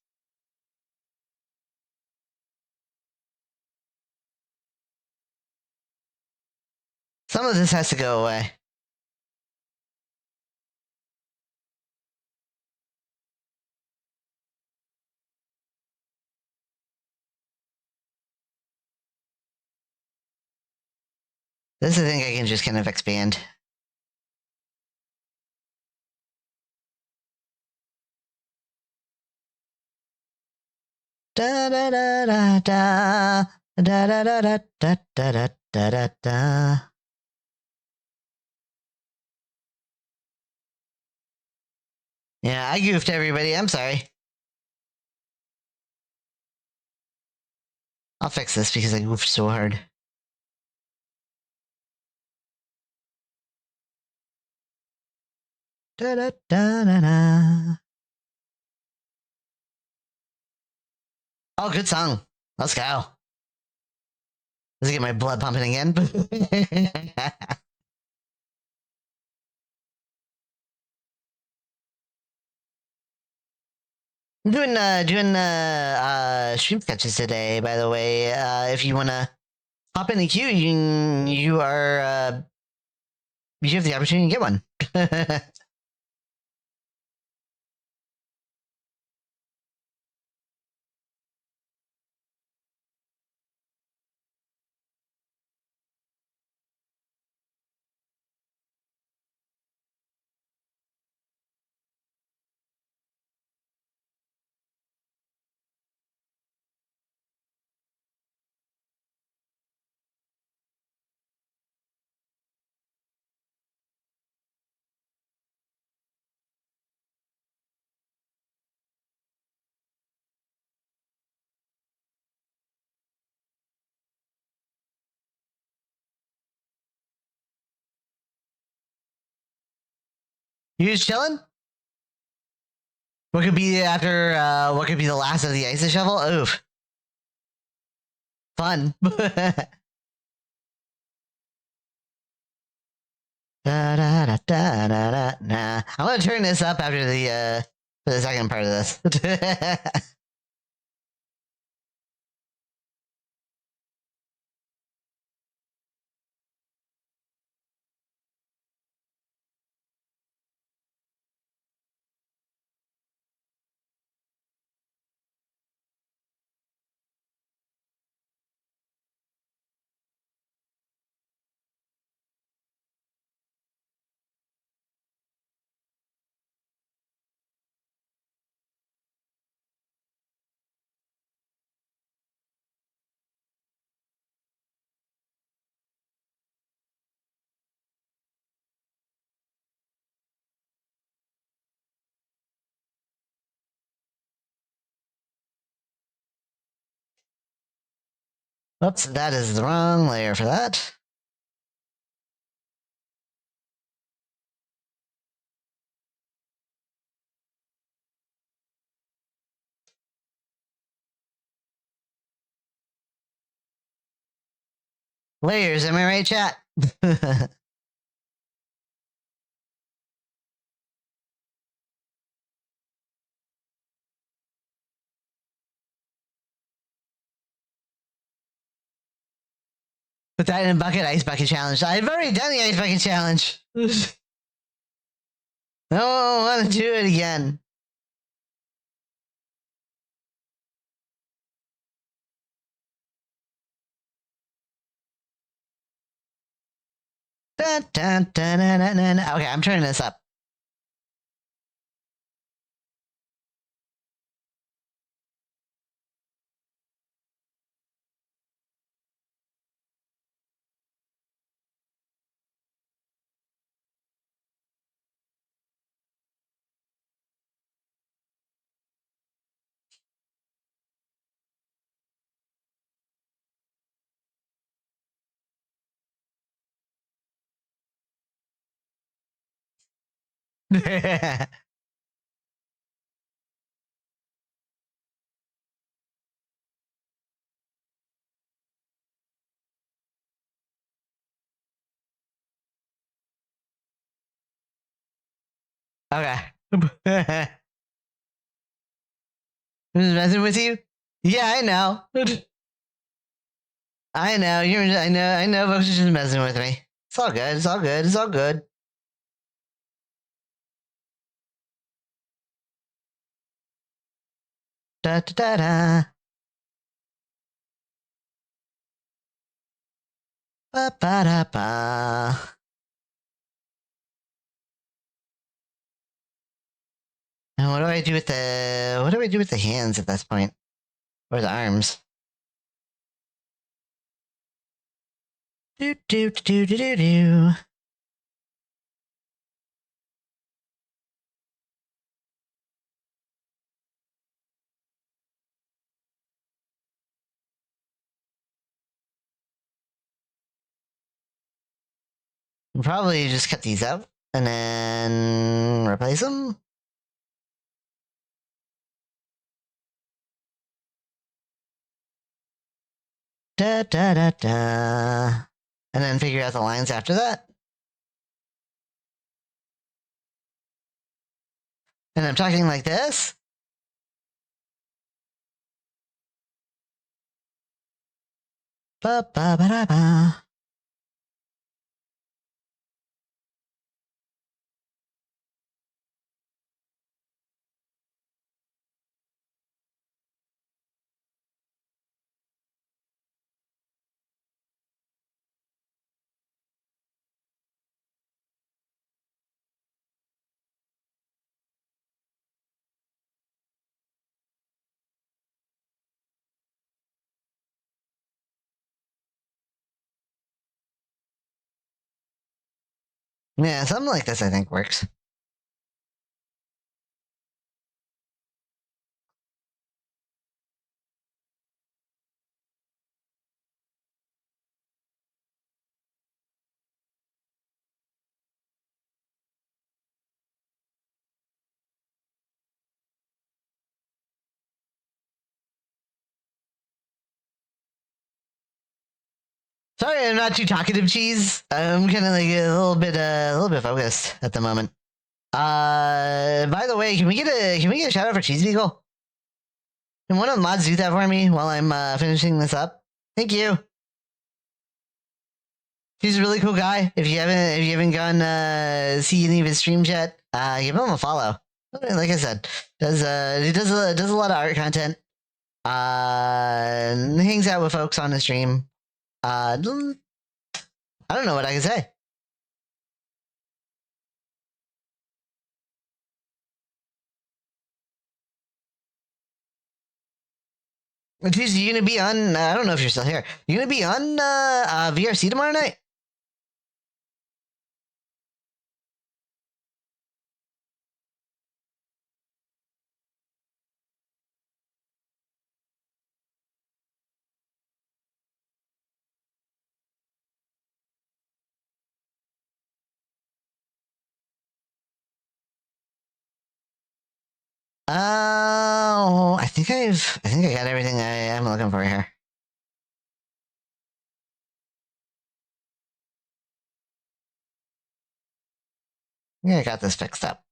Some of this has to go away. This I think I can just kind of expand. Da da da da da da da da da da da da da da. Yeah, I goofed everybody. I'm sorry. I'll fix this because I goofed so hard. Da da da da da. Oh, good song. Let's go. Let's get my blood pumping again. I'm doing stream sketches today, by the way. If you wanna hop in the queue, you have the opportunity to get one. You just chilling? What could be after? What could be the last of the ice shovel? Oof, fun. Da, da, da, da, da, da, nah. I'm gonna turn this up after the for the second part of this. Oops, that is the wrong layer for that. Layers, am I right, chat? Put that in a bucket, ice bucket challenge. I've already done the ice bucket challenge. I don't want to do it again. Dun, dun, dun, dun, dun, dun. Okay, I'm turning this up. Okay. Who's messing with you? Yeah, I know. I know. I know folks are just messing with me. It's all good. It's all good. It's all good. Da da da da. Ba ba da ba. And what do I do with the hands at this point? Or the arms? Do do do do do do. Probably just cut these out and then replace them. Da da da da. And then figure out the lines after that. And I'm talking like this. Ba ba ba da ba. Yeah, something like this I think works. Sorry, I'm not too talkative, cheese. I'm kind of like a little bit focused at the moment. By the way, can we get a shout out for Cheese Beagle? Can one of the mods do that for me while I'm finishing this up? Thank you. He's a really cool guy. If you haven't gone see any of his streams yet, give him a follow. Like I said, he does a lot of art content. Hangs out with folks on the stream. I don't know what I can say. Geez, you gonna be on? I don't know if you're still here. You gonna be on VRC tomorrow night? Oh, I think I got everything I'm looking for here. Yeah, I got this fixed up.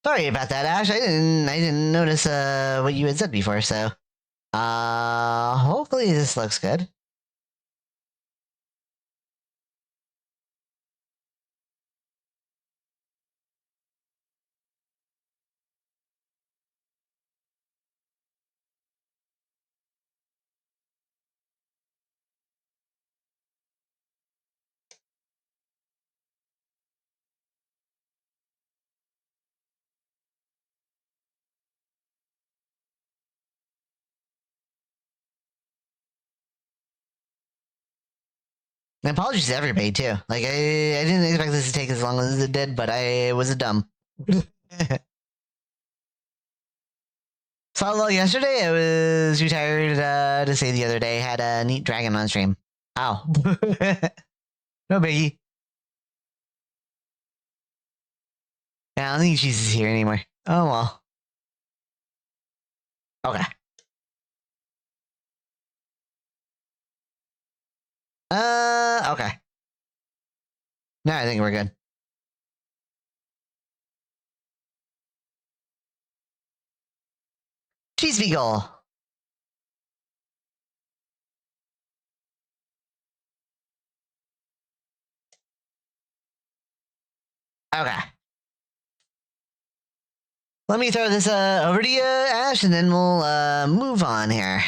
Sorry about that, Ash. I didn't notice what you had said before, so hopefully this looks good. And apologies to everybody too. Like I didn't expect this to take as long as it did, but I was a dumb. Saw a little yesterday. I was too tired to say the other day. Had a neat dragon on stream. Ow. No biggie. Yeah, I don't think Jesus is here anymore. Oh well. Okay. Okay. No, I think we're good. Cheese Beagle. Okay. Let me throw this over to you, Ash, and then we'll move on here.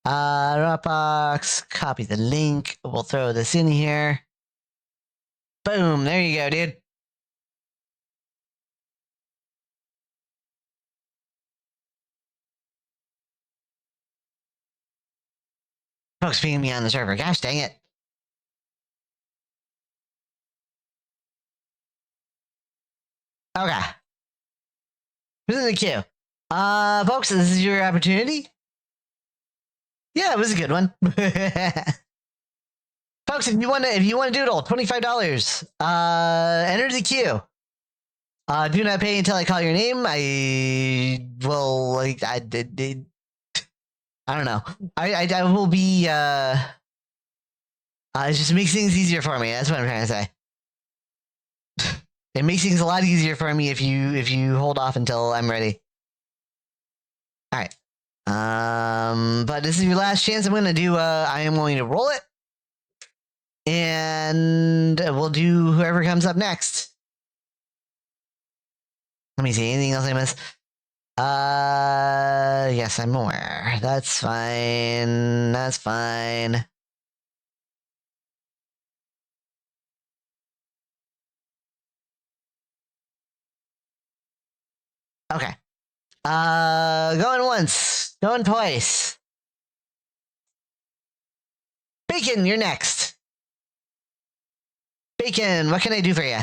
Dropbox, copy the link. We'll throw this in here. Boom, there you go, dude. Folks pinging me on the server. Gosh dang it. Okay. Who's in the queue? Folks, this is your opportunity. Yeah, it was a good one. Folks, if you want to doodle, $25. Enter the queue. Do not pay until I call your name. I will like I did. I don't know. I will be. It just makes things easier for me. That's what I'm trying to say. It makes things a lot easier for me if you hold off until I'm ready. All right. But this is your last chance. I'm gonna do. I am going to roll it, and we'll do whoever comes up next. Let me see. Anything else I missed? Yes, I'm aware. That's fine. That's fine. Okay. Going once, going twice. Bacon, you're next. Bacon, what can I do for you?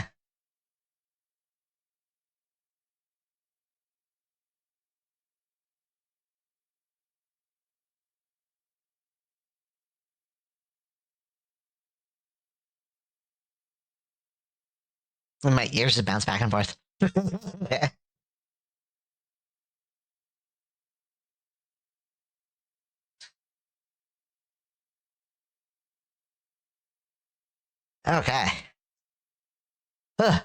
My ears just bounce back and forth. Okay. Ugh.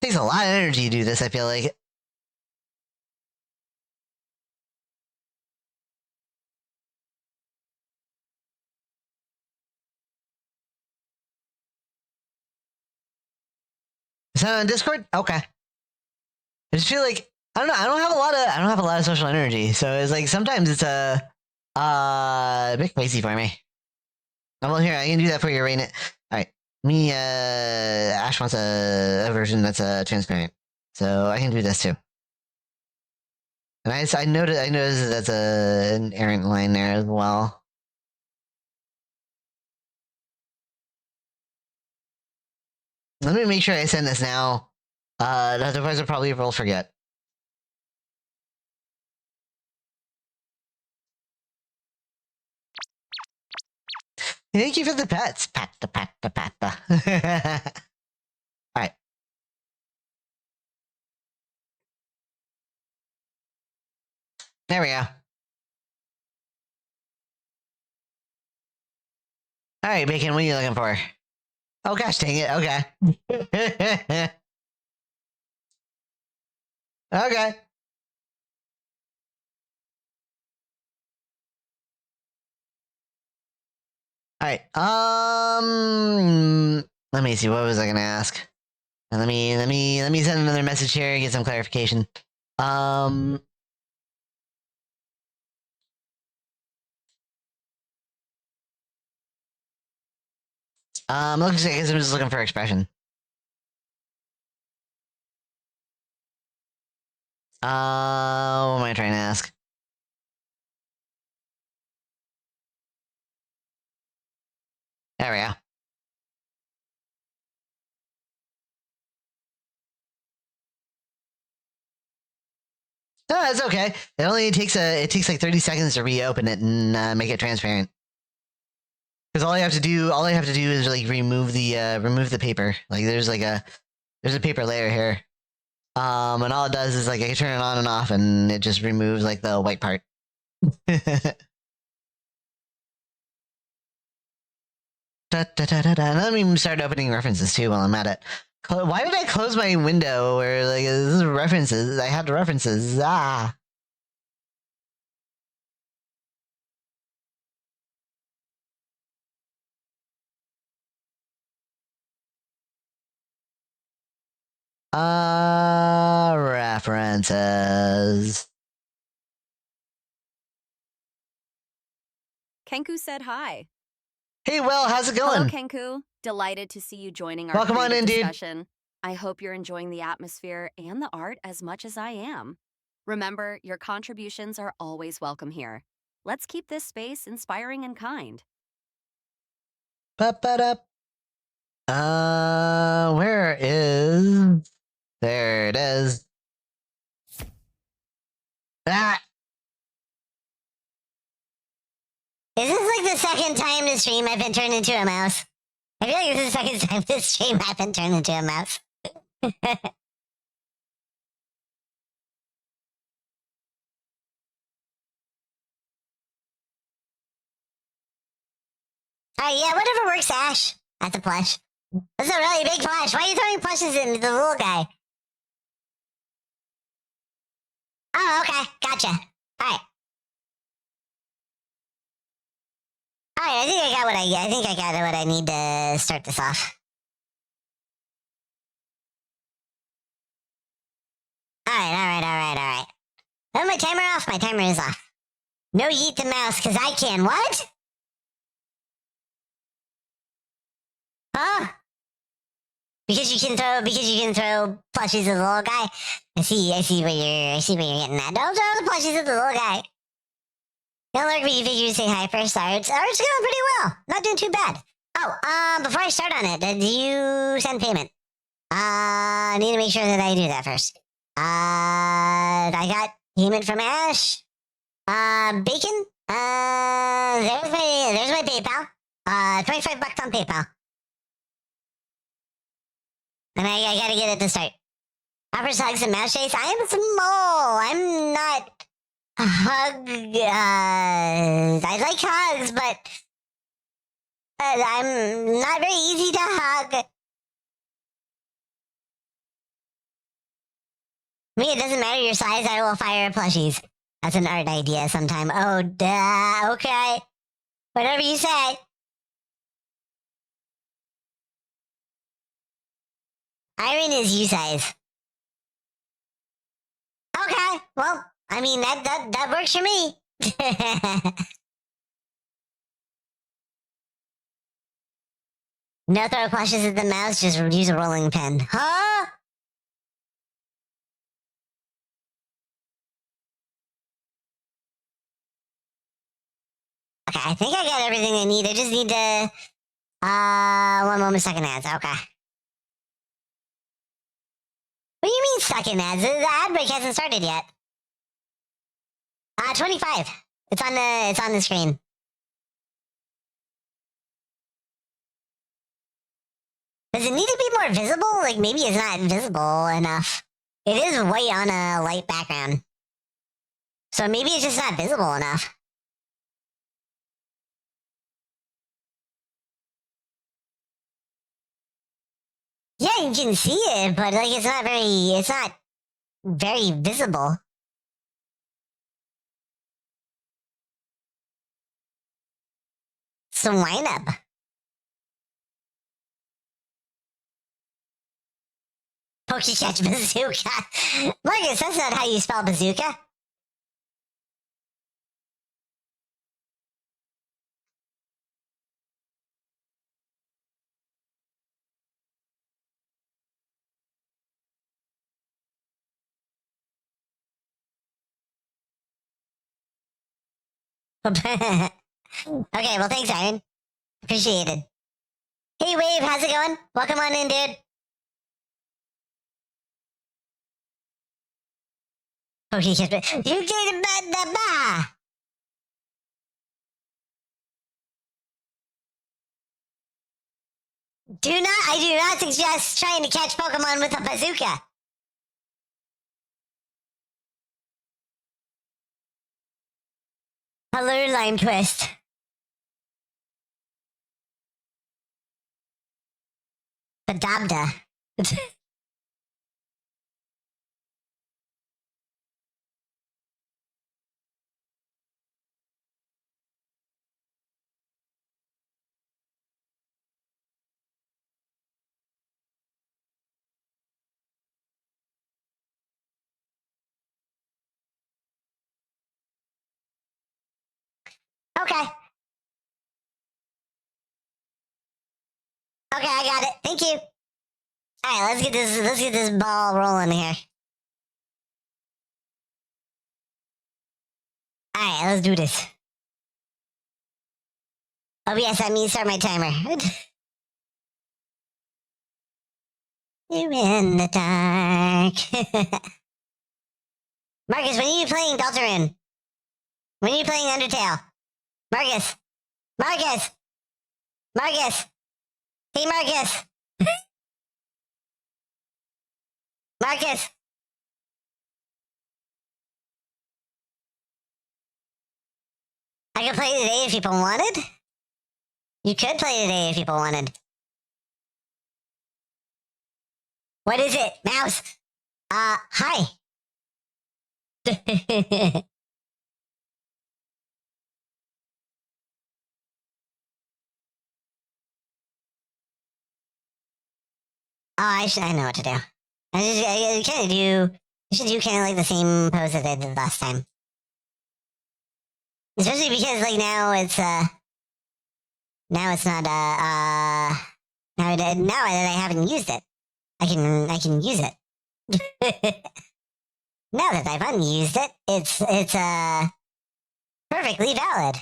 Takes a lot of energy to do this, I feel like. Is that on Discord? Okay. I just feel like I don't know. I don't have a lot of social energy, so it's like sometimes it's a bit crazy for me. Oh, well, here I can do that for you right now. All right, me Ash wants a version that's transparent, so I can do this too. And I noticed that's an errant line there as well. Let me make sure I send this now. Otherwise I probably will forget. Thank you for the pets. Pat the pat the pat the. Alright. There we go. Alright, Bacon, what are you looking for? Oh gosh dang it, okay. Okay. Alright. Let me see, what was I gonna ask? Let me send another message here, get some clarification. Looks like I guess I'm just looking for expression. What am I trying to ask? No, it's okay. It only takes like 30 seconds to reopen it and make it transparent. Because all I have to do is like remove the paper. Like there's a paper layer here. And all it does is like I can turn it on and off, and it just removes like the white part. Let me start opening references too while I'm at it. Why did I close my window where like this is references? I had references. Ah. References. Kenku said hi. Hey, Will, how's it Hello, going? Kenku. Delighted to see you joining our Welcome on creative in, dude. discussion. I hope you're enjoying the atmosphere and the art as much as I am. Remember, your contributions are always welcome here. Let's keep this space inspiring and kind. Ba-ba-da. Where is... There it is. Ah! Is this like the second time this stream I've been turned into a mouse? I feel like this is the second time this stream I've been turned into a mouse. Alright, yeah, whatever works, Ash. That's a plush. That's a really big plush. Why are you throwing plushes into the little guy? Oh, okay. Gotcha. Alright. Alright, I think I got what I need to start this off. Alright. Oh, my timer off? My timer is off. No yeet the mouse, cause I can. What? Huh? Because you can throw plushies at the little guy. I see where you're getting at. Don't throw the plushies at the little guy. Don't look me, you figure you say hi first. Art's going pretty well. Not doing too bad. Oh, before I start on it, did you send payment? I need to make sure that I do that first. I got payment from Ash. Bacon. There's my PayPal. $25 on PayPal. And I gotta get it to start. Offers hugs and mouse chase. I am small. I'm not a hug. I like hugs, but I'm not very easy to hug. Me, it doesn't matter your size. I will fire plushies. That's an art idea sometime. Oh, duh. Okay. Whatever you say. Iron is you size. Okay, well, I mean that works for me. No throw plushes at the mouse, just use a rolling pin. Huh? Okay, I think I got everything I need. I just need to 1 moment second ads. Okay. What do you mean second ads? The ad break hasn't started yet. 25. It's on the screen. Does it need to be more visible? Like maybe it's not visible enough. It is white on a light background. So maybe it's just not visible enough. Yeah, you can see it, but like it's not very visible. So wind up. Pokecatch bazooka. Marcus, that's not how you spell bazooka. Okay, well thanks, Iron. Appreciated. Hey Wave, how's it going? Welcome on in, dude. Okay, you get the bah. I do not suggest trying to catch Pokemon with a bazooka. Hello, Lime Twist. Badabda. Okay. Okay, I got it. Thank you. All right, let's get this ball rolling here. All right, let's do this. Oh yes, that means start my timer. You're in the dark. Marcus, when are you playing Deltarune? When are you playing Undertale? Marcus! Marcus! Marcus! Hey, Marcus! Marcus! I could play today if people wanted. You could play today if people wanted. What is it? Mouse? Hi. Oh, I know what to do. I kind of do. I should do kind of like the same pose that I did last time. Especially because like now it's not now that I haven't used it, I can use it. Now that I've unused it, it's perfectly valid.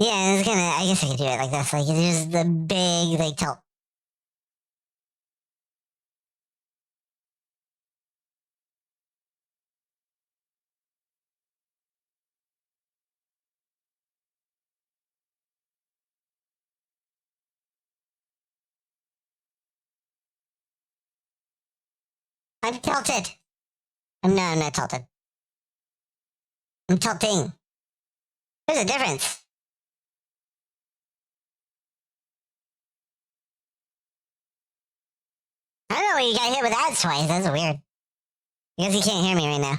Yeah, it's gonna. I guess I could do it like this. Like there's the big like tilt. I'm tilted. I'm not tilted. I'm tilting. There's a difference. I don't know why you got hit with that twice. That's weird. I guess you can't hear me right now.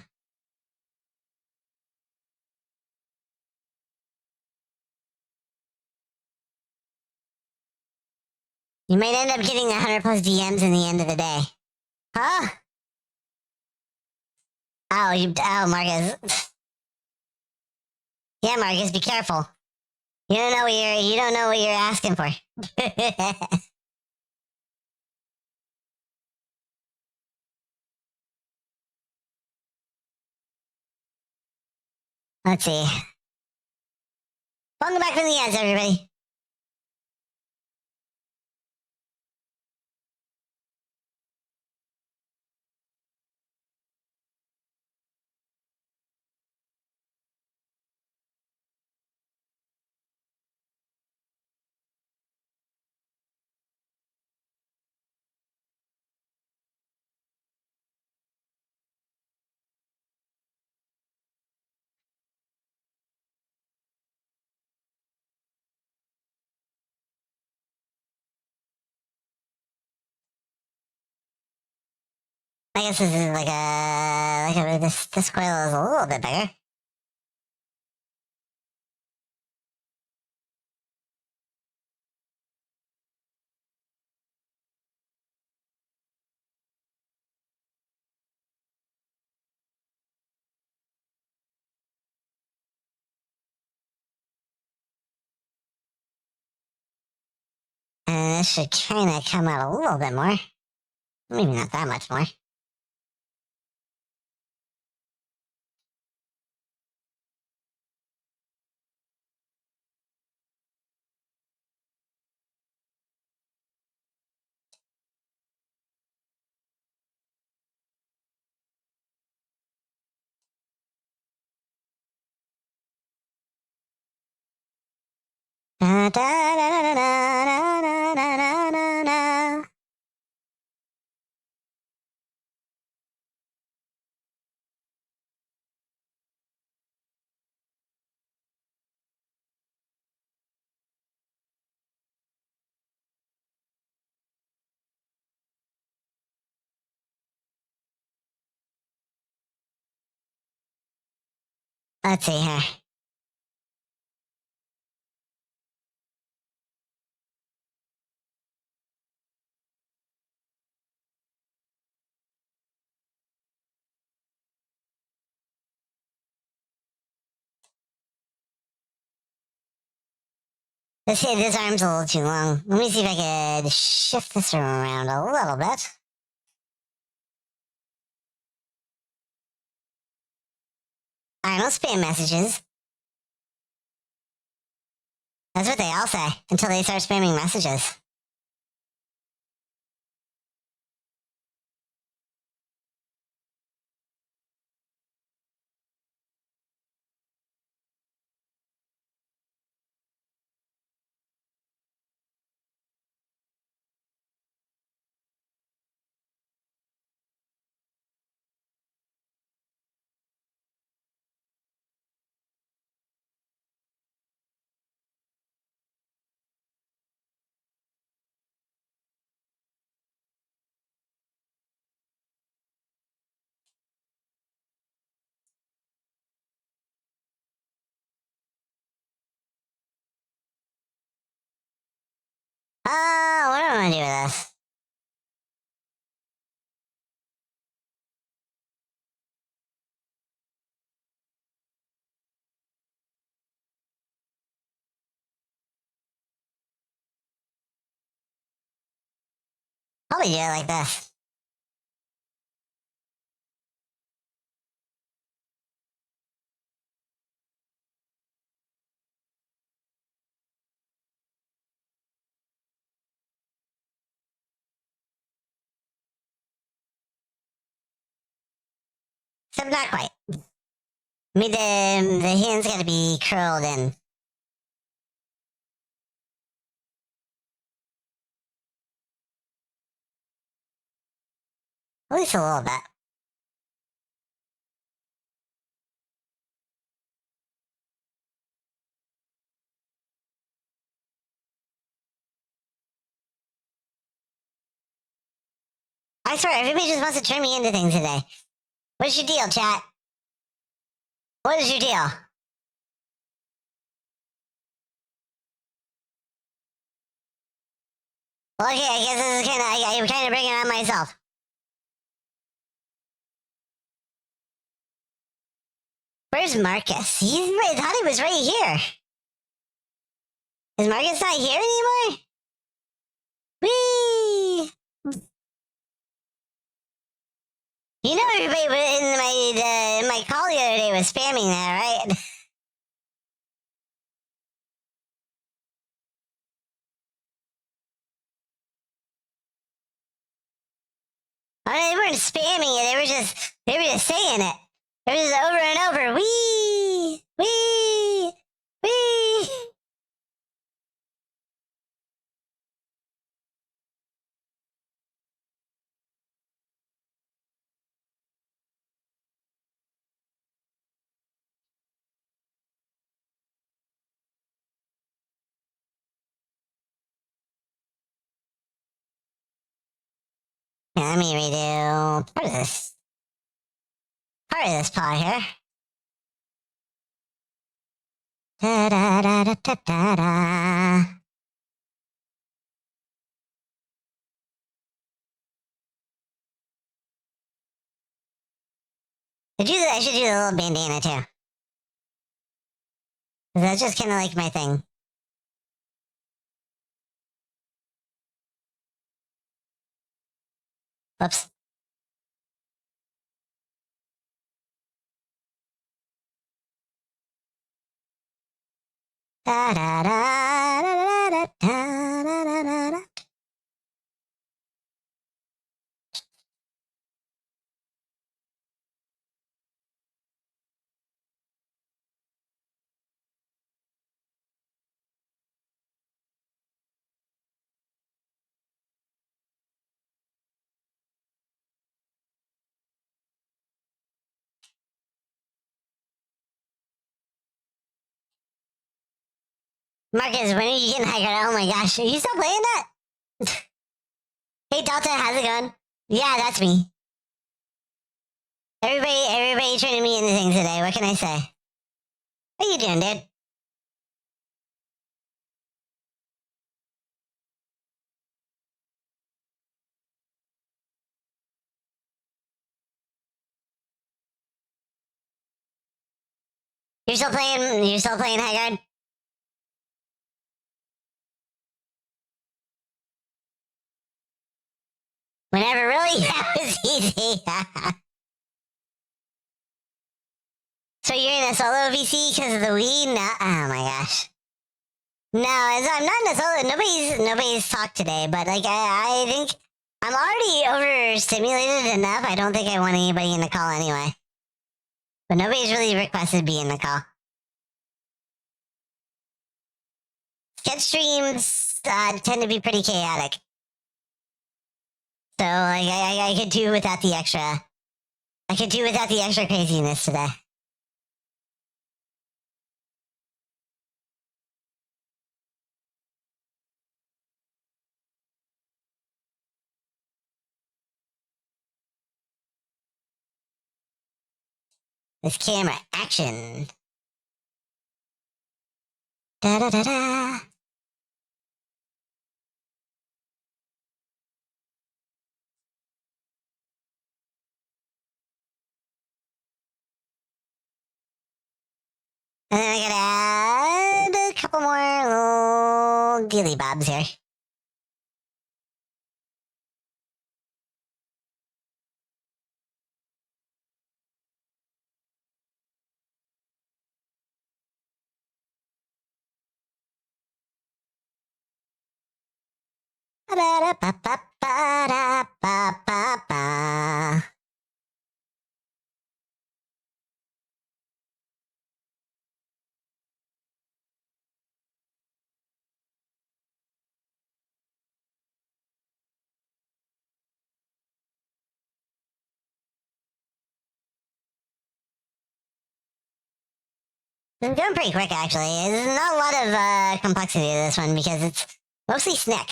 You might end up getting 100 plus DMs in the end of the day. Huh? Oh, Marcus. Yeah, Marcus, be careful. You don't know what you're asking for. Let's see. Welcome back from the ads, everybody. I guess this is this coil is a little bit bigger. this should kind of come out a little bit more. Maybe not that much more. Da, da, da, da, da, da, da, da, da, da. Let's see here. Let's see, this arm's a little too long. Let me see if I could shift this around a little bit. Alright, no spam messages. That's what they all say, until they start spamming messages. What do I want to do with this? Probably do it like this. Except not quite. I mean, the hand's gotta be curled in. At least a little bit. I swear, everybody just wants to turn me into things today. What's your deal, chat? What is your deal? Well, okay, I guess this is I'm kind of bringing it on myself. Where's Marcus? I thought he was right here. Is Marcus not here anymore? Whee! You know everybody in my call the other day was spamming that, right? I mean, they weren't spamming it. They were just saying it. It was just over and over. Wee, wee, wee. Yeah, let me redo part of this. Part of this part here. Da da da da da da da. I should do the little bandana too. 'Cause that's just kind of like my thing. Whoops. Da da da da da da da da da da. Marcus, when are you getting high ground? Oh my gosh, are you still playing that? Hey Delta, how's it going? Yeah, that's me. Everybody turning me into things today. What can I say? What you doing, dude? You're still playing. You're still playing High Guard. Whenever, really? That was easy. So you're in a solo VC because of the Wii? No, oh my gosh. No, I'm not in a solo. Nobody's talked today, but like I think I'm already overstimulated enough. I don't think I want anybody in the call anyway. But nobody's really requested be in the call. Sketch streams tend to be pretty chaotic. So like I could do without the extra. I could do without the extra craziness today. This camera action. Da da da da. And then I gotta add a couple more little dealy bobs here. Ba-da-ba-ba-ba-da-ba-ba-ba. It's going pretty quick, actually. There's not a lot of complexity to this one because it's mostly Snick.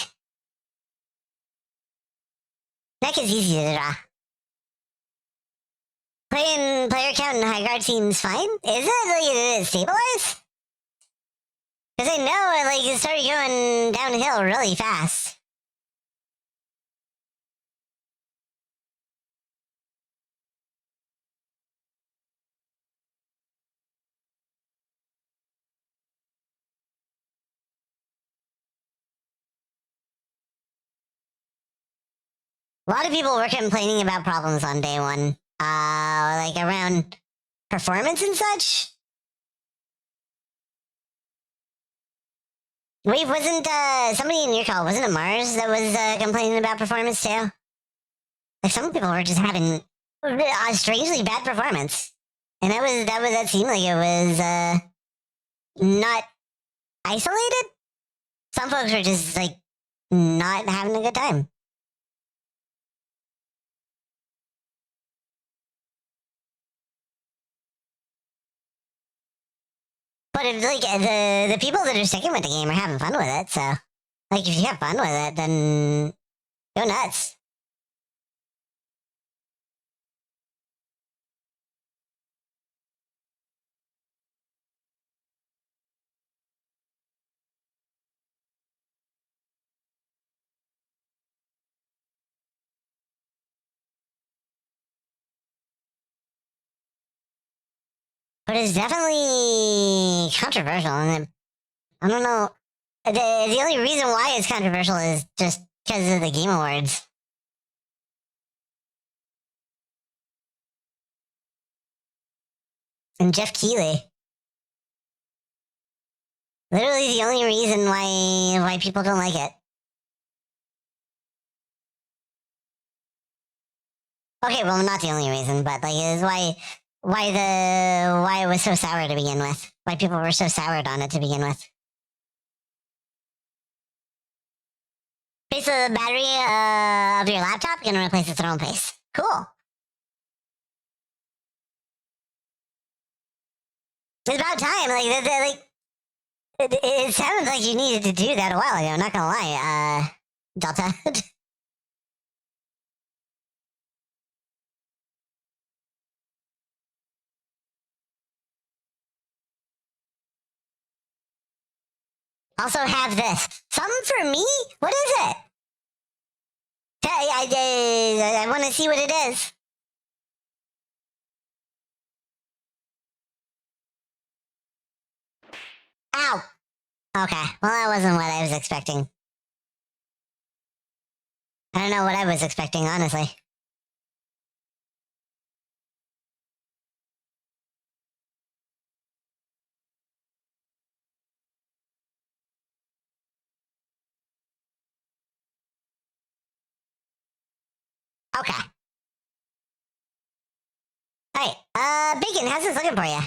Snick is easy to draw. Playing player count in High Guard seems fine. Is it? Like, did it stabilize? Because I know it started going downhill really fast. A lot of people were complaining about problems on day one. Like around performance and such. Wait, wasn't somebody in your call, wasn't it Mars that was complaining about performance too? Like some people were just having a strangely bad performance. And that seemed like it was not isolated. Some folks were just like not having a good time. But if like the people that are sticking with the game are having fun with it, so like if you have fun with it, then go nuts. But it's definitely controversial, and I don't know. The only reason why it's controversial is just because of the Game Awards. And Jeff Keighley. Literally the only reason why people don't like it. Okay, well, not the only reason, but like is why it was so sour to begin with. Why people were so soured on it to begin with. Base of the battery of your laptop gonna replace its own base. Cool. It's about time. It sounds like you needed to do that a while ago. Not gonna lie, Delta. Also have this. Something for me? What is it? I want to see what it is. Ow. Okay, well, that wasn't what I was expecting. I don't know what I was expecting, honestly. Okay. Alright, Bacon, how's this looking for you?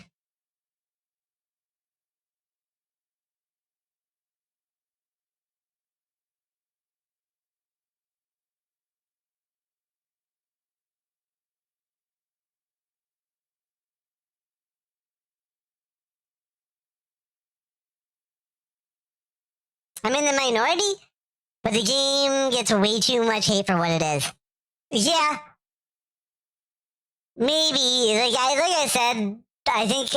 I'm in the minority, but the game gets way too much hate for what it is. Yeah. Maybe. Like I said, I think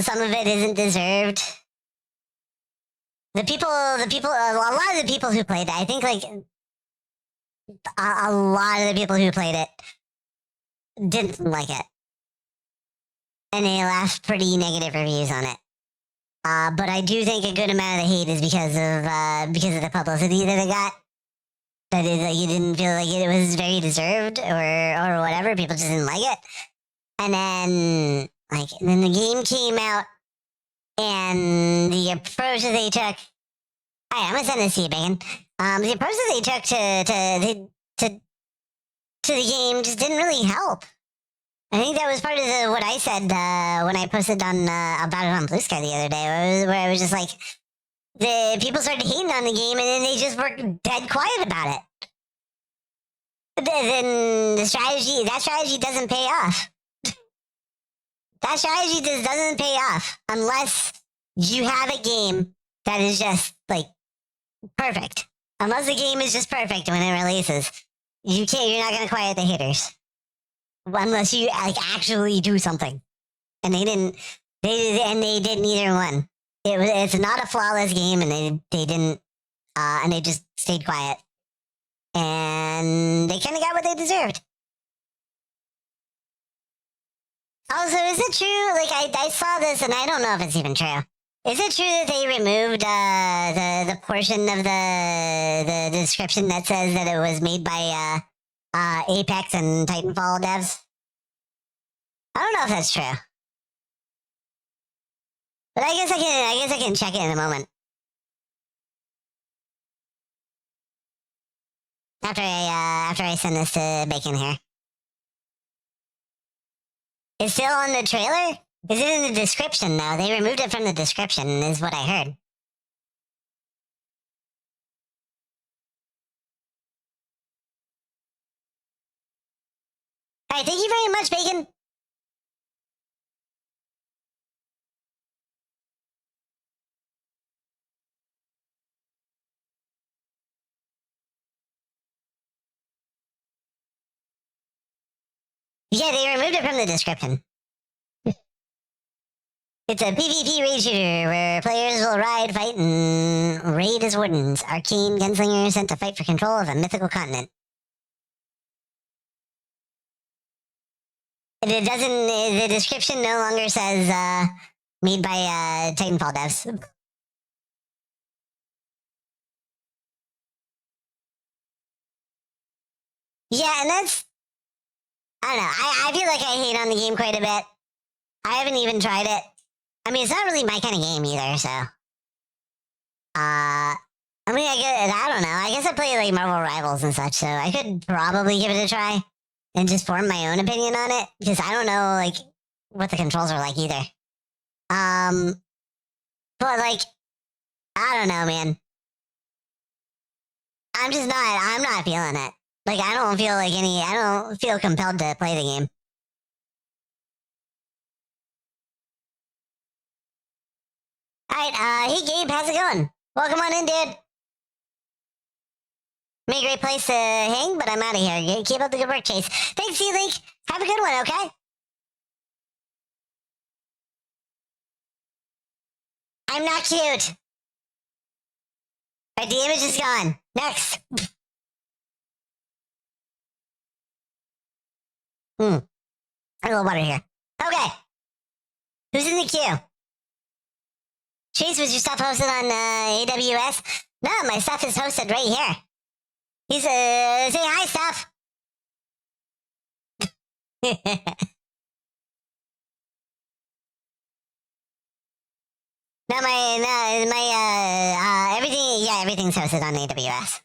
some of it isn't deserved. A lot of the people who played it, I think like a lot of the people who played it didn't like it. And they left pretty negative reviews on it. But I do think a good amount of the hate is because of the publicity that it got. That is, like, you didn't feel like it was very deserved or whatever. People just didn't like it. And then the game came out, and the approach that they took. Hi, I'm gonna send this to you, Bacon. The approach that they took to the game just didn't really help. I think that was part of what I said when I posted on about it on Blue Sky the other day, where I was just like, the people started hating on the game, and then they just were dead quiet about it. Then that strategy doesn't pay off. That strategy just doesn't pay off unless you have a game that is just like perfect. Unless the game is just perfect when it releases, you're not gonna quiet the haters. Unless you like actually do something, and they didn't either one. It's not a flawless game, and they didn't, and they just stayed quiet, and they kind of got what they deserved. Also, is it true? Like I saw this, and I don't know if it's even true. Is it true that they removed the portion of the description that says that it was made by Apex and Titanfall devs? I don't know if that's true, but I guess I can check it in a moment after I send this to Bacon here. It's still on the trailer? Is it in the description now? They removed it from the description, is what I heard. Alright, thank you very much, Bacon. Yeah, they removed it from the description. It's a PvP raid shooter where players will ride, fight, and raid as wardens. Arcane gunslingers sent to fight for control of a mythical continent. It doesn't. The description no longer says made by Titanfall devs. Yeah, and that's. I don't know. I feel like I hate on the game quite a bit. I haven't even tried it. I mean, it's not really my kind of game either, so. I mean, I don't know. I guess I play like Marvel Rivals and such, so I could probably give it a try and just form my own opinion on it because I don't know like what the controls are like either. But like, I don't know, man. I'm not feeling it. Like, I don't feel compelled to play the game. Alright, hey Gabe, how's it going? Welcome on in, dude. Be a great place to hang, but I'm out of here. Keep up the good work, Chase. Thanks, C-Link. Have a good one, okay? I'm not cute. Alright, the image is gone. Next. A little water here. Okay. Who's in the queue? Chase, was your stuff hosted on AWS? No, my stuff is hosted right here. He's say hi, stuff. No, everything, yeah, everything's hosted on AWS.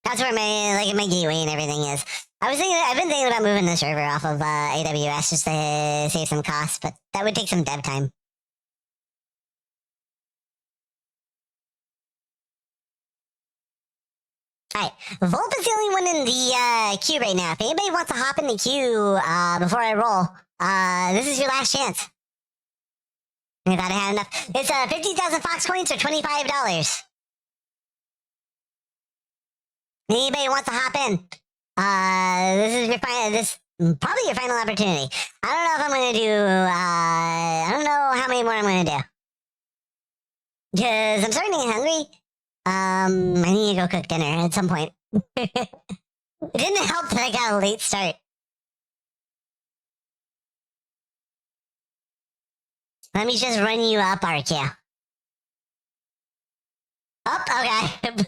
That's where my gateway and everything is. I've been thinking about moving the server off of AWS just to save some costs, but that would take some dev time. Alright, Volp is the only one in the queue right now. If anybody wants to hop in the queue before I roll, this is your last chance. I thought I had enough. It's 50,000 Fox coins or $25. Anybody wants to hop in? This is probably your final opportunity. I don't know if I'm gonna do. I don't know how many more I'm gonna do. Because I'm starting to get hungry. I need to go cook dinner at some point. It didn't help that I got a late start. Let me just run you up, RQ. Up, okay.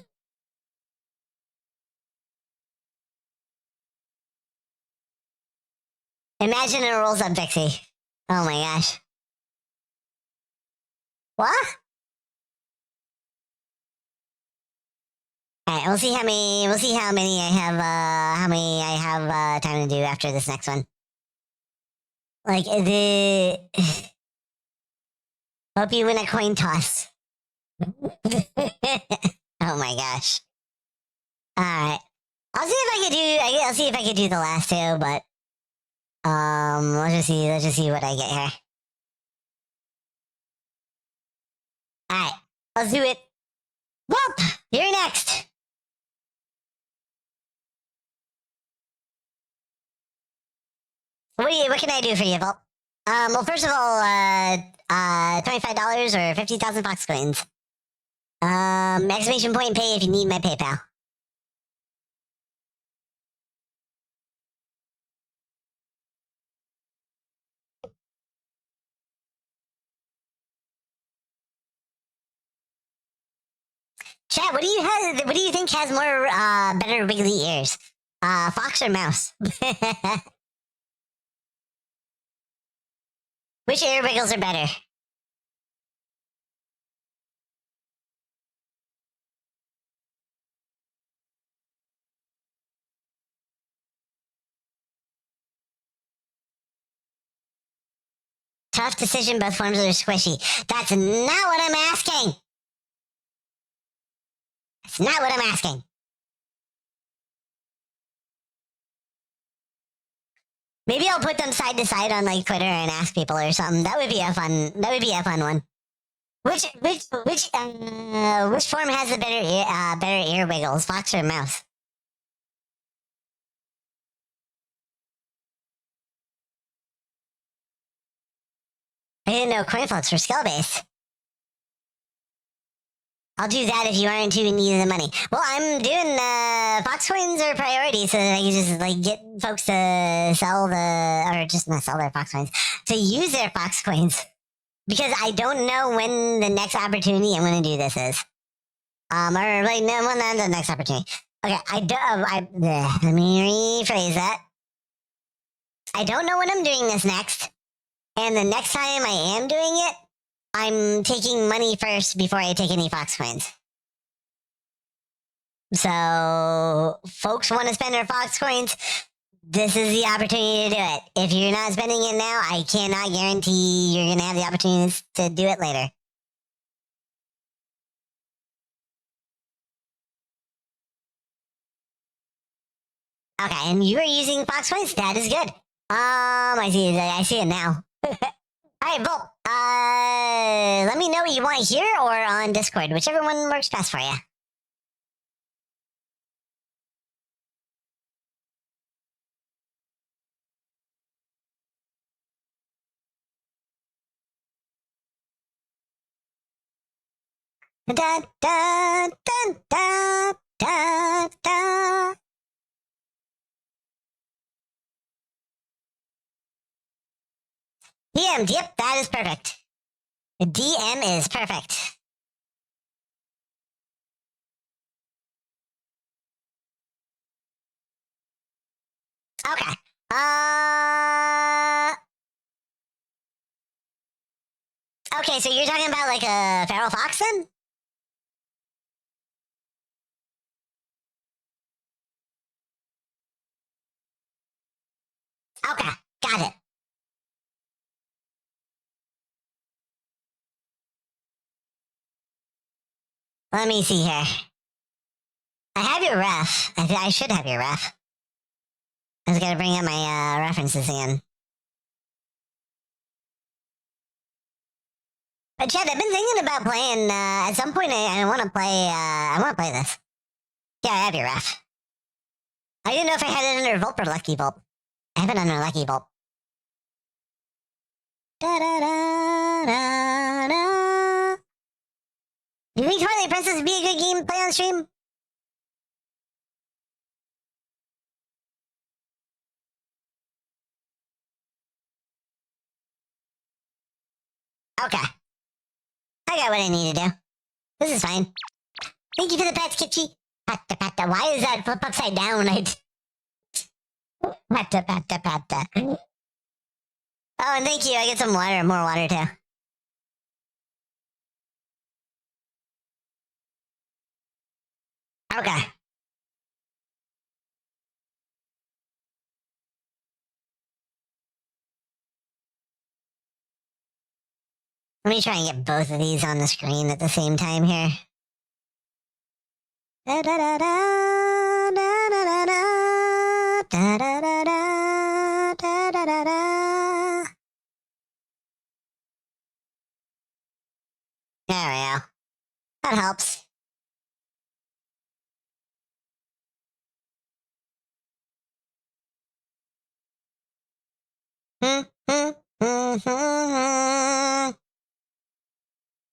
Imagine it rolls up Vixie. Oh my gosh. What? Alright, we'll see how many I have time to do after this next one. Like the hope you win a coin toss. Oh my gosh. Alright. I'll see if I could do the last two, but let's just see what I get here. Alright, let's do it. Whoop! You're next. What can I do for you, Volp? Well, first of all, $25 or 50,000 Fox coins. Exclamation point pay if you need my PayPal. Chat, what do you think has more better wiggly ears? Fox or mouse? Which ear wiggles are better? Tough decision, both forms are squishy. That's not what I'm asking! That's not what I'm asking. Maybe I'll put them side to side on like Twitter and ask people or something. That would be a fun one. Which form has the better ear wiggles, fox or mouse? I didn't know coin floats were skill based. I'll do that if you aren't too in need of the money. Well, I'm doing Fox coins are priority, so that I can just like get folks to sell or just not sell their Fox coins, to use their Fox coins. because I don't know when the next opportunity I'm going to do this is. Or like no, well, not the next opportunity. Okay, let me rephrase that. I don't know when I'm doing this next, and the next time I am doing it, I'm taking money first before I take any Fox coins. So, folks want to spend their Fox coins. This is the opportunity to do it. If you're not spending it now, I cannot guarantee you're going to have the opportunity to do it later. Okay, and you are using Fox coins. That is good. I see it now. All right, Volp. Let me know what you want here or on Discord, whichever one works best for you. Da da da da da da. DM, yep, that is perfect. The DM is perfect. Okay. Okay, so you're talking about like a feral fox then? Okay, got it. Let me see here. I have your ref. I should have your ref. I was gonna bring up my references again. But Chad, I've been thinking about playing. At some point, I want to play. I want to play this. Yeah, I have your ref. I didn't know if I had it under Volp or Lucky Volp. I have it under Lucky Volp. Da da da da da. Do you think Twilight Princess would be a good game to play on stream? Okay. I got what I need to do. This is fine. Thank you for the pets, Kitchi. Patta patta. Why is that flip upside down? Patta patta patta. Oh, and thank you. I get some water, more water too. Okay. Let me try and get both of these on the screen at the same time here. Da da da da da da da da da da da da da da da. There we go. That helps.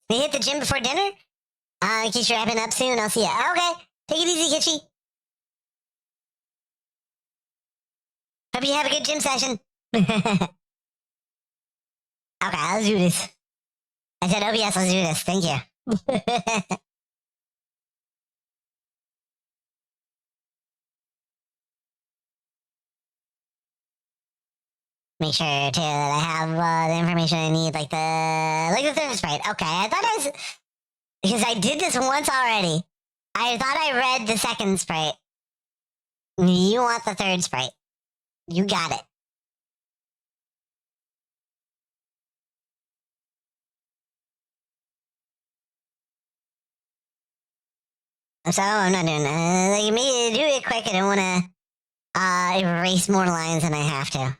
We hit the gym before dinner? In case you're wrapping up soon, I'll see ya. Okay. Take it easy, Kitchy. Hope you have a good gym session. Okay, let's do this. I said, oh yes, let's do this. Thank you. Make sure to that I have the information I need, like the third sprite. Okay, I thought I was because I did this once already. I thought I read the second sprite. You want the third sprite? You got it. So I'm not doing like me do it quick. I don't want to erase more lines than I have to.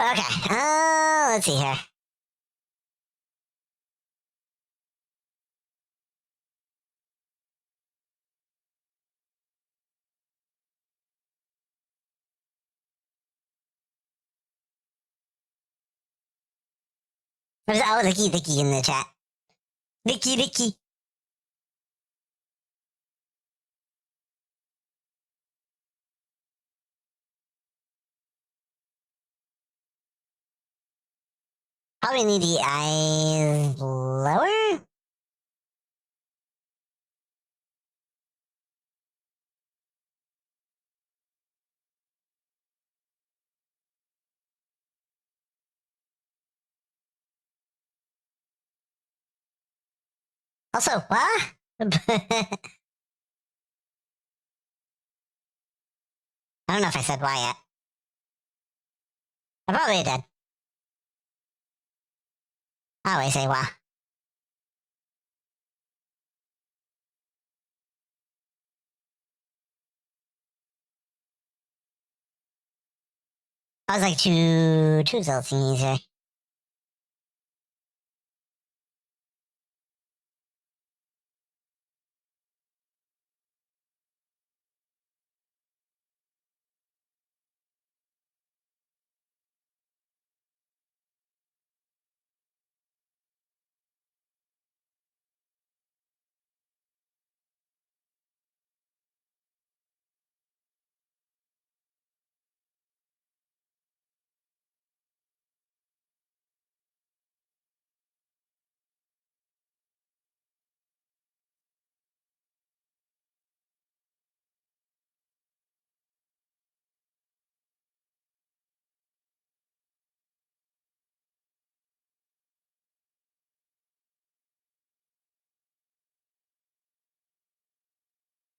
Okay, let's see here. Oh, Licky in the chat. Licky. Probably need the eyes lower? Also, what? I don't know if I said why yet. I probably did. I always say why. I was like two Zoltines here.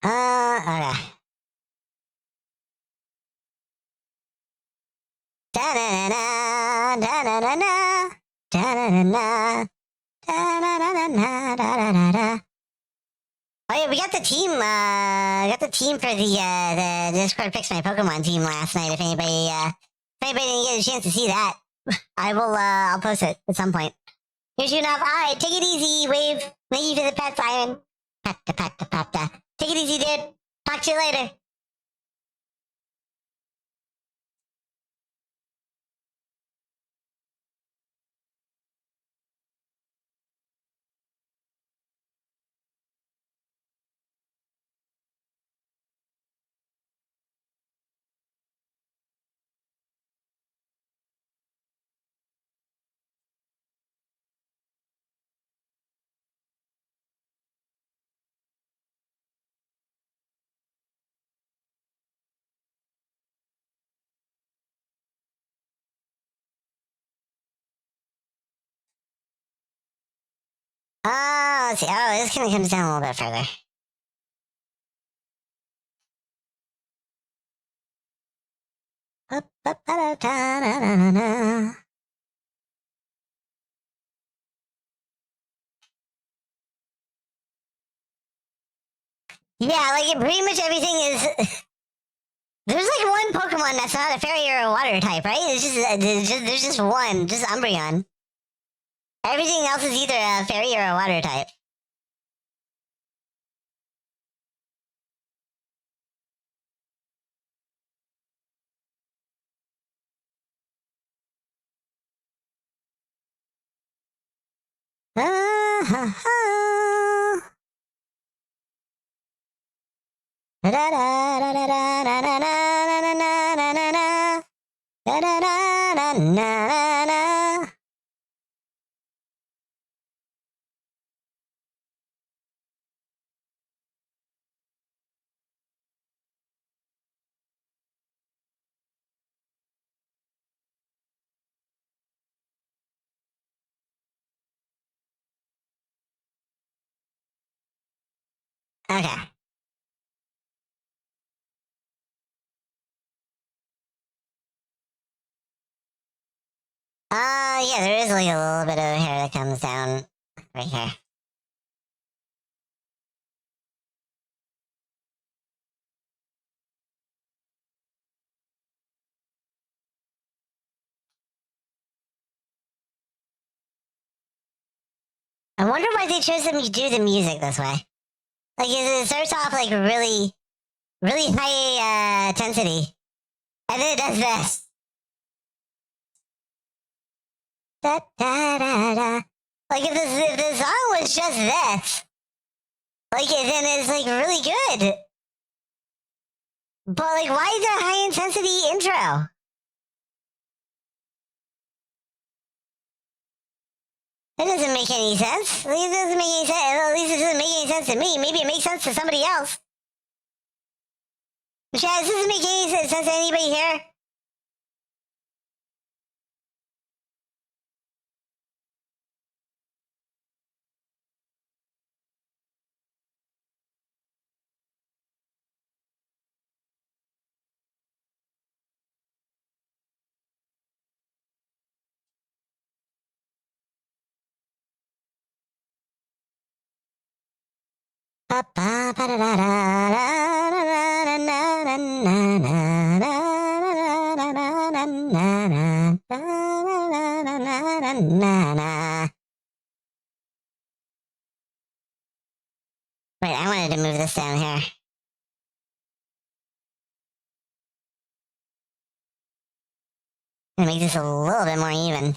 Okay. Da-na-na-na, da-na-na-na, da-na-na-na, da-na-na-na-na-da-da-da-da. Oh yeah, we got the team for the Discord Picks My Pokemon team last night. If anybody didn't get a chance to see that, I'll post it at some point. Here's you enough. Alright, take it easy, Wave. Thank you for the pet, Siren. Patta. Take it easy, dude. Talk to you later. Let's see. Oh, this kind of comes down a little bit further. Yeah, like pretty much everything is. There's like one Pokemon that's not a fairy or a water type, right? There's just one, just Umbreon. Everything else is either a fairy or a water type. Okay. Yeah, there is like a little bit of hair that comes down right here. I wonder why they chose to do the music this way. Like, it starts off like really high intensity, and then it does this. Da da da da. Like if the song was just this, like then it's like really good. But like, why is there a high intensity intro? That doesn't make any sense. At least it doesn't make any sense. At least it doesn't make any sense to me. Maybe it makes sense to somebody else. Chaz, does it make any sense to anybody here? Wait, I wanted to move this down here. And make this a little bit more even.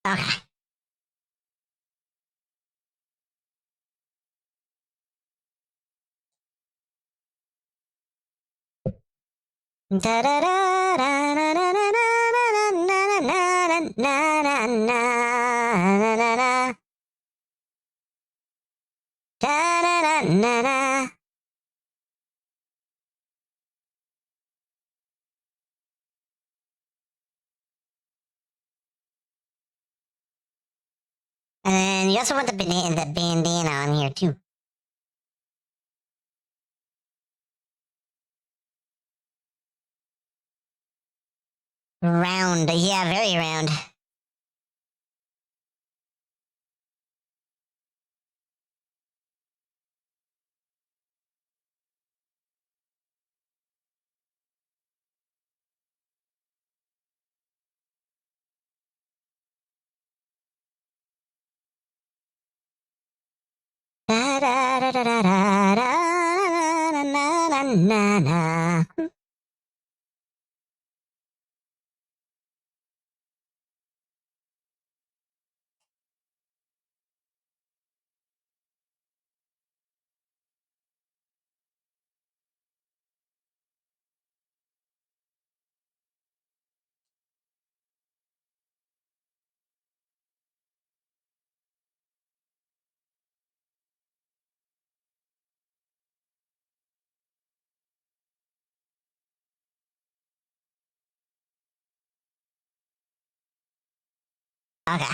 Okay. Da da da da da da da and then you also want the bandana on here too. Round, yeah, very round. Da da da da da da da na na na na. Okay.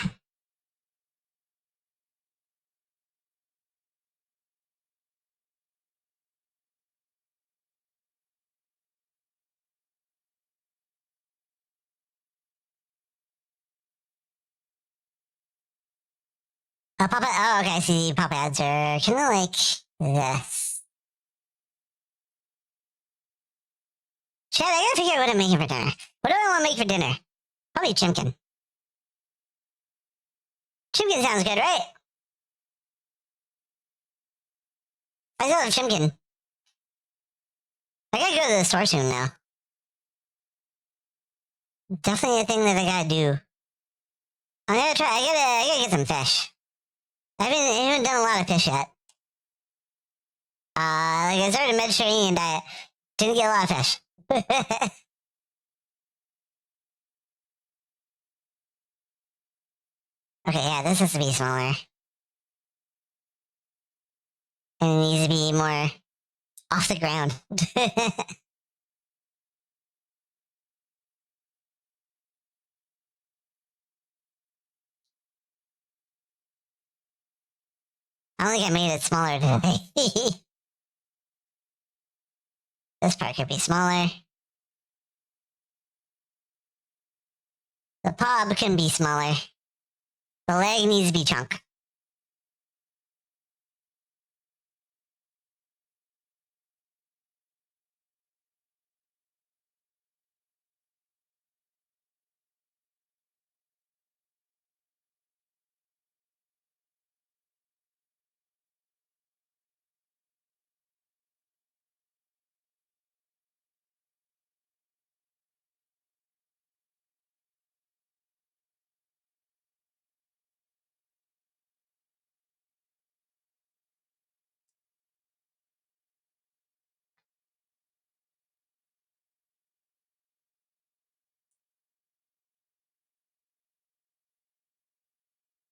Pop it. Oh, okay. I see. Pop ads are kind of like this. Chad, I gotta figure out what I'm making for dinner. What do I want to make for dinner? Probably chimkin. Chimkin sounds good, right? I still have chimkin. I gotta go to the store soon now. Definitely a thing that I gotta do. I'm gonna try. I gotta get some fish. I haven't done a lot of fish yet. Like I started a Mediterranean diet. Didn't get a lot of fish. Okay, yeah, this has to be smaller. And it needs to be more off the ground. I don't think I made it smaller today. This part could be smaller. The pub can be smaller. The leg needs to be chunk.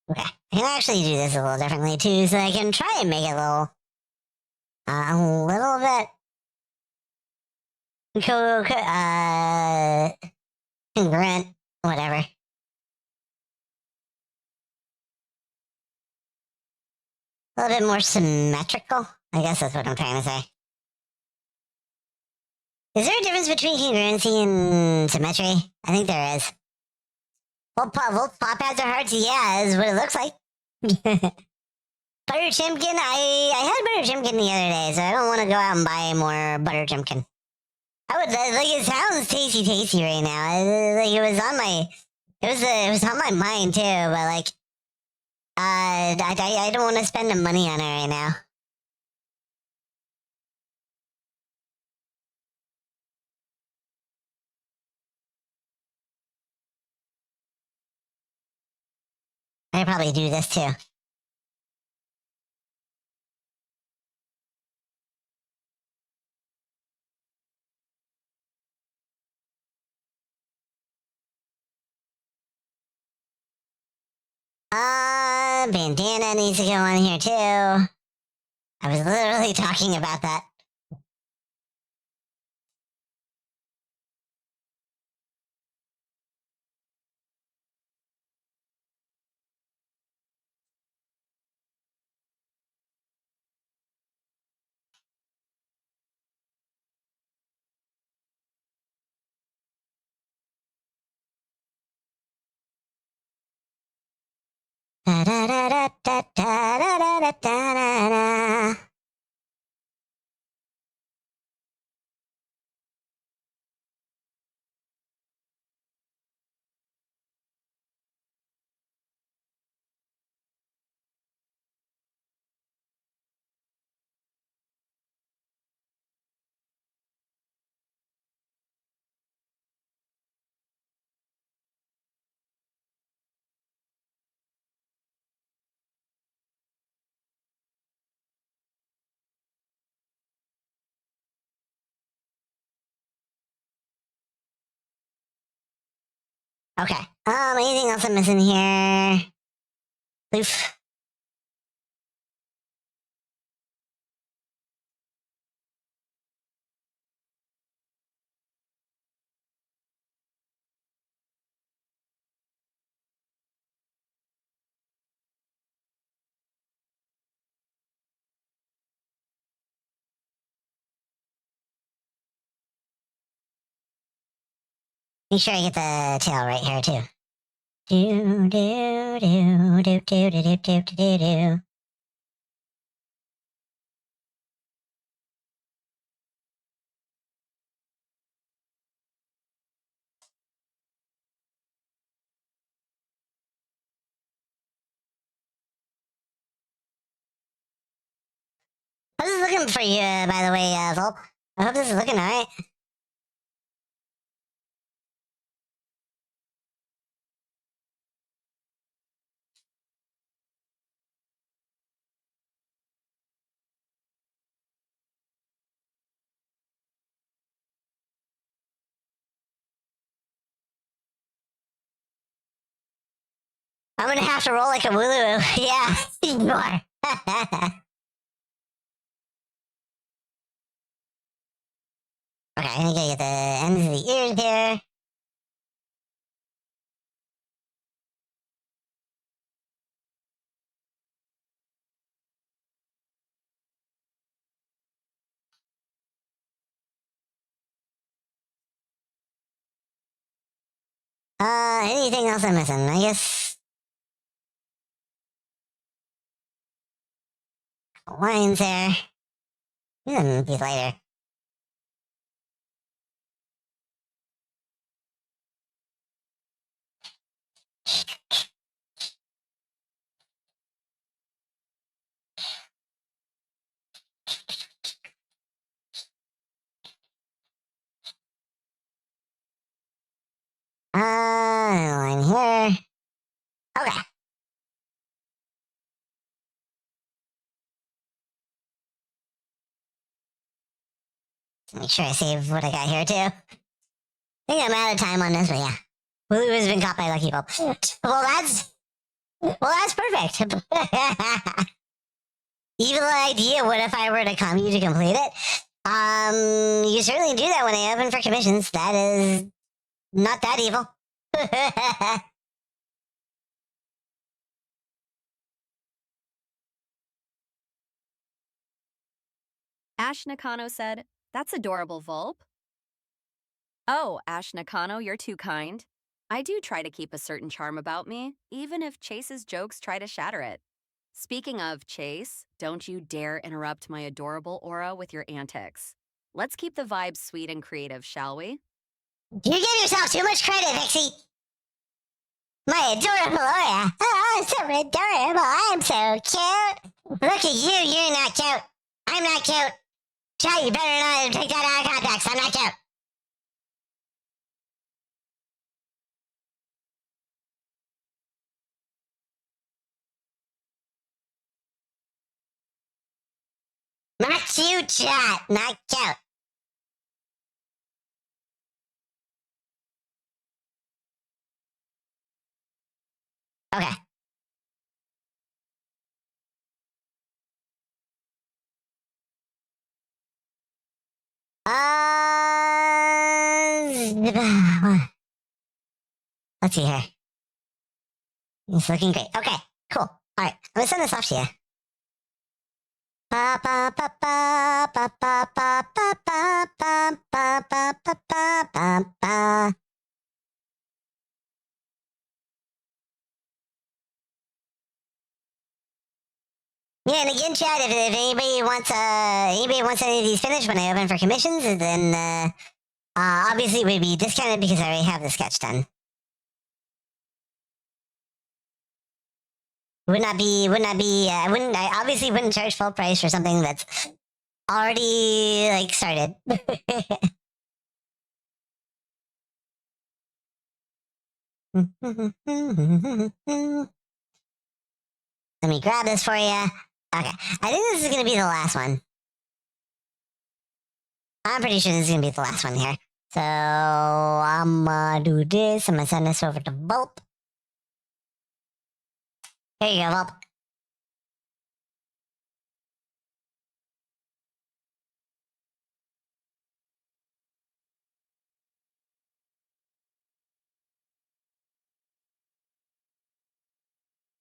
Okay, I can actually do this a little differently too, so I can try and make it a little bit congruent, whatever. A little bit more symmetrical. I guess that's what I'm trying to say. Is there a difference between congruency and symmetry? I think there is. Well, pop pads are hearts. Yeah, is what it looks like. Butter chimkin. I had butter chimkin the other day, so I don't want to go out and buy more butter chimkin. I would like it sounds tasty right now. Like it was on my, it was on my mind too. But like, I don't want to spend the money on it right now. I probably do this too. Bandana needs to go on here too. I was literally talking about that. Da da da da da da da da da da. Okay. Anything else I'm missing here? Oof. Make sure I get the tail right here too. Do do do do do do do do do do. How's this looking for you, by the way, Volp? I hope this is looking alright. I'm gonna have to roll like a Wooloo. Yeah, you are. Okay, I think I get the ends of the ears here. Anything else I'm missing? I guess lines there. These later. Line here. Okay. Make sure I save what I got here too. I think I'm out of time on this, but yeah. Wooloo has been caught by Lucky Bulb. Well, Well, that's perfect. Evil idea. What if I were to come you to complete it? You certainly do that when I open for commissions. That is not that evil. Ash Nakano said, "That's adorable, Volp." Oh, Ash Nakano, you're too kind. I do try to keep a certain charm about me, even if Chase's jokes try to shatter it. Speaking of Chase, don't you dare interrupt my adorable aura with your antics. Let's keep the vibes sweet and creative, shall we? You give yourself too much credit, Vixie. My adorable aura. Oh, I'm so adorable. I'm so cute. Look at you. You're not cute. I'm not cute. Chat, you better not take that out of context. I'm not cute. Not cute, chat. Not cute. Okay. Let's see here. It's looking great. Okay, cool. All right, I'm gonna send this off to you. Ba ba ba ba ba ba ba ba ba ba ba ba ba ba ba. Yeah, and again, chat. If anybody wants any of these finished when I open for commissions, then obviously it would be discounted because I already have the sketch done. I obviously wouldn't charge full price for something that's already like started. Let me grab this for you. Okay, I think this is gonna be the last one. I'm pretty sure this is gonna be the last one here. So I'm gonna do this. I'm gonna send this over to Volp. Here you go, Volp.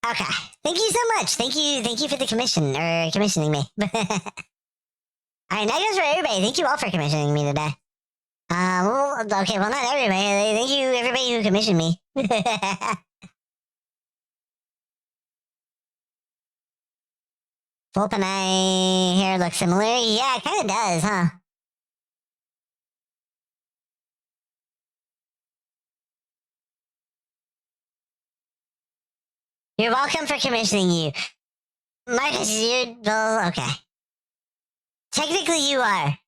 Okay. Thank you so much. Thank you for the commission or commissioning me. Alright, that goes for everybody. Thank you all for commissioning me today. Okay, well not everybody. Thank you everybody who commissioned me. Volp and I hair look similar. Yeah, it kinda does, huh? You're welcome for commissioning you. Marcus, you're well, okay. Technically you are.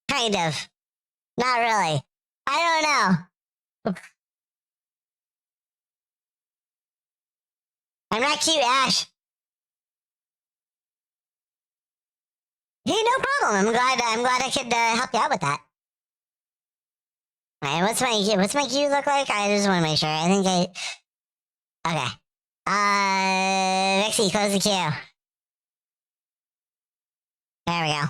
Kind of. Not really. I don't know. I'm not cute, Ash. Hey, no problem. I'm glad I could help you out with that. Alright, what's my cue look like? I just want to make sure. I think okay. Vixie, close the queue. There we go.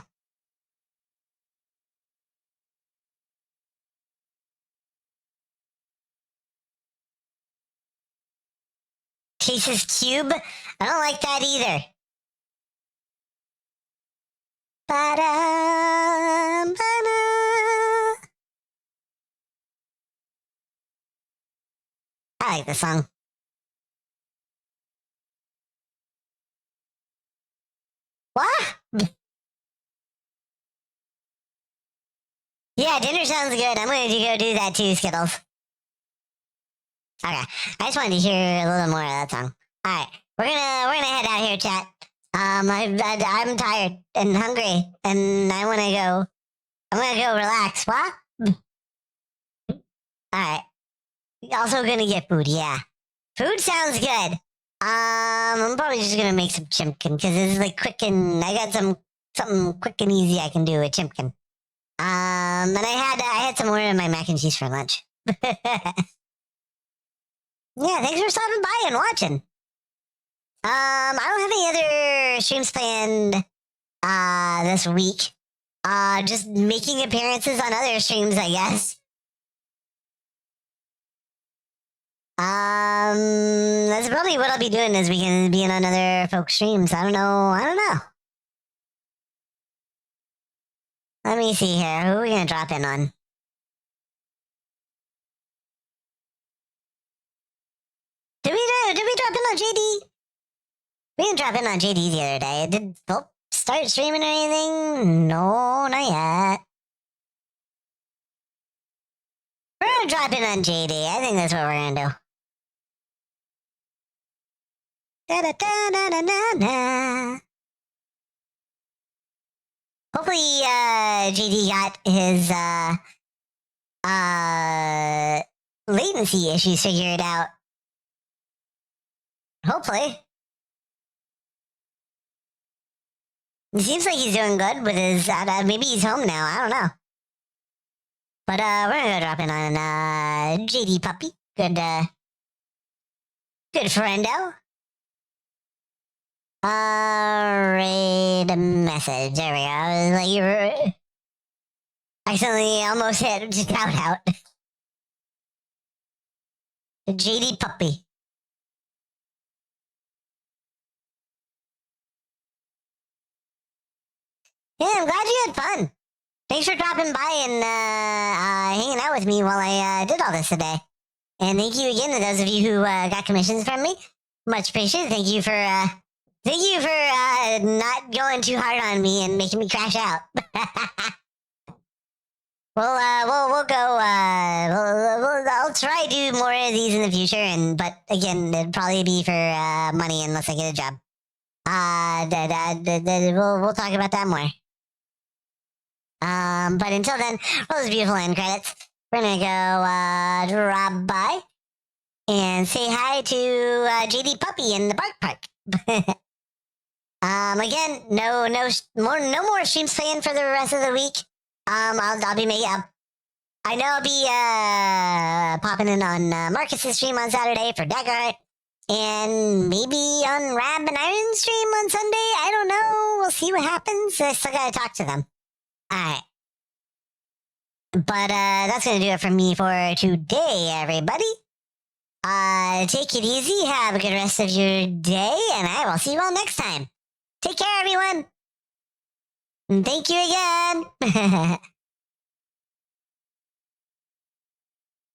Chase's cube? I don't like that either. Ba-da, ba-da. I like this song. What? Yeah, dinner sounds good. I'm going to go do that too, Skittles. Okay, I just wanted to hear a little more of that song. All right, we're gonna head out here, chat. I'm tired and hungry, and I want to go. I'm gonna go relax. What? All right. Also gonna get food. Yeah, food sounds good. I'm probably just gonna make some chimkin because it's like quick and I got something quick and easy I can do with chimkin. And I had some more of my mac and cheese for lunch. Yeah, thanks for stopping by and watching. I don't have any other streams planned this week. Just making appearances on other streams, I guess. That's probably what I'll be doing this weekend, being on other folks' streams. I don't know. Let me see here. Who are we gonna drop in on? Did we drop in on JD? We didn't drop in on JD the other day. Did Volp start streaming or anything? No, not yet. We're gonna drop in on JD. I think that's what we're gonna do. Da-da-da-da-da-da. Hopefully, JD got his, latency issues figured out. Hopefully. It seems like he's doing good with his, maybe he's home now, I don't know. But, we're gonna go drop in on, JD Puppy. Good friendo. Read a message. There we go. I was like, you were accidentally almost hit shout out. The JD Puppy. Yeah, I'm glad you had fun. Thanks for dropping by and hanging out with me while I did all this today. And thank you again to those of you who got commissions from me. Much appreciated. Thank you for not going too hard on me and making me crash out. We'll go. I'll try to do more of these in the future, but again, it'd probably be for money unless I get a job. We'll talk about that more. But until then, those beautiful end credits. We're gonna go drop by and say hi to JD Puppy in the Bark Park. Again, no more streams planned for the rest of the week. I'll be making up. I know I'll be popping in on Marcus's stream on Saturday for Dagger Art, and maybe on Rab and Iron's stream on Sunday. I don't know. We'll see what happens. I still gotta talk to them. All right. But that's gonna do it for me for today, everybody. Take it easy. Have a good rest of your day, and I will see you all next time. Take care, everyone. And thank you again.